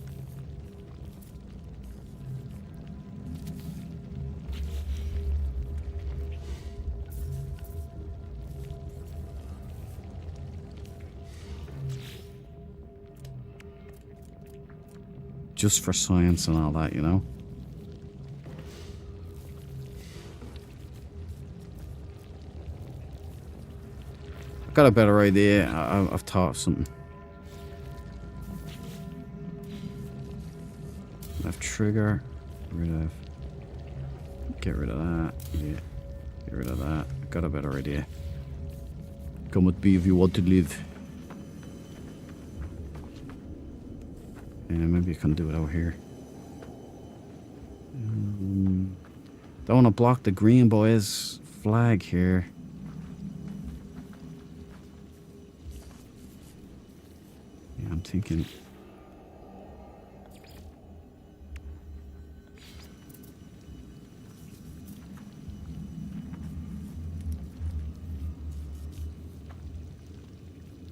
just for science and all that, you know? I've got a better idea. I've thought of something. Left trigger. Get rid of that. Yeah. Get rid of that. I've got a better idea. Come with me if you want to live. Yeah, maybe you can do it out here. Don't want to block the Green Boys flag here. Yeah, I'm thinking.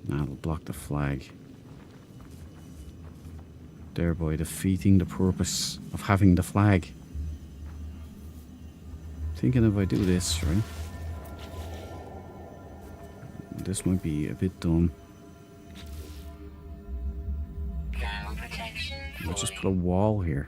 That'll block the flag. Thereby defeating the purpose of having the flag. Thinking if I do this, right? This might be a bit dumb. Thermal protection. I'll just put a wall here.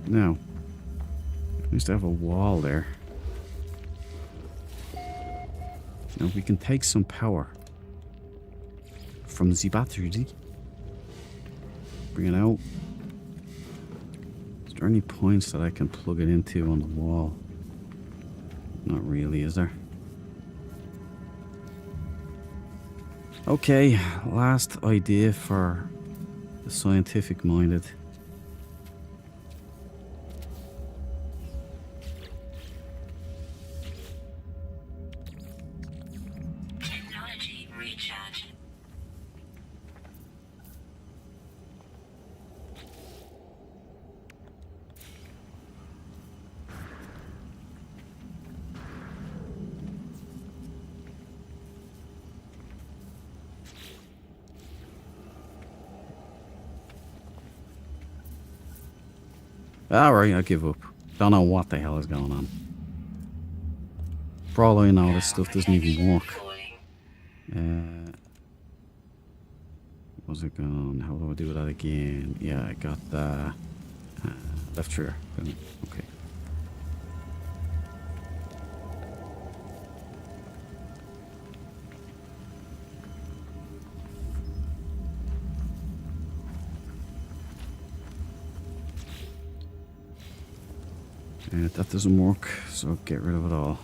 Now, at least I have a wall there. Now we can take some power from the battery. Bring it out. Is there any points that I can plug it into on the wall? Not really, is there? Okay, last idea for the scientific minded. Technology recharge. Alright, I give up. Don't know what the hell is going on. For all I know, this stuff doesn't even work. Was it gone? How do I do that again? Yeah, I got the left trigger. Okay. That doesn't work, so get rid of it all.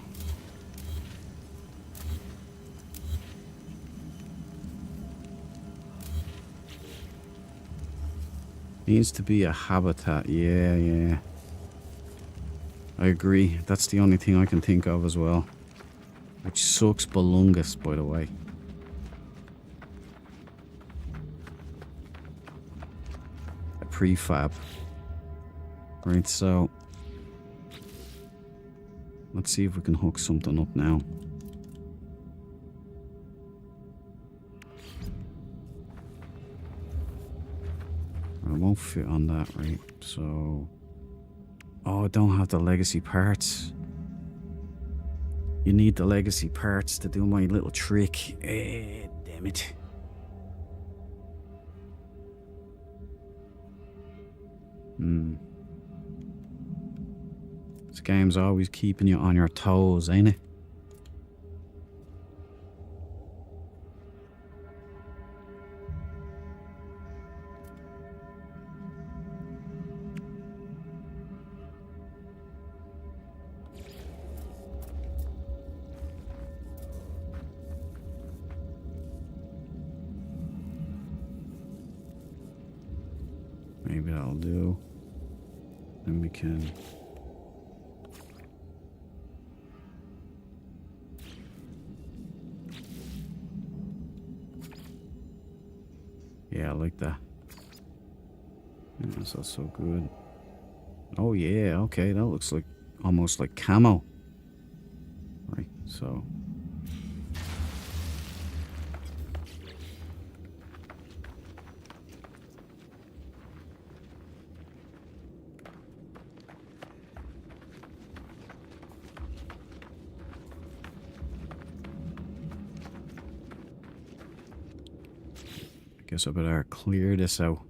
Needs to be a habitat. Yeah. I agree. That's the only thing I can think of as well. Which sucks balungus, by the way. A prefab. Right, so let's see if we can hook something up now. It won't fit on that, right? So... Oh, I don't have the legacy parts. You need the legacy parts to do my little trick. Damn it. This game's always keeping you on your toes, ain't it? Maybe that'll do. Then we can... Yeah, I like that. Yeah, that's not so good. Oh yeah, okay, that looks like almost like camo. Right, so... Guess I better clear this out.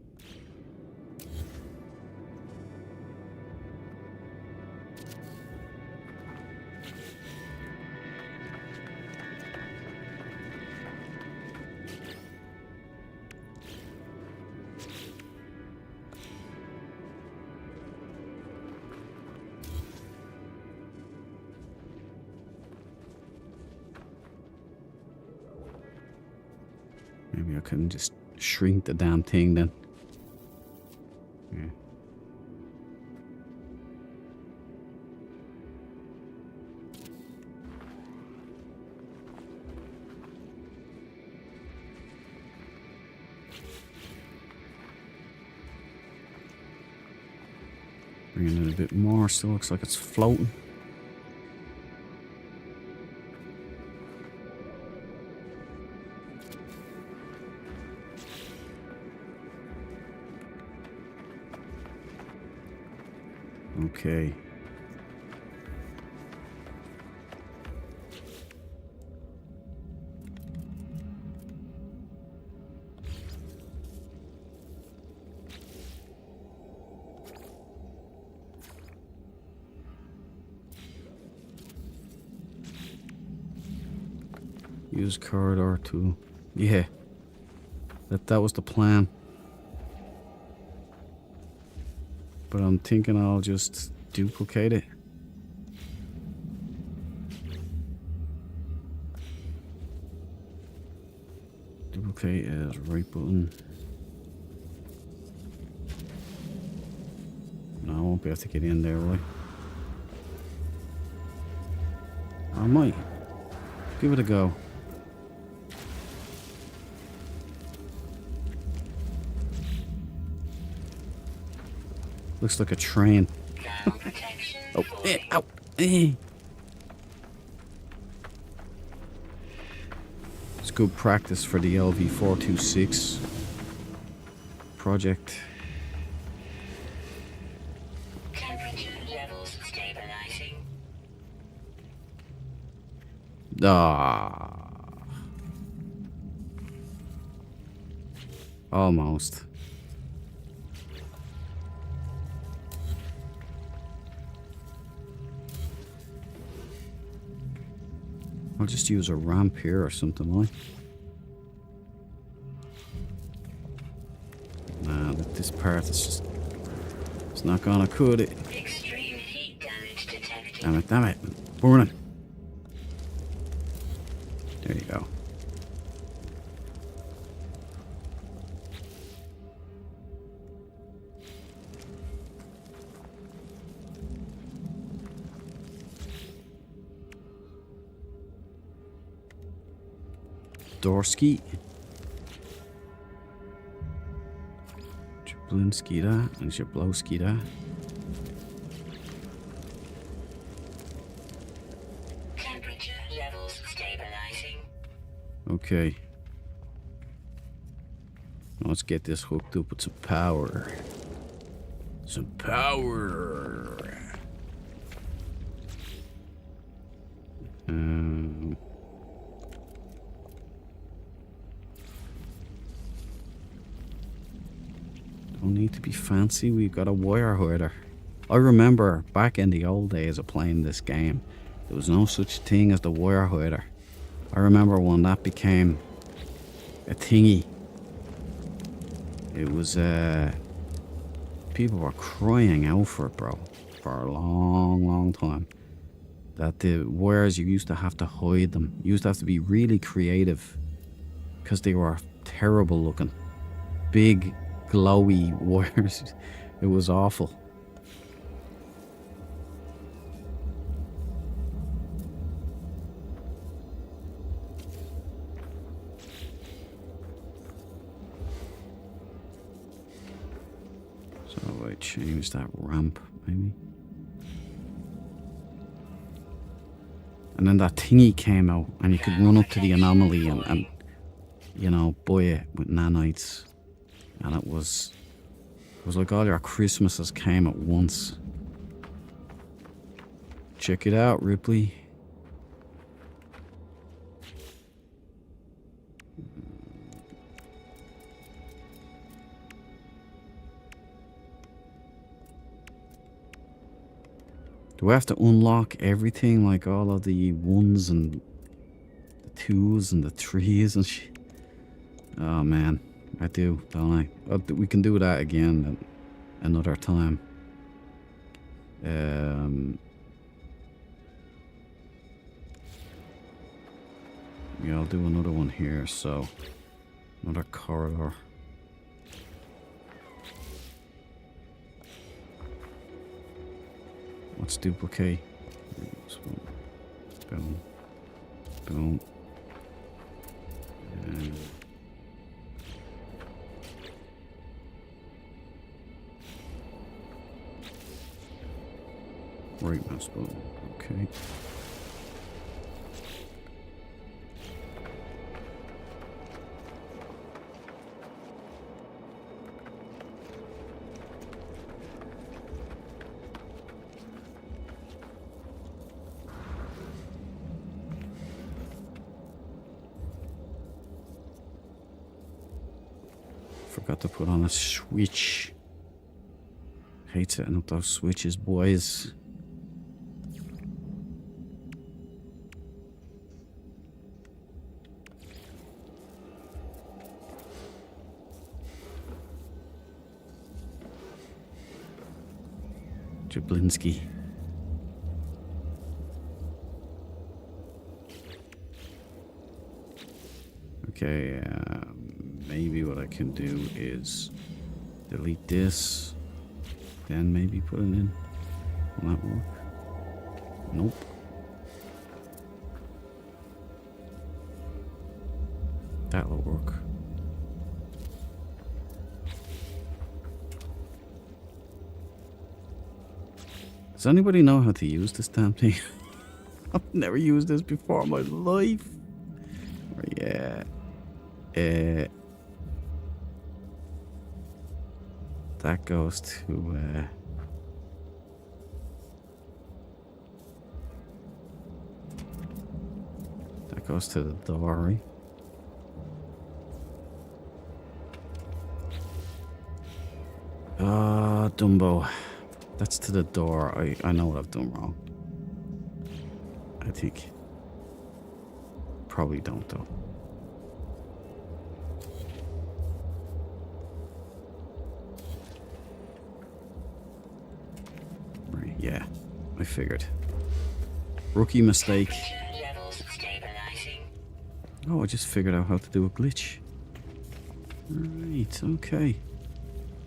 Maybe I can just shrink the damn thing then. Yeah. Bringing it a bit more, still looks like it's floating. Okay. Use corridor to... Yeah. That was the plan. But I'm thinking I'll just duplicate it. Duplicate as right button. No, I won't be able to get in there, will I? I might. Give it a go. Looks like a train. Ground protection. Oh, falling. ow, eh. It's good practice for the LV-426 project. Temperature levels stabilizing. Ah. Almost. I'll just use a ramp here or something like. Nah, this part is just... It's not gonna cut it. Extreme heat damage detected. Damn it, damn it. Burning. There you go. Dorsky. Jablinski that and Jablowski that. Temperature levels stabilizing. Okay. Now let's get this hooked up with some power. Some power. Don't need to be fancy. We've got a wire herder. I remember back in the old days of playing this game, there was no such thing as the wire herder. I remember when that became a thingy. It was, people were crying out for it, bro, for a long, long time. That the wires, you used to have to hide them. You used to have to be really creative because they were terrible looking. Big, glowy wires. It was awful. So I changed that ramp, maybe. And then that thingy came out, and you could run up to the anomaly and you know, buy it with nanites. And it was like all your Christmases came at once. Check it out, Ripley. Do I have to unlock everything, like all of the ones and the twos and the threes and shit? Oh man, I do, don't I? We can do that again at another time. Yeah, I'll do another one here, so another corridor. Let's duplicate. Boom. Boom. And right mouse button. Okay. Forgot to put on a switch. Hate setting up those switches, boys. Jablinski. Okay, maybe what I can do is delete this, then maybe put it in. Will that work? Nope. That'll work. Does anybody know how to use this damn thing? I've never used this before in my life. Yeah. That goes to that goes to the door, right? Dumbo. That's to the door. I know what I've done wrong. I think. Probably don't though. Right, yeah. I figured. Rookie mistake. Temperature levels stabilizing. Oh, I just figured out how to do a glitch. Right, okay.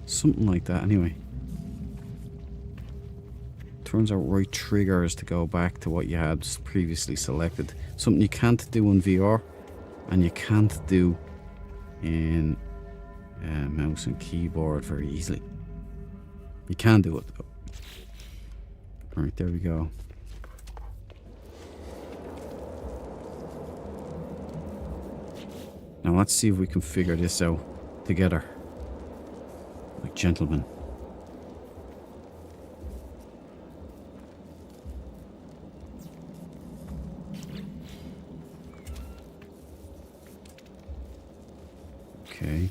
Something like that anyway. Turns out right trigger is to go back to what you had previously selected. Something you can't do in VR and you can't do in mouse and keyboard very easily. You can do it though. Right, there we go. Now let's see if we can figure this out together. Like gentlemen. Okay.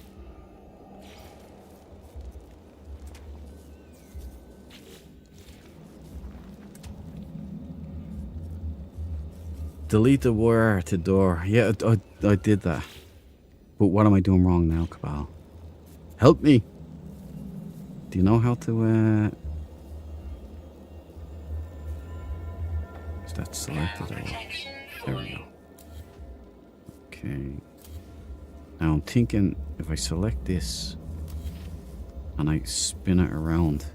Delete the wire to door. Yeah, I did that. But what am I doing wrong now, Cabal? Help me! Do you know how to, is that selected? Or... Protection There we go. falling. Okay. Now I'm thinking if I select this and I spin it around.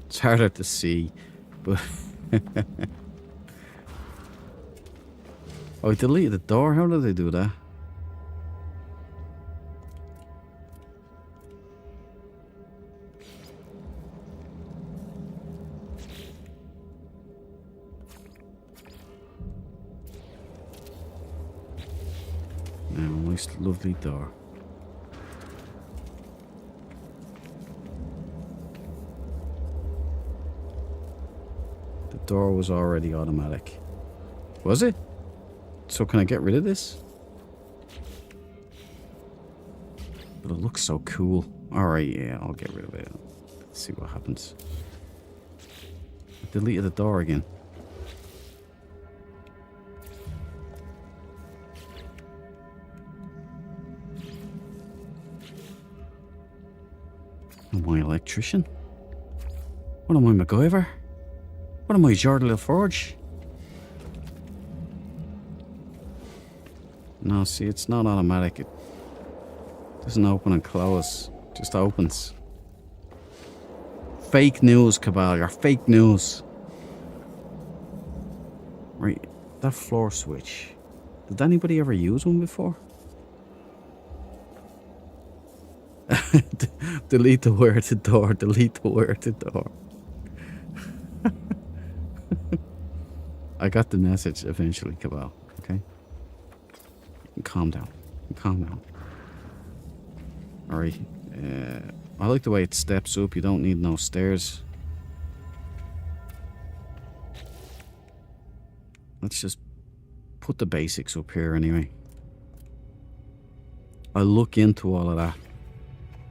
It's harder to see, but oh, I deleted the door. How did I do that? Now, nice, lovely door. The door was already automatic. Was it? So can I get rid of this? But it looks so cool. Alright, yeah, I'll get rid of it. Let's see what happens. I deleted the door again. Am I electrician? What am I, MacGyver? What am I, Jordan LaForge? No, see, it's not automatic. It doesn't open and close. It just opens. Fake news, Cabal. You're fake news. Right, that floor switch. Did anybody ever use one before? Delete the word to door. Delete the word to door. I got the message eventually, Cabal. Okay? Calm down. Calm down. Alright. I like the way it steps up. You don't need no stairs. Let's just put the basics up here anyway. I'll look into all of that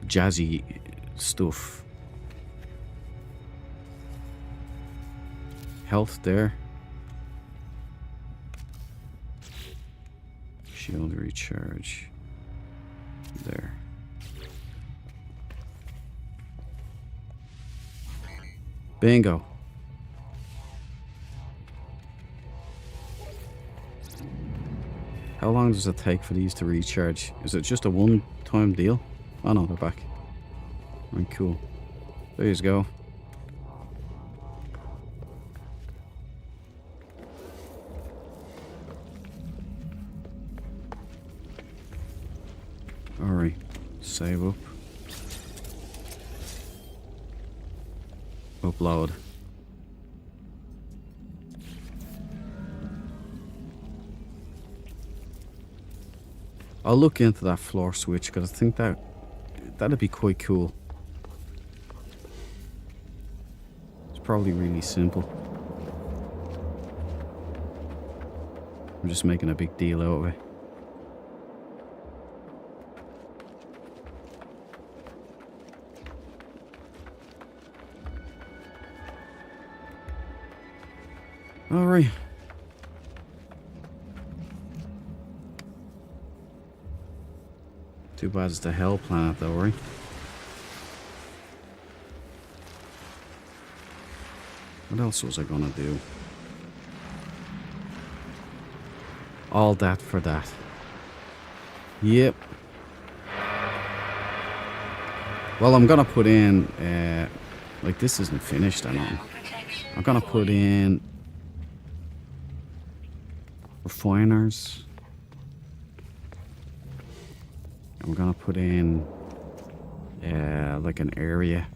jazzy stuff. Health there. Shield recharge. There. Bingo. How long does it take for these to recharge? Is it just a one-time deal? Oh no, they're back. Right, cool. There you go. Alright, save up. Upload. I'll look into that floor switch because I think that'd be quite cool. It's probably really simple. I'm just making a big deal out of it. Alright. Too bad it's the hell planet though, right? What else was I gonna do? All that for that. Yep. Well, I'm gonna put in, like this isn't finished or nothing. I'm gonna put in refiners. I'm gonna put in like an area.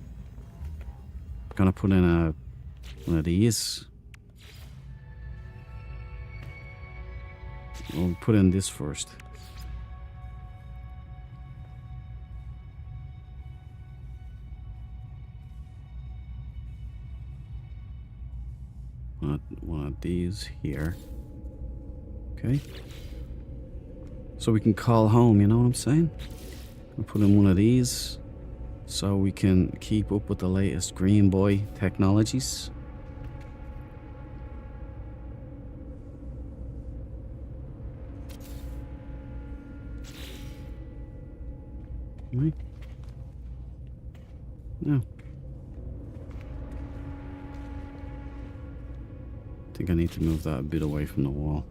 I'm gonna put in one of these. We'll put in this first. One of these here. Okay. So we can call home, you know what I'm saying? We'll put in one of these so we can keep up with the latest Green Boy technologies. Right? No. I think I need to move that a bit away from the wall.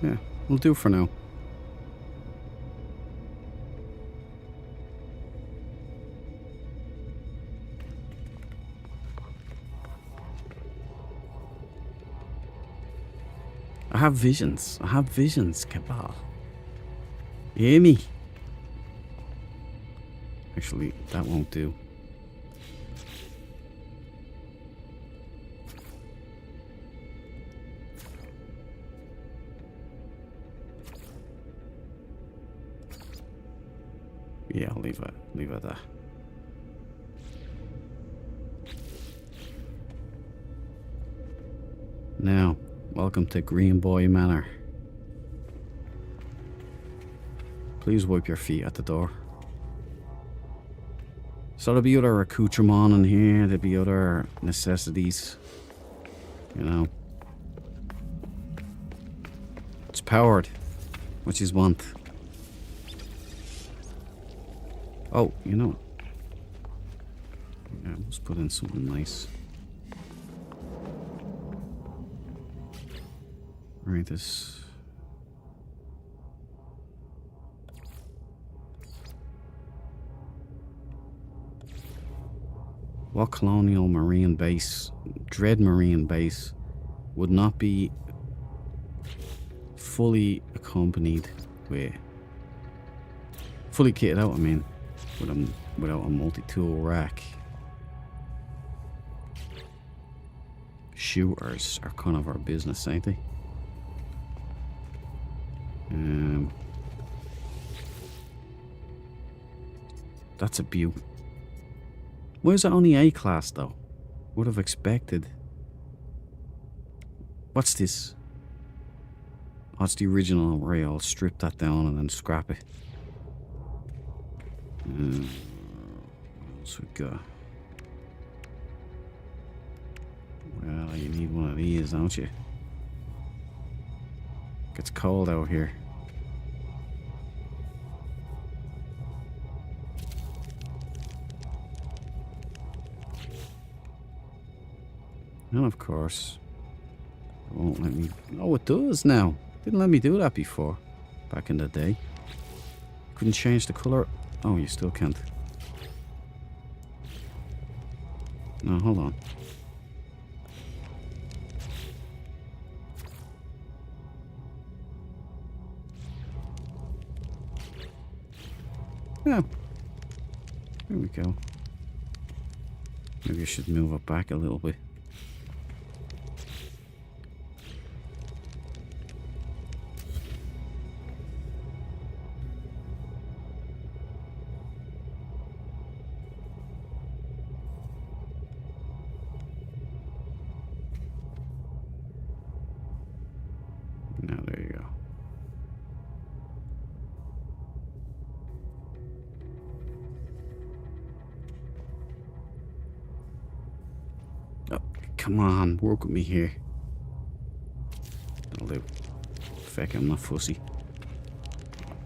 Yeah, we'll do for now. I have visions. I have visions, Cabal. You hear me? Actually, that won't do. Yeah, I'll leave it. Leave it at that. Now, welcome to Green Boy Manor. Please wipe your feet at the door. So there'll be other accoutrement in here, there'll be other necessities. You know. It's powered. What you want. Oh, you know. Yeah, let's put in something nice. Right, this. What colonial marine base, Dread Marine Base, would not be fully accompanied with, fully kitted out, I mean, without a multi-tool rack? Shooters are kind of our business, ain't they? That's a beaut. Why is it only A class though? Would have expected. What's this? Oh, it's the original array. I'll strip that down and then scrap it. What else we got? Well, you need one of these, don't you? Gets cold out here. And of course, it won't let me. Oh, it does now. Didn't let me do that before. Back in the day. Couldn't change the colour. Oh, you still can't. No, hold on. Yeah. There we go. Maybe I should move it back a little bit. Now there you go. Oh, come on, work with me here. That'll do. Feck, I'm not fussy.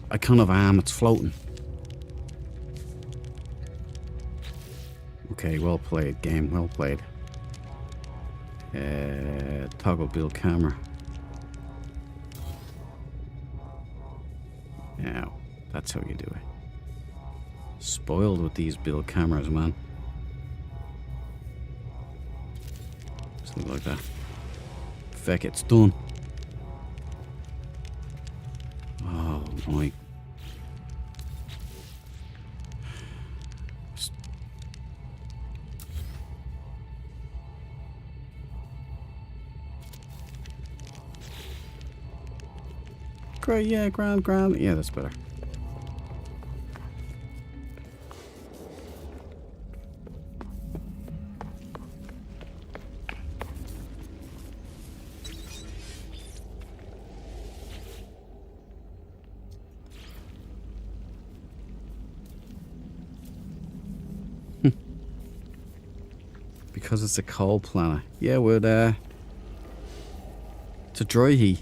I kind of am, it's floating. Okay, well played, game, well played. Toggle build camera. Now, that's how you do it. Spoiled with these build cameras, man. Something like that. Feck, it's done. Oh my. Great, yeah, grand. Yeah, that's better. Because it's a cold planet. Yeah, we'd, it's a dry heat.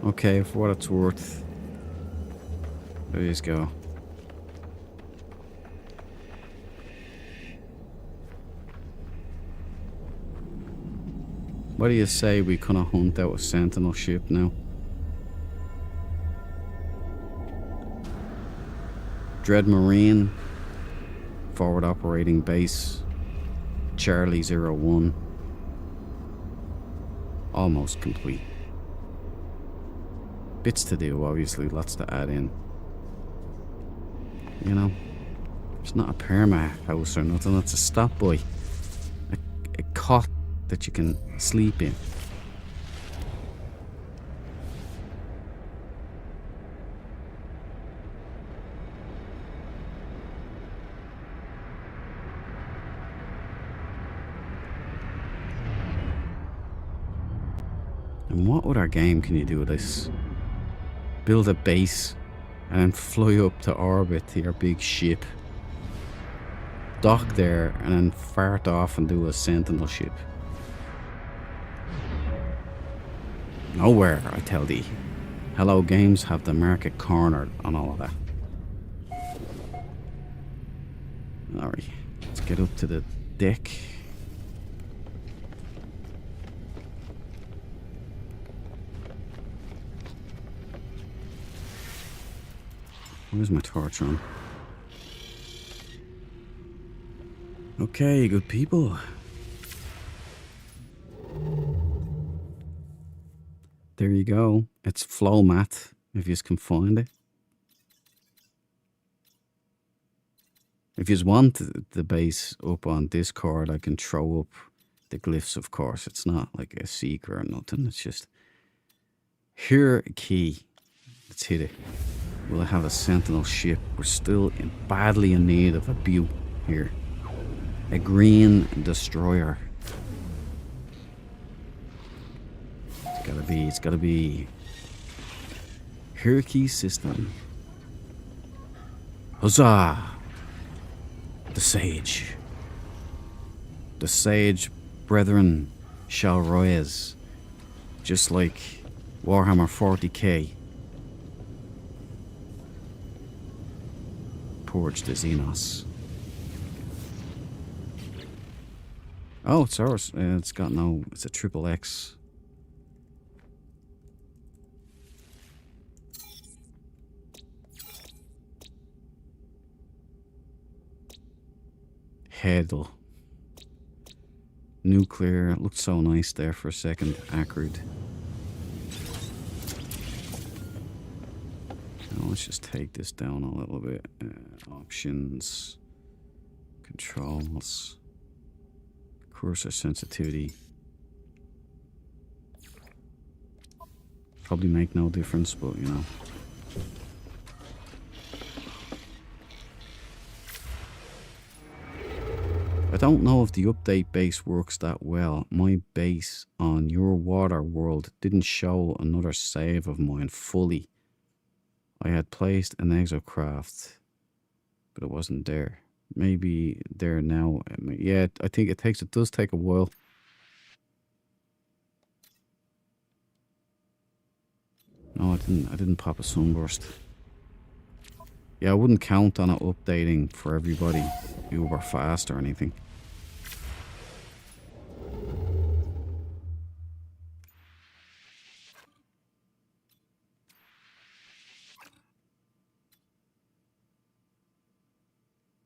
Okay, for what it's worth. There you go. What do you say we kind of hunt out a sentinel ship now? Dread Marine. Forward operating base. Charlie 01. Almost complete. Bits to do, obviously, lots to add in. You know, it's not a perma house or nothing, it's a stop by. A cot that you can sleep in. And what other game can you do with this? Build a base and then fly up to orbit to your big ship. Dock there and then fart off and do a sentinel ship. Nowhere, I tell thee. Hello Games have the market cornered on all of that. Alright, let's get up to the deck. Where's my torch on? Okay, good people. There you go. It's flow mat, if you can find it. If you want the base up on Discord, I can throw up the glyphs, of course. It's not like a secret or nothing. It's just here a key. Let's hit it. We'll have a sentinel ship. We're still badly in need of a butte here. A green destroyer. It's gotta be Hierarchy system. Huzzah! The sage. The sage brethren shall rise. Just like Warhammer 40k. Purge the Xenos. Oh, it's ours. It's got no... It's a triple X. Hedel. Nuclear. It looked so nice there for a second. Acrid. Now let's just take this down a little bit. Options. Controls. Cursor sensitivity. Probably make no difference, but you know. I don't know if the update base works that well. My base on Your Water World didn't show another save of mine fully. I had placed an exocraft, but it wasn't there. Maybe there now. Yeah, I think it does take a while. No, I didn't pop a sunburst. Yeah, I wouldn't count on it updating for everybody uber fast or anything.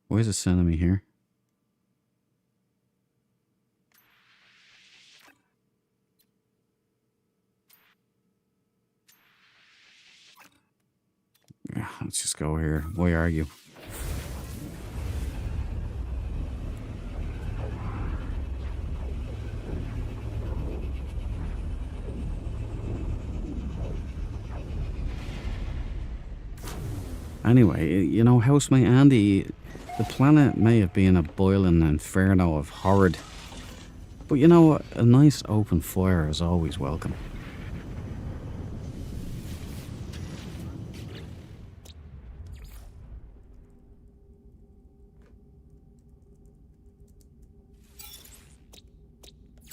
Why is it sending me here? Yeah, let's just go here. Why argue? Anyway, you know, housemate Andy, the planet may have been a boiling inferno of horrid, but you know, a nice open fire is always welcome.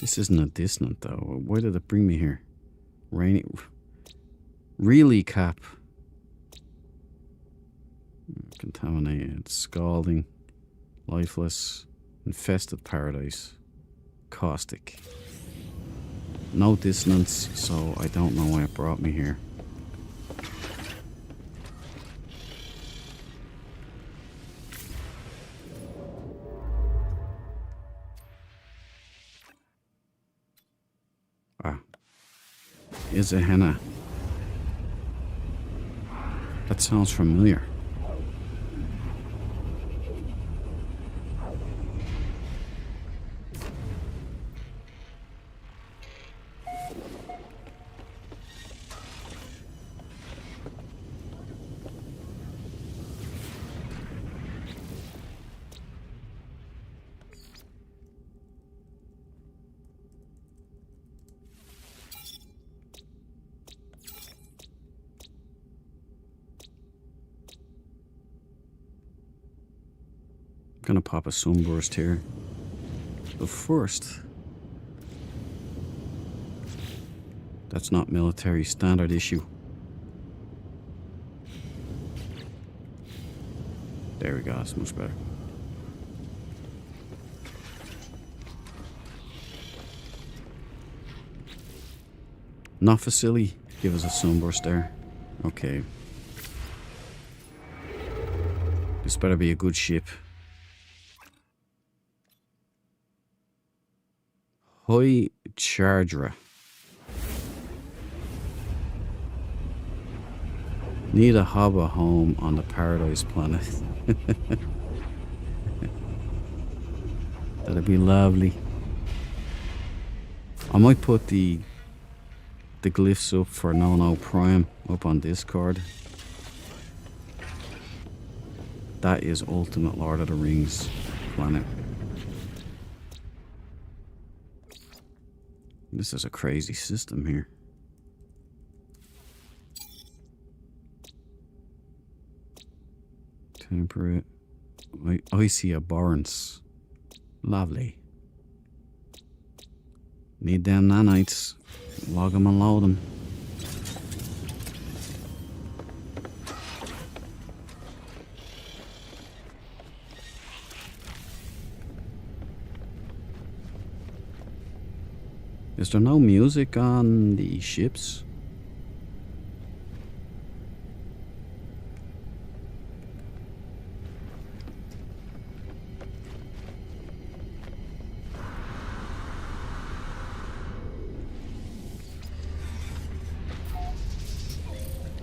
This isn't a dissonant though. Why did it bring me here? Rainy. Really, Cap? Contaminated, scalding, lifeless, infested paradise, caustic. No dissonance, so I don't know why it brought me here. Ah. Is a henna. That sounds familiar. Gonna pop a sunburst here. But first, that's not military standard issue. There we go, that's much better. Not for silly. Give us a sunburst there. Okay. This better be a good ship. Hoi Chardra. Need a harbor home on the Paradise Planet. That'd be lovely. I might put the glyphs up for No Prime up on Discord. That is Ultimate Lord of the Rings planet. This is a crazy system here. Temperate. I see a Barnes. Lovely. Need them nanites. Log them and load them. Is there no music on the ships?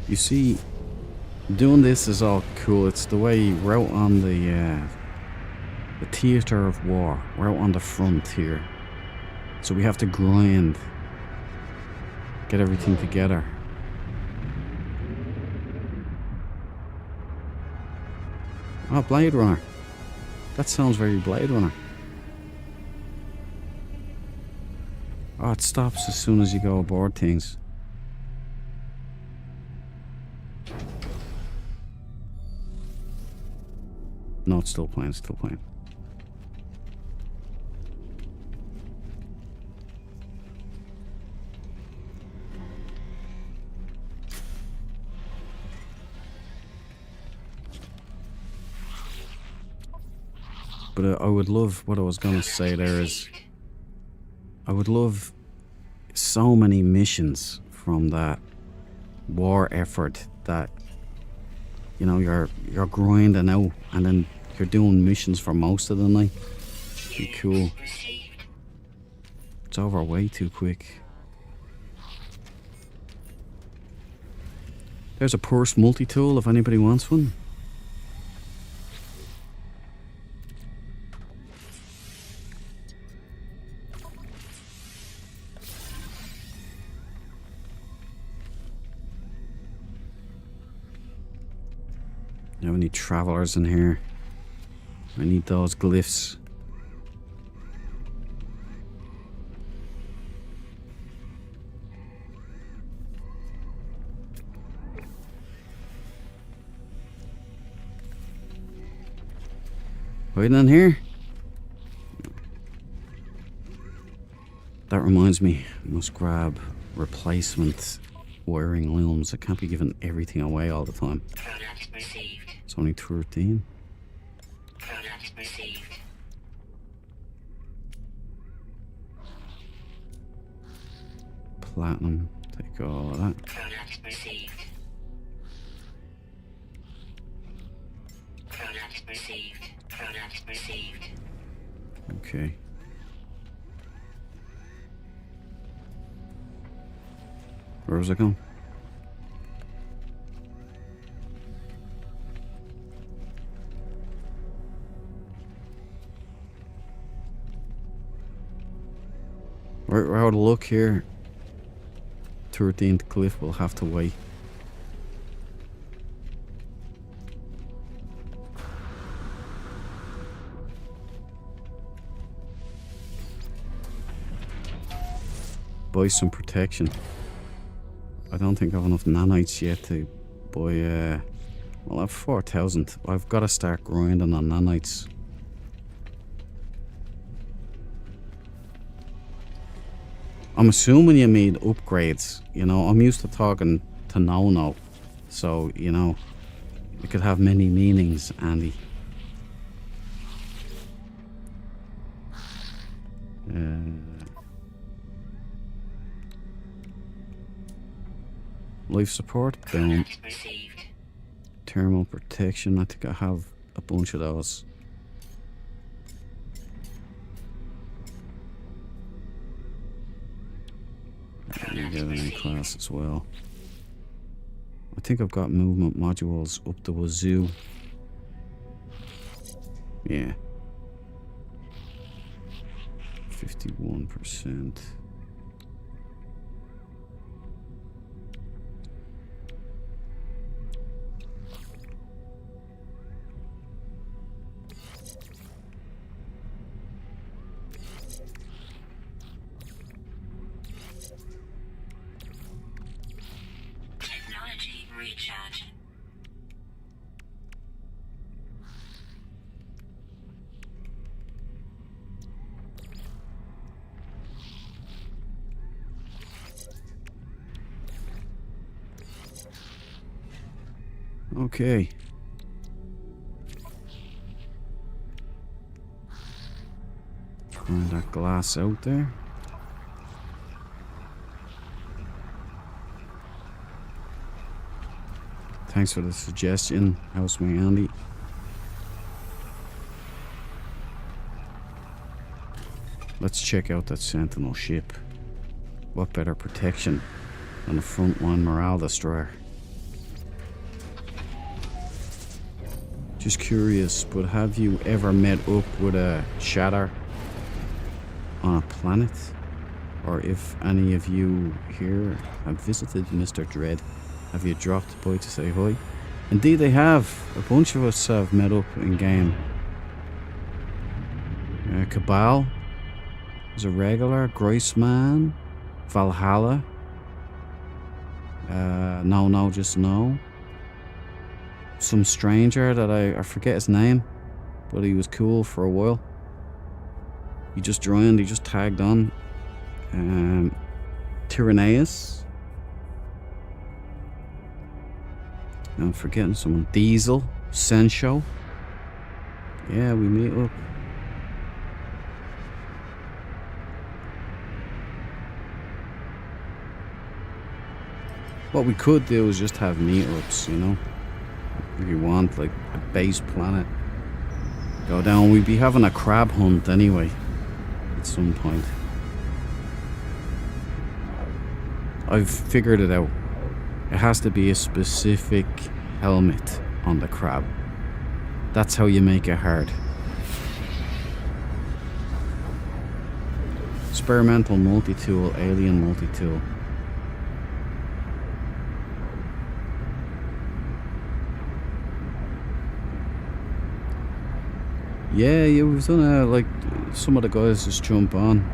You see, doing this is all cool. It's the way we're out on the theater of war. We're out on the front here. So we have to grind. Get everything together. Oh, Blade Runner. That sounds very Blade Runner. Oh, it stops as soon as you go aboard things. No, it's still playing, still playing. But I would love, what I was going to say there is, I would love so many missions from that war effort that, you know, you're grinding out and then you're doing missions for most of the night. Be cool. It's over way too quick. There's a purse multi-tool if anybody wants one. Now we need travelers in here. I need those glyphs. Hiding in here? That reminds me, I must grab replacement wiring looms. I can't be giving everything away all the time. Product received. It's only 13. Product received. Platinum, take all of that. Product received. Product received. Product received. Okay. Where was I going? We're out of luck here. 13th glyph will have to wait. Buy some protection. I don't think I have enough nanites yet to buy, well, I have 4,000. I've got to start grinding on nanites. I'm assuming you made upgrades. You know, I'm used to talking to No. So, you know, it could have many meanings, Andy. Life support, boom. Product received. Thermal protection, I think I have a bunch of those. You get an A class as well. I think I've got movement modules up the wazoo. Yeah. 51%. Technology recharge. Okay. Turn that glass out there. Thanks for the suggestion, housemate Andy. Let's check out that Sentinel ship. What better protection than a frontline morale destroyer? Just curious, but have you ever met up with a shatter on a planet? Or if any of you here have visited Mr. Dread, have you dropped by to say hi? Indeed they have. A bunch of us have met up in game. Cabal is a regular. Griceman, Valhalla. Just no. Some stranger that I forget his name, but he was cool for a while. He just joined, he just tagged on. Tyranneus. I'm forgetting someone. Diesel, Sensho. Yeah, we meet up. What we could do is just have meetups, you know? If you want, like a base planet. Go down. We'd be having a crab hunt anyway. At some point. I've figured it out. It has to be a specific helmet on the crab. That's how you make it hard. Experimental multi-tool, alien multi-tool. Yeah, we've done like some of the guys just jump on.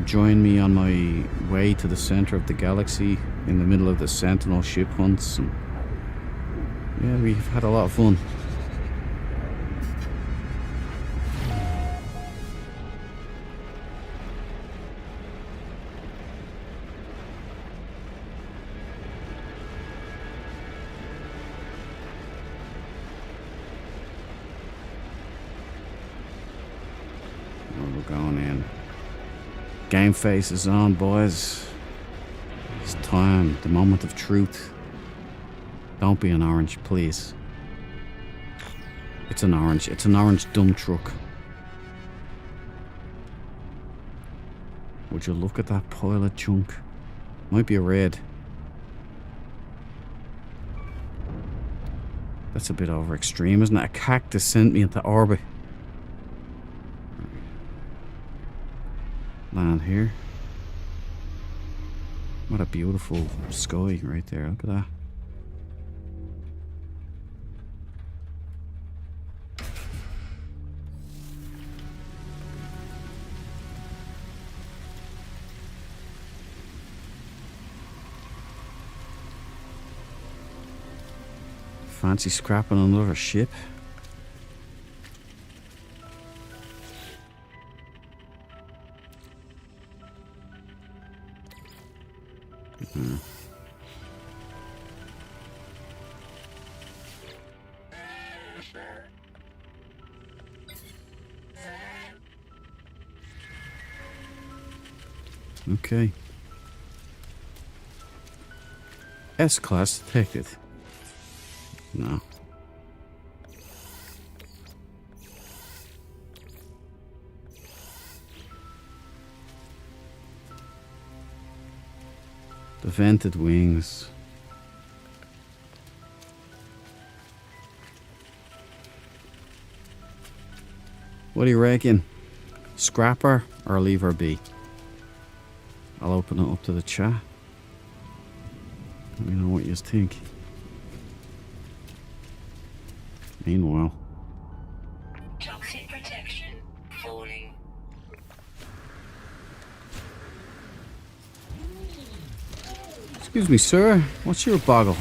Join me on my way to the center of the galaxy in the middle of the Sentinel ship hunts. And yeah, we've had a lot of fun. We're going in. Game face is on, boys. It's time, the moment of truth. Don't be an orange, please. It's an orange dump truck. Would you look at that pile of junk? Might be a red. That's a bit over extreme, isn't it? A cactus sent me into orbit. Land here. What a beautiful sky right there. Look at that. Fancy scrapping another ship. Okay. S-Class detected. No. The vented wings. What do you reckon? Scrapper or leave her be? I'll open it up to the chat. Let me know what you think. Meanwhile. Toxic protection falling. Excuse me, sir. What's your boggle?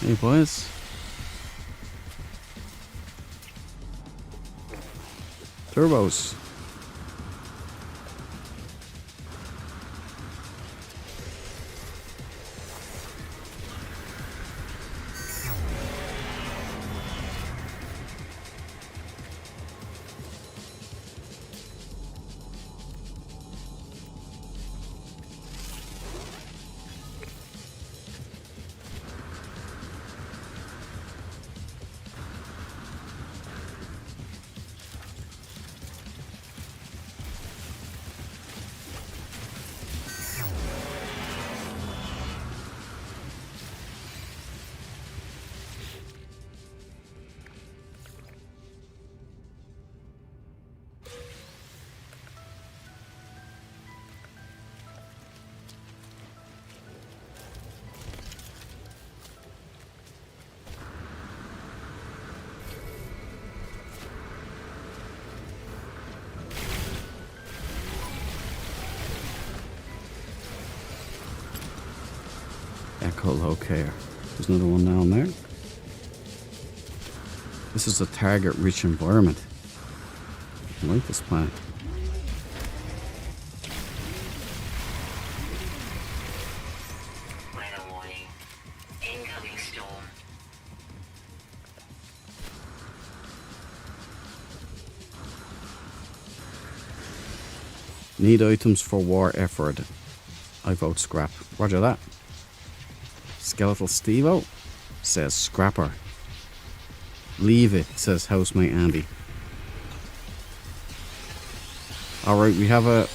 Hey, boys. Turbos. Echolocator. There's another one down there. This is a target-rich environment. I like this plan. Weather warning. Incoming storm. Need items for war effort. I vote scrap. Roger that. Skeletal Stevo says scrapper. Leave it, says housemate Andy. Alright, we have a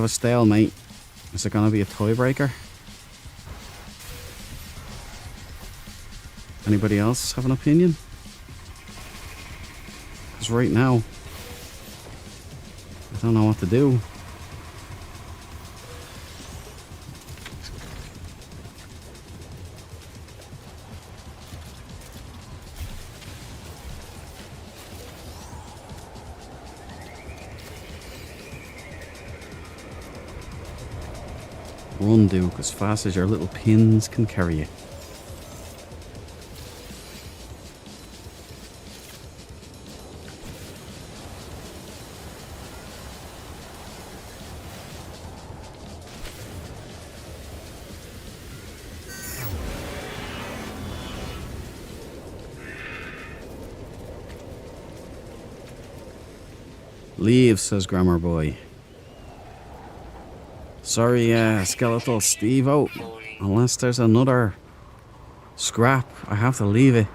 stalemate. Is it gonna be a tiebreaker? Anybody else have an opinion? Because right now I don't know what to do. Run, Duke, as fast as your little pins can carry you. Leave, says Grammar Boy. Sorry, Skeletal Steve-O. Unless there's another scrap, I have to leave it.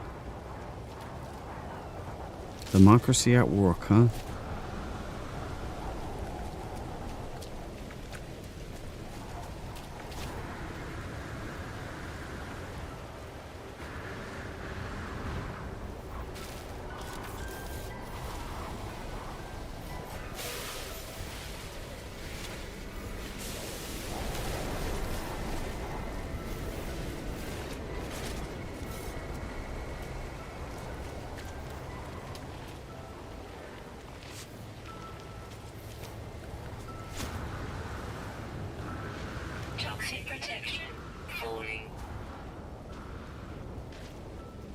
Democracy at work, huh?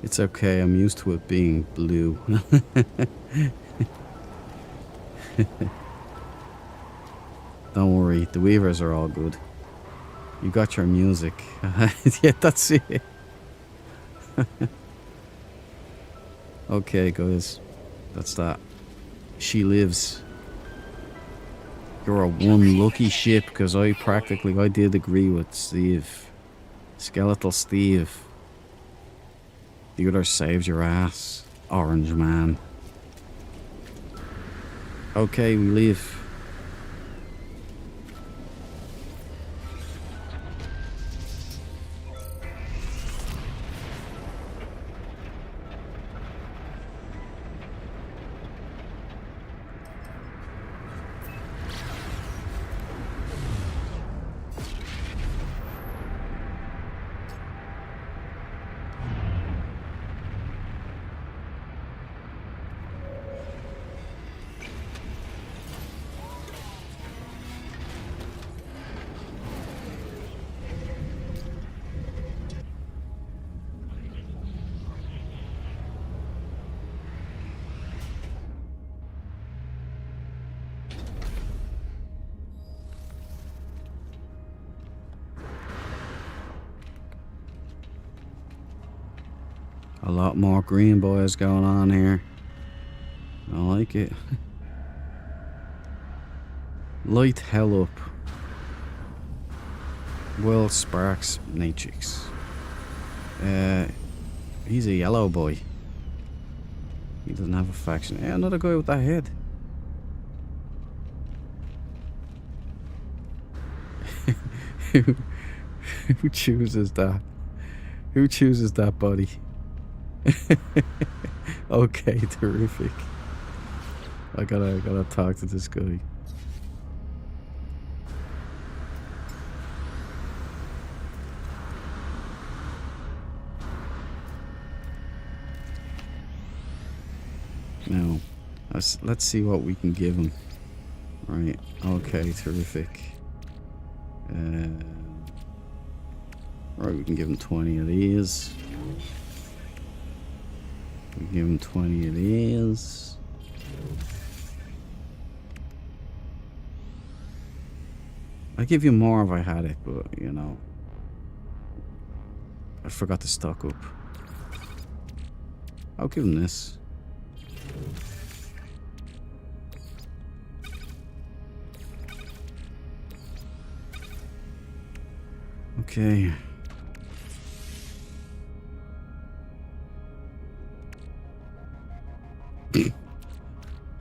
It's okay, I'm used to it being blue. Don't worry, the Weavers are all good. You got your music. Yeah, that's it. Okay, guys. That's that. She lives. You're a one lucky ship, because I did agree with Steve. Skeletal Steve. The other saved your ass, Orange Man. Okay, we leave. A lot more green boys going on here. I like it. Light hell up. Will Sparks Matrix. He's a yellow boy. He doesn't have a faction. Hey, another guy with that head. Who chooses that? Who chooses that body? Okay, terrific. I gotta talk to this guy. Now, let's see what we can give him. Right, okay, terrific. Right, we can give him 20 of these. We give him 20 of these. I'd give you more if I had it, but, you know. I forgot to stock up. I'll give him this. Okay.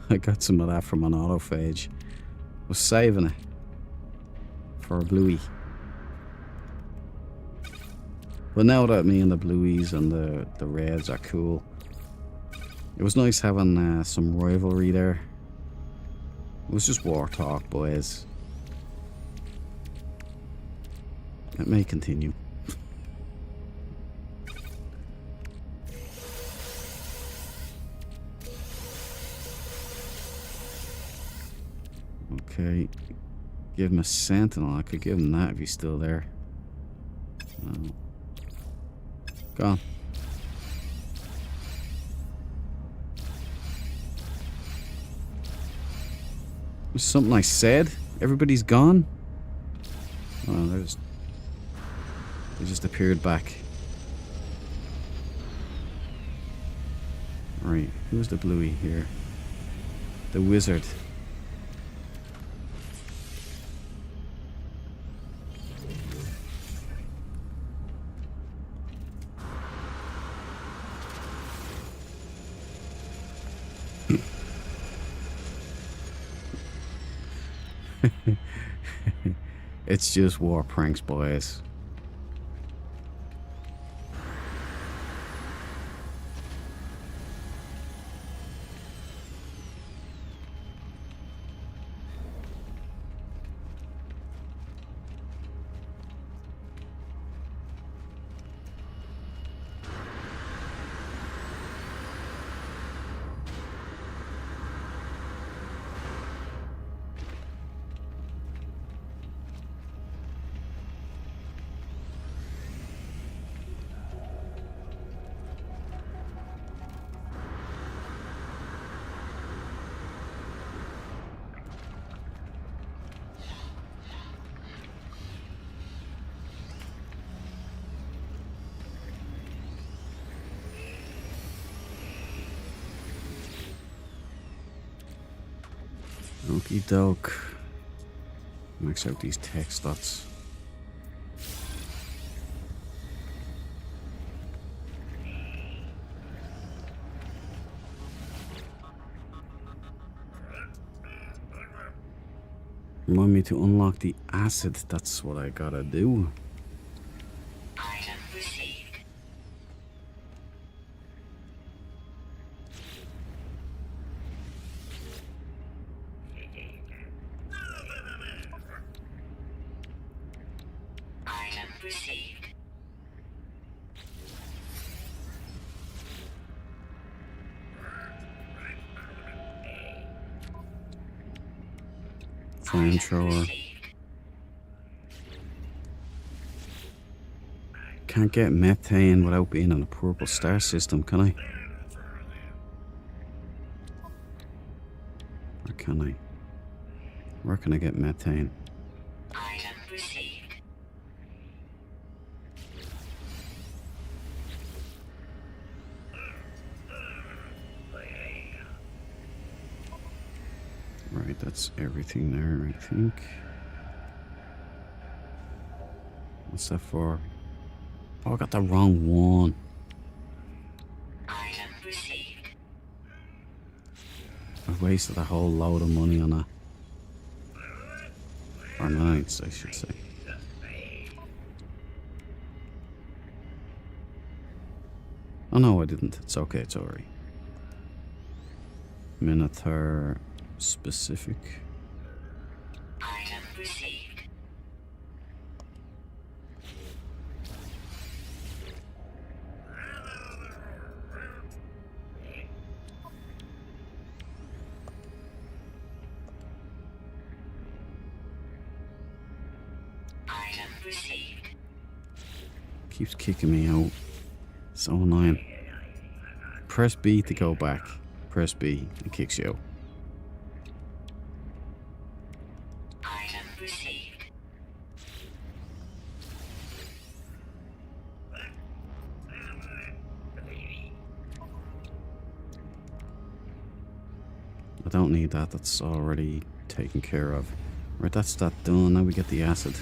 I got some of that from an autophage. Was saving it for a bluey. But now that me and the blueies and the reds are cool, it was nice having some rivalry there. It was just war talk, boys. It may continue. Okay. Give him a sentinel. I could give him that if he's still there. No. Gone. There's something I said. Everybody's gone. Oh, they just appeared back. Right. Who's the bluey here? The wizard. It's just war pranks, boys. Okie doke. Max out these tech stats. Remind me to unlock the acid. That's what I gotta do. Item received. Item received. Flamethrower. Received. Can't get methane without being on a purple star system, can I? Or can I? Where can I get methane? Item received. Right, that's everything there, I think. What's that for? Oh, I got the wrong one. Item received. I've wasted a whole load of money on that. Or nights, I should say. Oh no, I didn't. It's okay, it's alright. Minotaur specific. Item received. Item received. Keeps kicking me out. So annoying. Press B to go back. Press B, it kicks you out. Item received. I don't need that, that's already taken care of. Right, that's that done. Now we get the acid.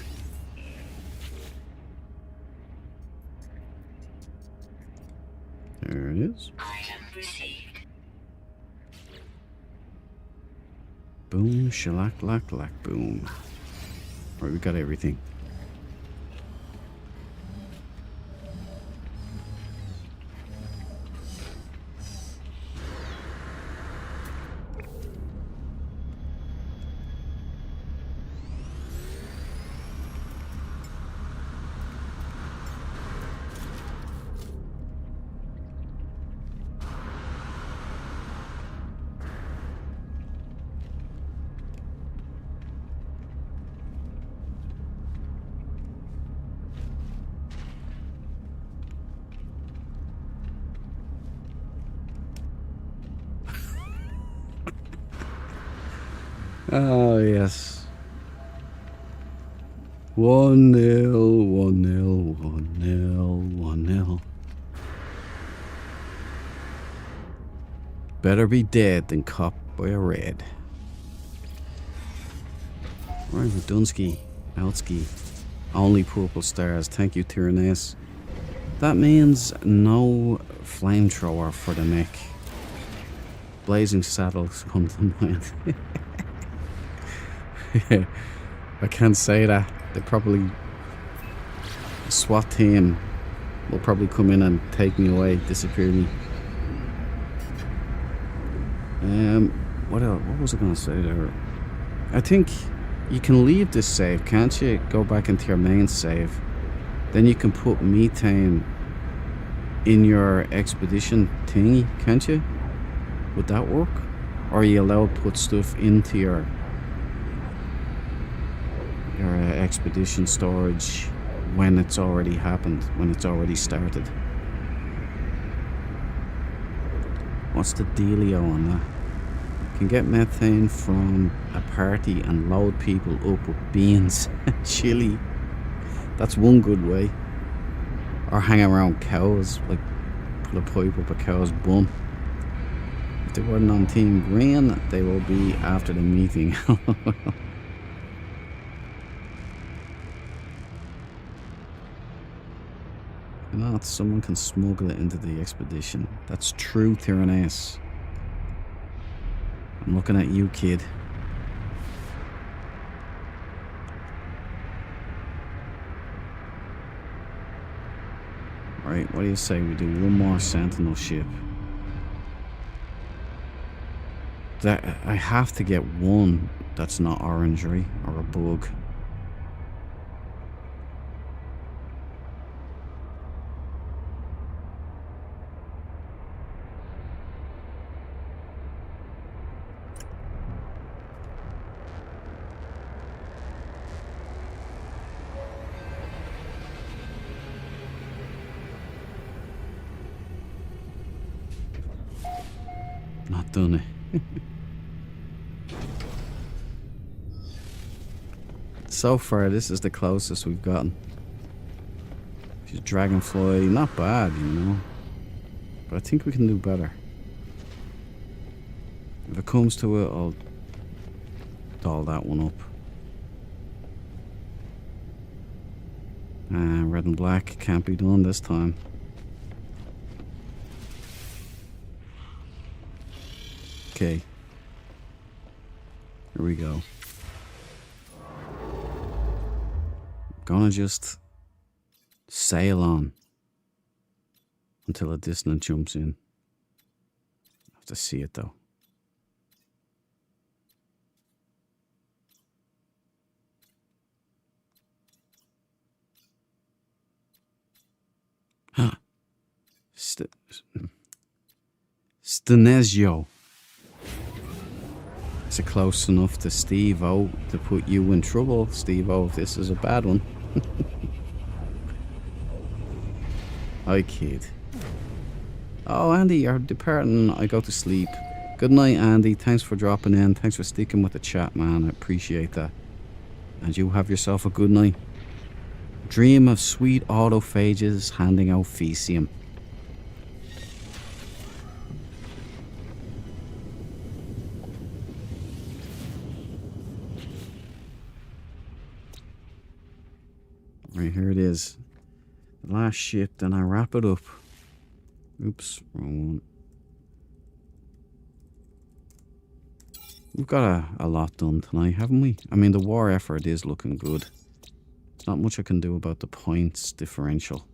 There it is. Item received. Boom, shellac, lack, lack, boom. Right, we got everything. Oh, yes. 1-0, 1-0, 1-0, 1-0. Better be dead than caught by a red. Right, Dunsky, Outsky. Only purple stars. Thank you, Tyrannus. That means no flamethrower for the mech. Blazing saddles come to mind. I can't say that. They probably... The SWAT team will probably come in and take me away, disappear me. What else? What was I going to say there? I think you can leave this save, can't you? Go back into your main save. Then you can put methane in your expedition thingy, can't you? Would that work? Or are you allowed to put stuff into your expedition storage when it's already happened, when it's already started? What's the dealio on that? Can get methane from a party and load people up with beans and chili. That's one good way. Or hang around cows, like put a pipe up a cow's bum. they weren't on Team Green, they will be after the meeting. Not someone can smuggle it into the expedition. That's true, Tyrannus. I'm looking at you, kid. Right, what do you say we do one more Sentinel ship? That I have to get one that's not orange, right? Or a bug. Not done it. So far, this is the closest we've gotten. She's Dragonfly, not bad, you know. But I think we can do better. If it comes to it, I'll doll that one up. Red and black can't be done this time. Okay. Here we go. Gonna just sail on until a Dissonant jumps in. Have to see it though. Huh. Stanesio. Is it close enough to Steve-O to put you in trouble, Steve-O, if this is a bad one? I kid. Oh, Andy, you're departing. I go to sleep. Good night, Andy. Thanks for dropping in. Thanks for sticking with the chat, man. I appreciate that. And you have yourself a good night. Dream of sweet autophages handing out Fecium. Right, here it is. The last ship, then I wrap it up. Oops, wrong one. We've got a lot done tonight, haven't we? I mean, the war effort is looking good. There's not much I can do about the points differential.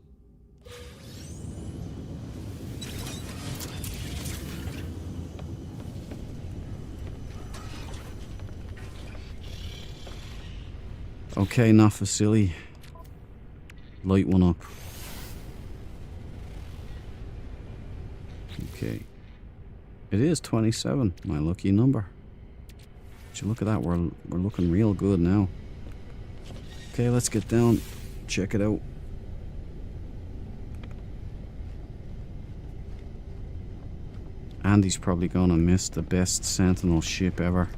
Okay, not for silly. Light one up. Okay. It is 27, my lucky number. Would you look at that, we're looking real good now. Okay, let's get down, check it out. Andy's probably gonna miss the best Sentinel ship ever.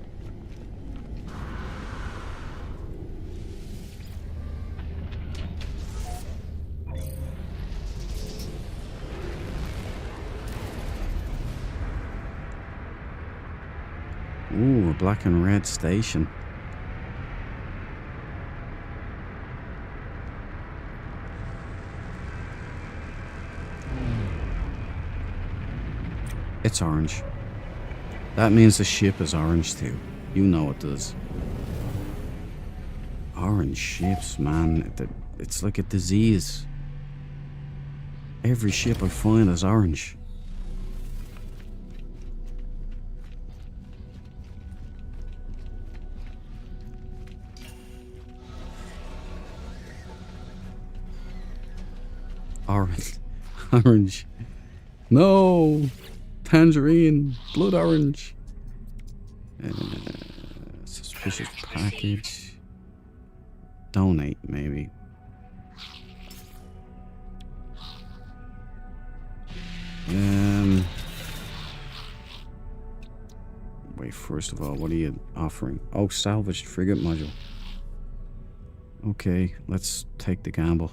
Ooh, a black and red station. It's orange. That means the ship is orange too. You know it does. Orange ships, man. It's like a disease. Every ship I find is orange. Orange. Orange. No! Tangerine. Blood orange. Suspicious package. Donate, maybe. Wait, first of all, what are you offering? Oh, salvaged frigate module. Okay, let's take the gamble.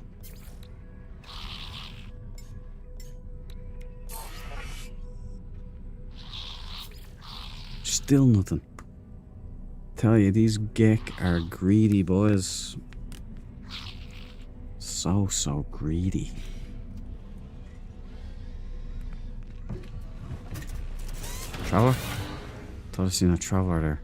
Still nothing. Tell you, these Gek are greedy boys. So greedy. Traveler? Thought I seen a traveler there.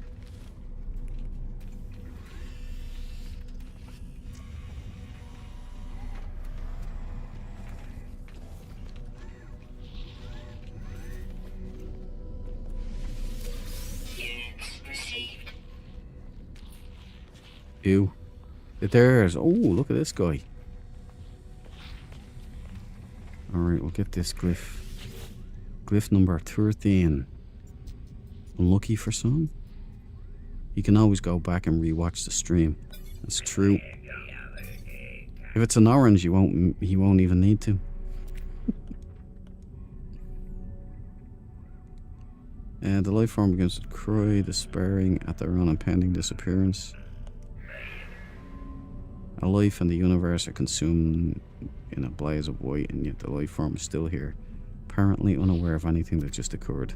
Units received. Ew. There's. Oh, look at this guy. Alright, we'll get this glyph. Glyph number 13. Unlucky for some? You can always go back and rewatch the stream. That's true. If it's an orange, he won't even need to. The life form begins to cry, despairing at their own impending disappearance. A life and the universe are consumed in a blaze of white, and yet the life form is still here, apparently unaware of anything that just occurred.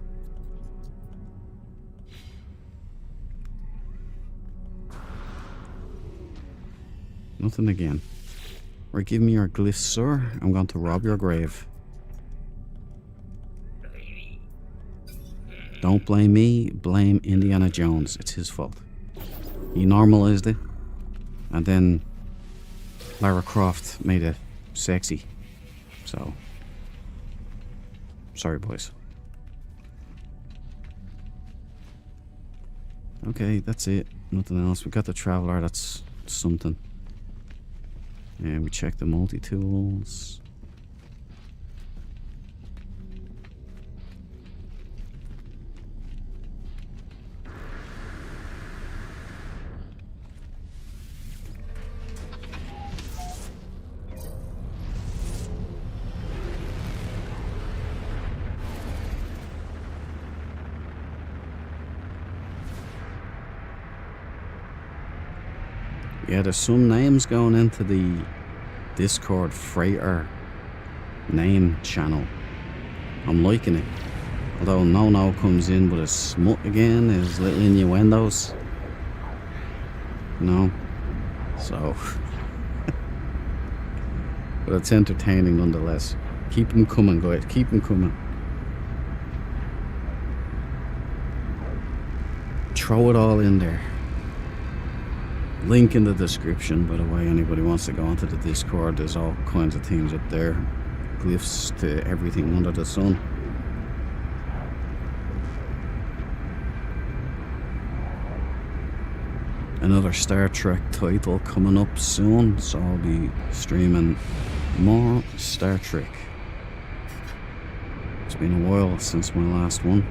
Nothing again. Right, give me your glyphs, sir. I'm going to rob your grave. Don't blame me, blame Indiana Jones. It's his fault. He normalized it, and then Lara Croft made it sexy. So, sorry boys. Okay, that's it. Nothing else. We got the Traveler, that's something. And we check the multi-tools. Yeah, there's some names going into the Discord Freighter name channel. I'm liking it. Although No comes in with a smut again, his little innuendos. No. So. But it's entertaining nonetheless. Keep them coming, guys. Keep them coming. Throw it all in there. Link in the description, by the way. Anybody wants to go onto the Discord, there's all kinds of things up there. Glyphs to everything under the sun. Another Star Trek title coming up soon, so I'll be streaming more Star Trek. It's been a while since my last one.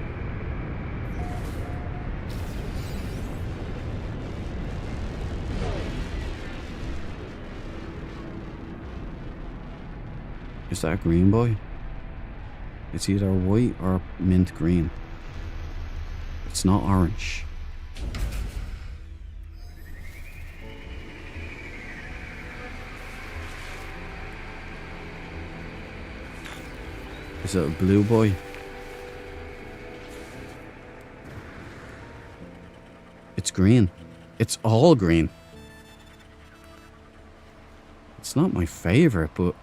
Is that a green boy? It's either white or mint green. It's not orange. Is it a blue boy? It's green. It's all green. It's not my favorite, but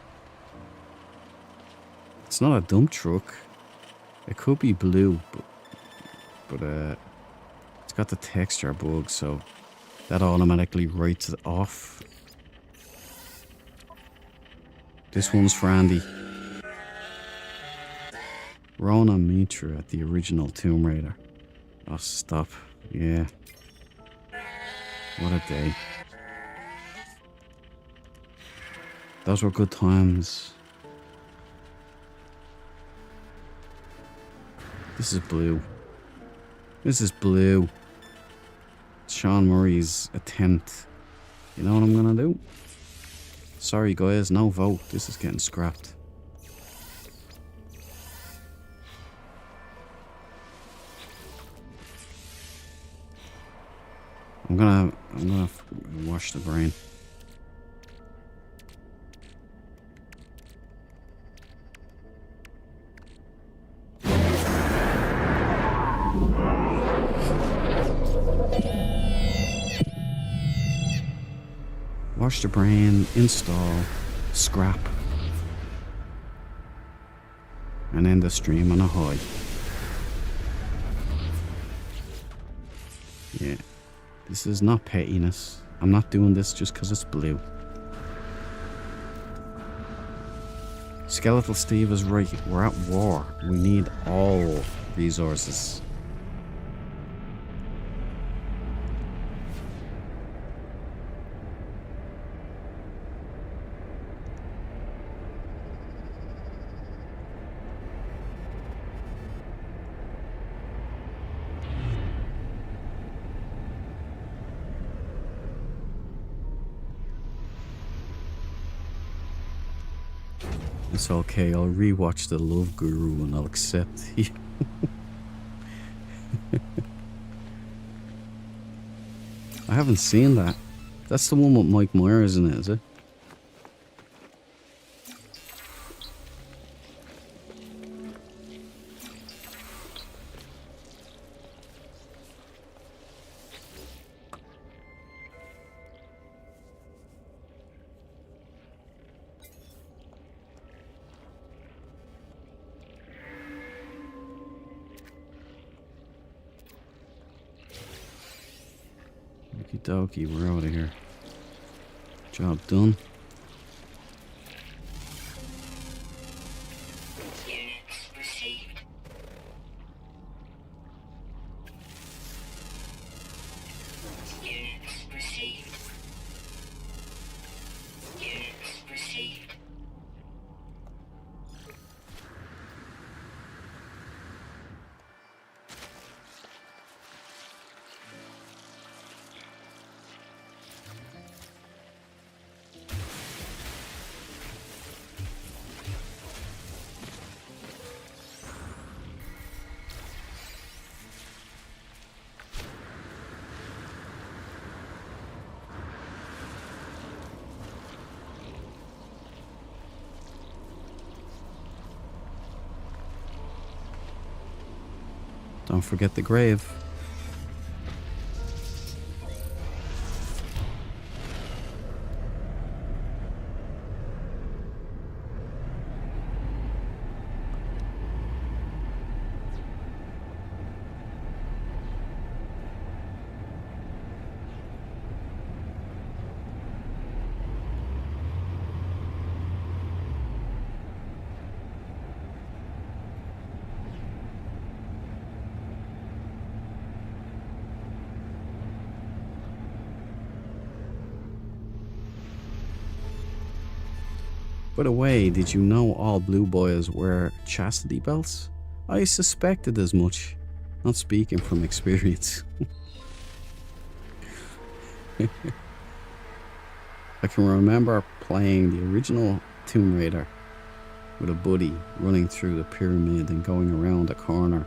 it's not a dump truck. It could be blue, but it's got the texture bug, so that automatically writes it off. This one's for Andy. Rona Mitra at the original Tomb Raider. Oh, stop. Yeah. What a day. Those were good times. This is blue. This is blue. Sean Murray's attempt. You know what I'm gonna do? Sorry guys, no vote. This is getting scrapped. I'm gonna wash the brain. Wash the brain, install, scrap, and end the stream on a high. Yeah, this is not pettiness. I'm not doing this just because it's blue. Skeletal Steve is right. We're at war. We need all resources. It's okay, I'll rewatch The Love Guru and I'll accept you. I haven't seen that. That's the one with Mike Myers in it, is it? Okie dokie, we're out of here. Job done. Units received. Units received. Units received. Don't forget the grave. By the way, did you know all blue boys wear chastity belts? I suspected as much. Not speaking from experience. I can remember playing the original Tomb Raider with a buddy running through the pyramid and going around a corner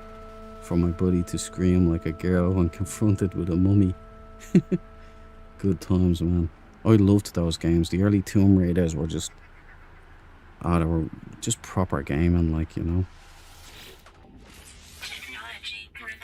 for my buddy to scream like a girl when confronted with a mummy. Good times, man. I loved those games. The early Tomb Raiders were just... oh, they were just proper gaming, like, you know. Technology prepared.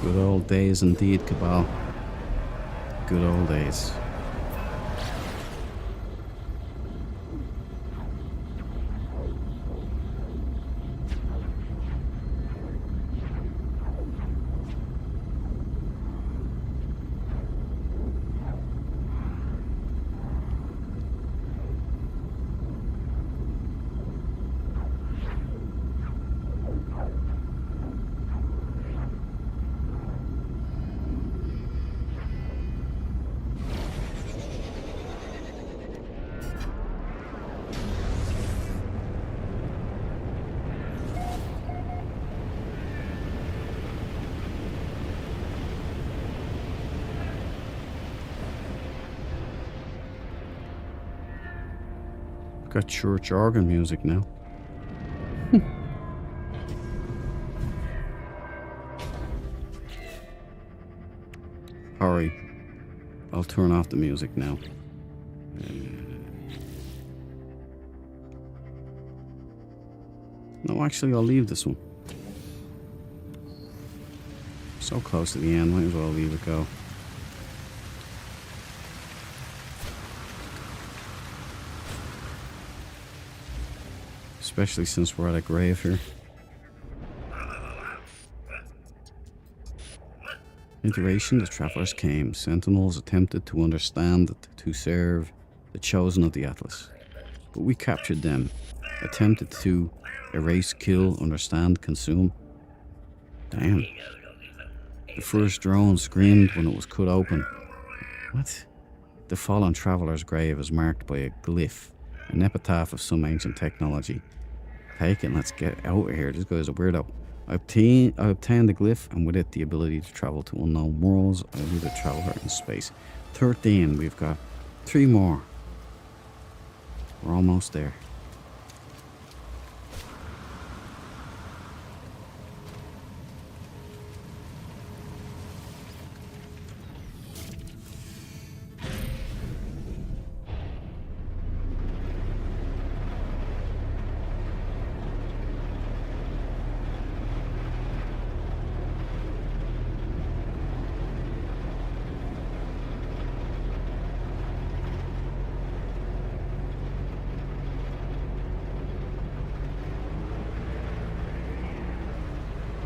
Good old days indeed, Cabal. Good old days. Got church organ music now. Hurry. I'll turn off the music now. No, actually, I'll leave this one. So close to the end, might as well leave it go. Especially since we're at a grave here. Iteration, the travelers came. Sentinels attempted to understand, to serve the chosen of the Atlas. But we captured them. Attempted to erase, kill, understand, consume. Damn. The first drone screamed when it was cut open. What? The fallen traveler's grave is marked by a glyph, an epitaph of some ancient technology. Take it, let's get out of here. This guy's a weirdo. I obtained the glyph, and with it the ability to travel to unknown worlds. I'll be the traveler in space. 13, we've got 3 more. We're almost there.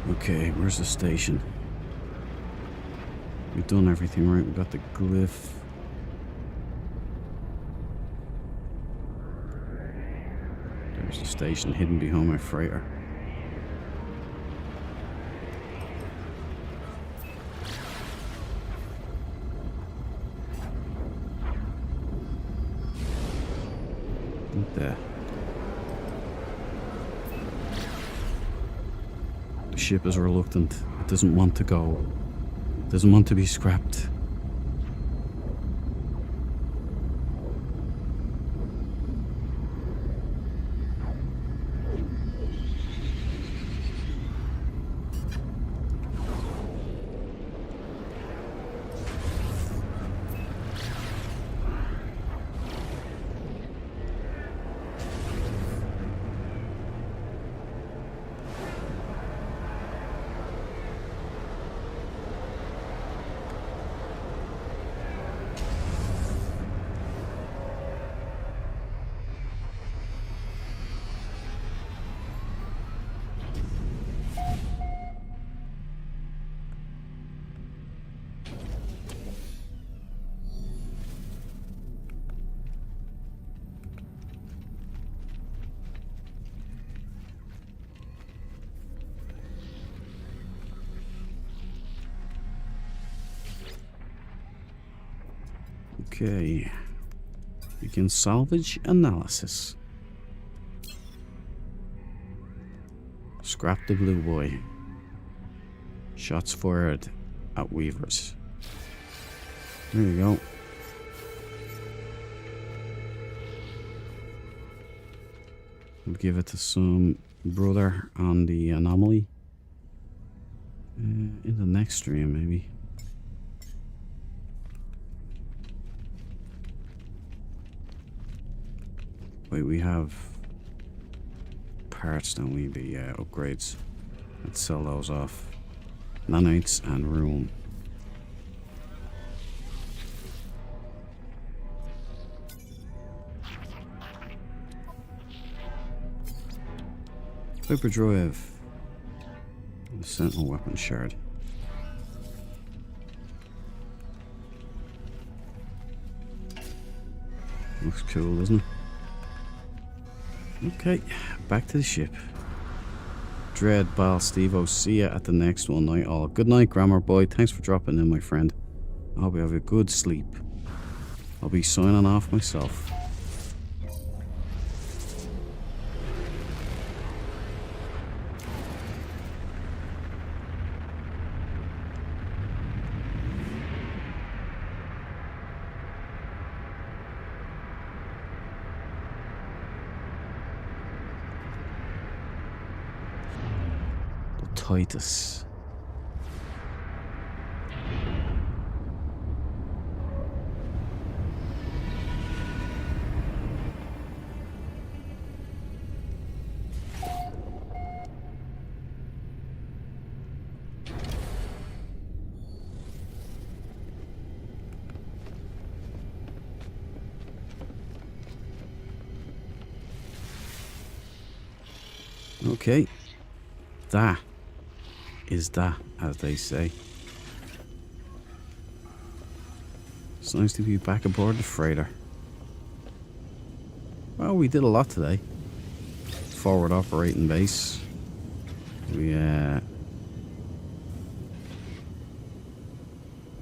Okay, where's the station? We've done everything right. We got the glyph. There's the station hidden behind my freighter. What the? The ship is reluctant. It doesn't want to go. It doesn't want to be scrapped. Okay. Begin salvage analysis. Scrap the blue boy. Shots fired at weavers. There you go. We'll give it to some brother on the anomaly. In the next stream, maybe. Wait, we have parts, don't we? The upgrades. Let's sell those off. Nanites and room. Hyperdrive. The Sentinel weapon shard. Looks cool, doesn't it? Okay, back to the ship. Dread, Bal, Stevo, see ya at the next one. Night all. Good night, Grammar Boy. Thanks for dropping in, my friend. I hope you have a good sleep. I'll be signing off myself. Titus. Okay, that is that, as they say. It's nice to be back aboard the freighter. Well, we did a lot today. Forward operating base.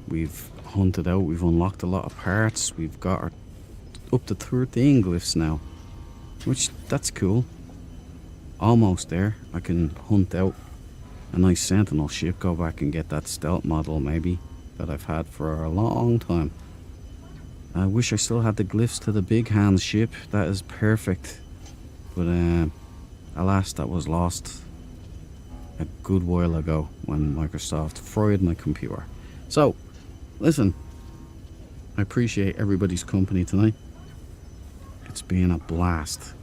We've hunted out, we've unlocked a lot of parts, we've got our up to 13 glyphs now, which that's cool. Almost there. I can hunt out a nice Sentinel ship, go back and get that stealth model maybe that I've had for a long time. I wish I still had the glyphs to the big hand ship. That is perfect, but alas, that was lost a good while ago when Microsoft fried my computer. So listen, I appreciate everybody's company tonight. It's been a blast.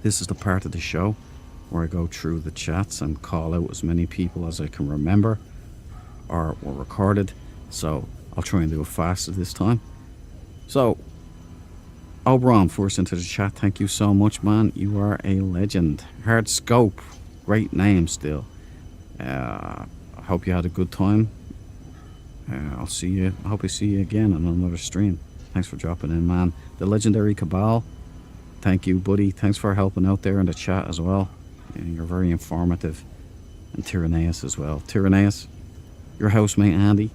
This is the part of the show where I go through the chats and call out as many people as I can remember or were recorded. So I'll try and do it faster this time. So, Oberon, first into the chat. Thank you so much, man. You are a legend. Hard Scope, great name still. I hope you had a good time. I'll see you. I hope I see you again on another stream. Thanks for dropping in, man. The legendary Cabal. Thank you, buddy. Thanks for helping out there in the chat as well. You're very informative. And Tyranneus as well. Tyranneus, your housemate Andy.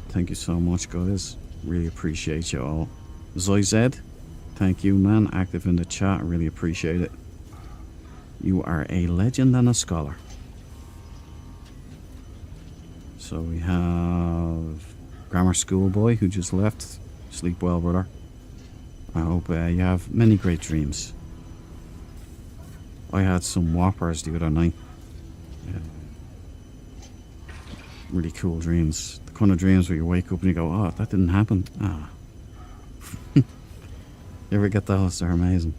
Thank you so much, guys. Really appreciate you all. Zoyzed, thank you, man. Active in the chat. Really appreciate it. You are a legend and a scholar. So we have Grammar School Boy who just left. Sleep well, brother. I hope you have many great dreams. I had some whoppers the other night. Really cool dreams. The kind of dreams where you wake up and you go, oh, that didn't happen. Ah. You ever get those? They're amazing.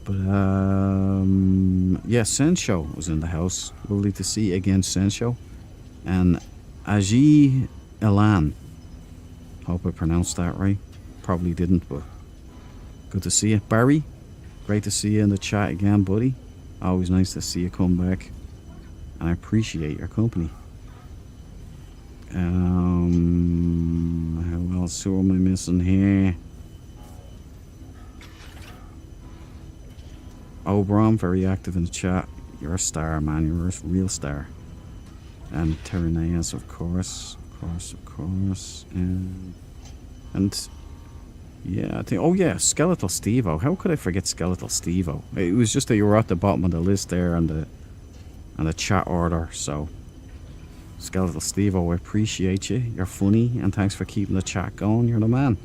But, yeah, Sensho was in the house. Lovely to see again, Sensho. And Aji Elan. Hope I pronounced that right. Probably didn't, but good to see you. Barry, great to see you in the chat again, buddy. Always nice to see you come back. And I appreciate your company. How else? Who am I missing here? Oberon, very active in the chat. You're a star, man. You're a real star. And Tyranneus, of course. Of course. And yeah, I think. Oh yeah, Skeletal Stevo. How could I forget Skeletal Stevo? It was just that you were at the bottom of the list there on the chat order. So, Skeletal Stevo, I appreciate you. You're funny, and thanks for keeping the chat going. You're the man.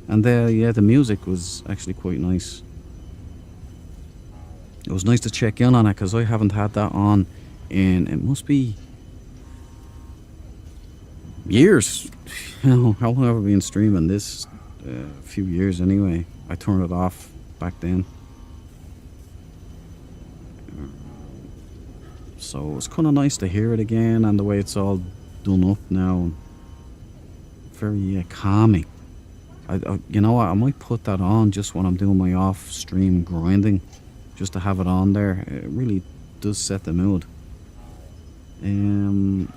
And yeah, the music was actually quite nice. It was nice to check in on it because I haven't had that on in, it must be years. You know, how long have I been streaming this? A few years anyway. I turned it off back then. So it's kind of nice to hear it again, and the way it's all done up now. Very calming. You know what? I might put that on just when I'm doing my off-stream grinding, just to have it on there. It really does set the mood. Am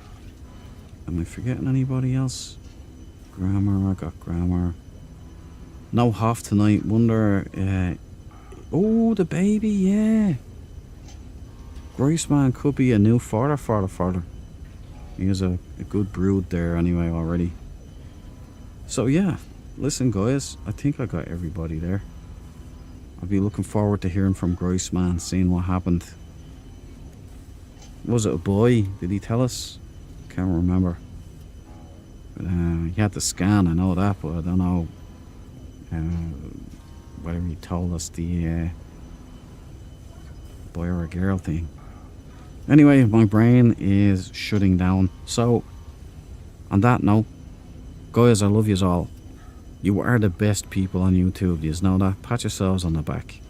I forgetting anybody else? Grammar, I got Grammar. No Hoff tonight. Wonder. Oh, the baby, yeah. Graceman could be a new father. He has a good brood there anyway already. So yeah, listen guys, I think I got everybody there. I'll be looking forward to hearing from Graceman, seeing what happened. Was it a boy? Did he tell us? Can't remember. But, he had the scan, I know that, but I don't know whether he told us the boy or a girl thing. Anyway, my brain is shutting down. So, on that note, guys, I love yous all. You are the best people on YouTube. You know that? Pat yourselves on the back.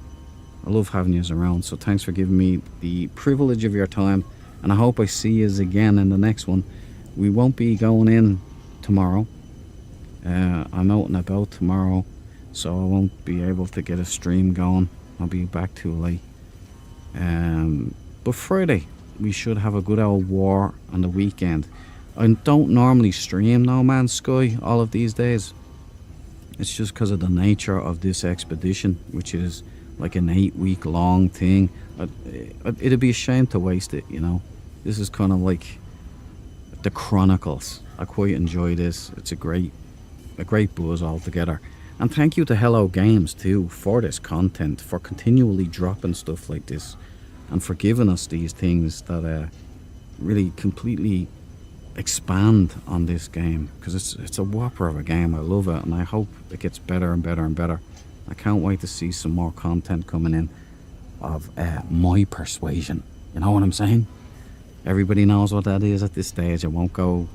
I love having yous around. So thanks for giving me the privilege of your time. And I hope I see yous again in the next one. We won't be going in tomorrow. I'm out and about tomorrow, so I won't be able to get a stream going. I'll be back too late. But Friday, we should have a good old war on the weekend. I don't normally stream No Man's Sky all of these days. It's just because of the nature of this expedition, which is like an 8-week long thing. It'd be a shame to waste it, you know. This is kind of like the Chronicles. I quite enjoy this. It's a great buzz altogether. And thank you to Hello Games too for this content, for continually dropping stuff like this, and for giving us these things that really completely expand on this game, because it's a whopper of a game. I love it, and I hope it gets better and better and better. I can't wait to see some more content coming in of my persuasion. You know what I'm saying? Everybody knows what that is at this stage. I won't go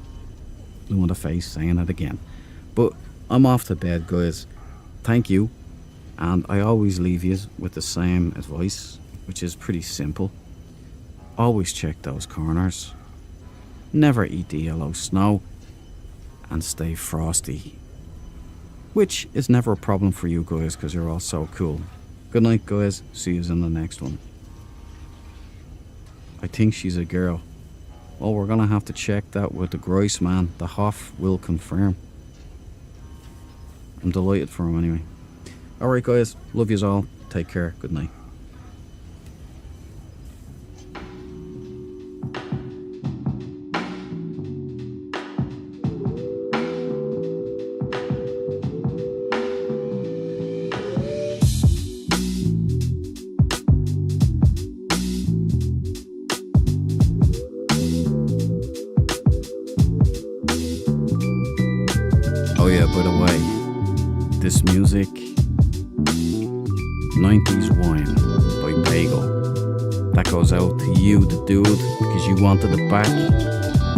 blue in the face saying it again. But I'm off to bed, guys. Thank you. And I always leave you with the same advice, which is pretty simple. Always check those corners. Never eat the yellow snow. And stay frosty. Which is never a problem for you guys, because you're all so cool. Good night, guys. See you in the next one. I think she's a girl. Well, we're gonna have to check that with the Grice man. The Hoff will confirm. I'm delighted for him anyway. Alright guys, love yous all. Take care. Good night. Oh yeah, by the way, this music, 90s Wine by Bagel, that goes out to you, the dude, because you wanted it back.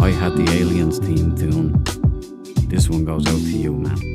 I had the Aliens theme tune. This one goes out to you, man.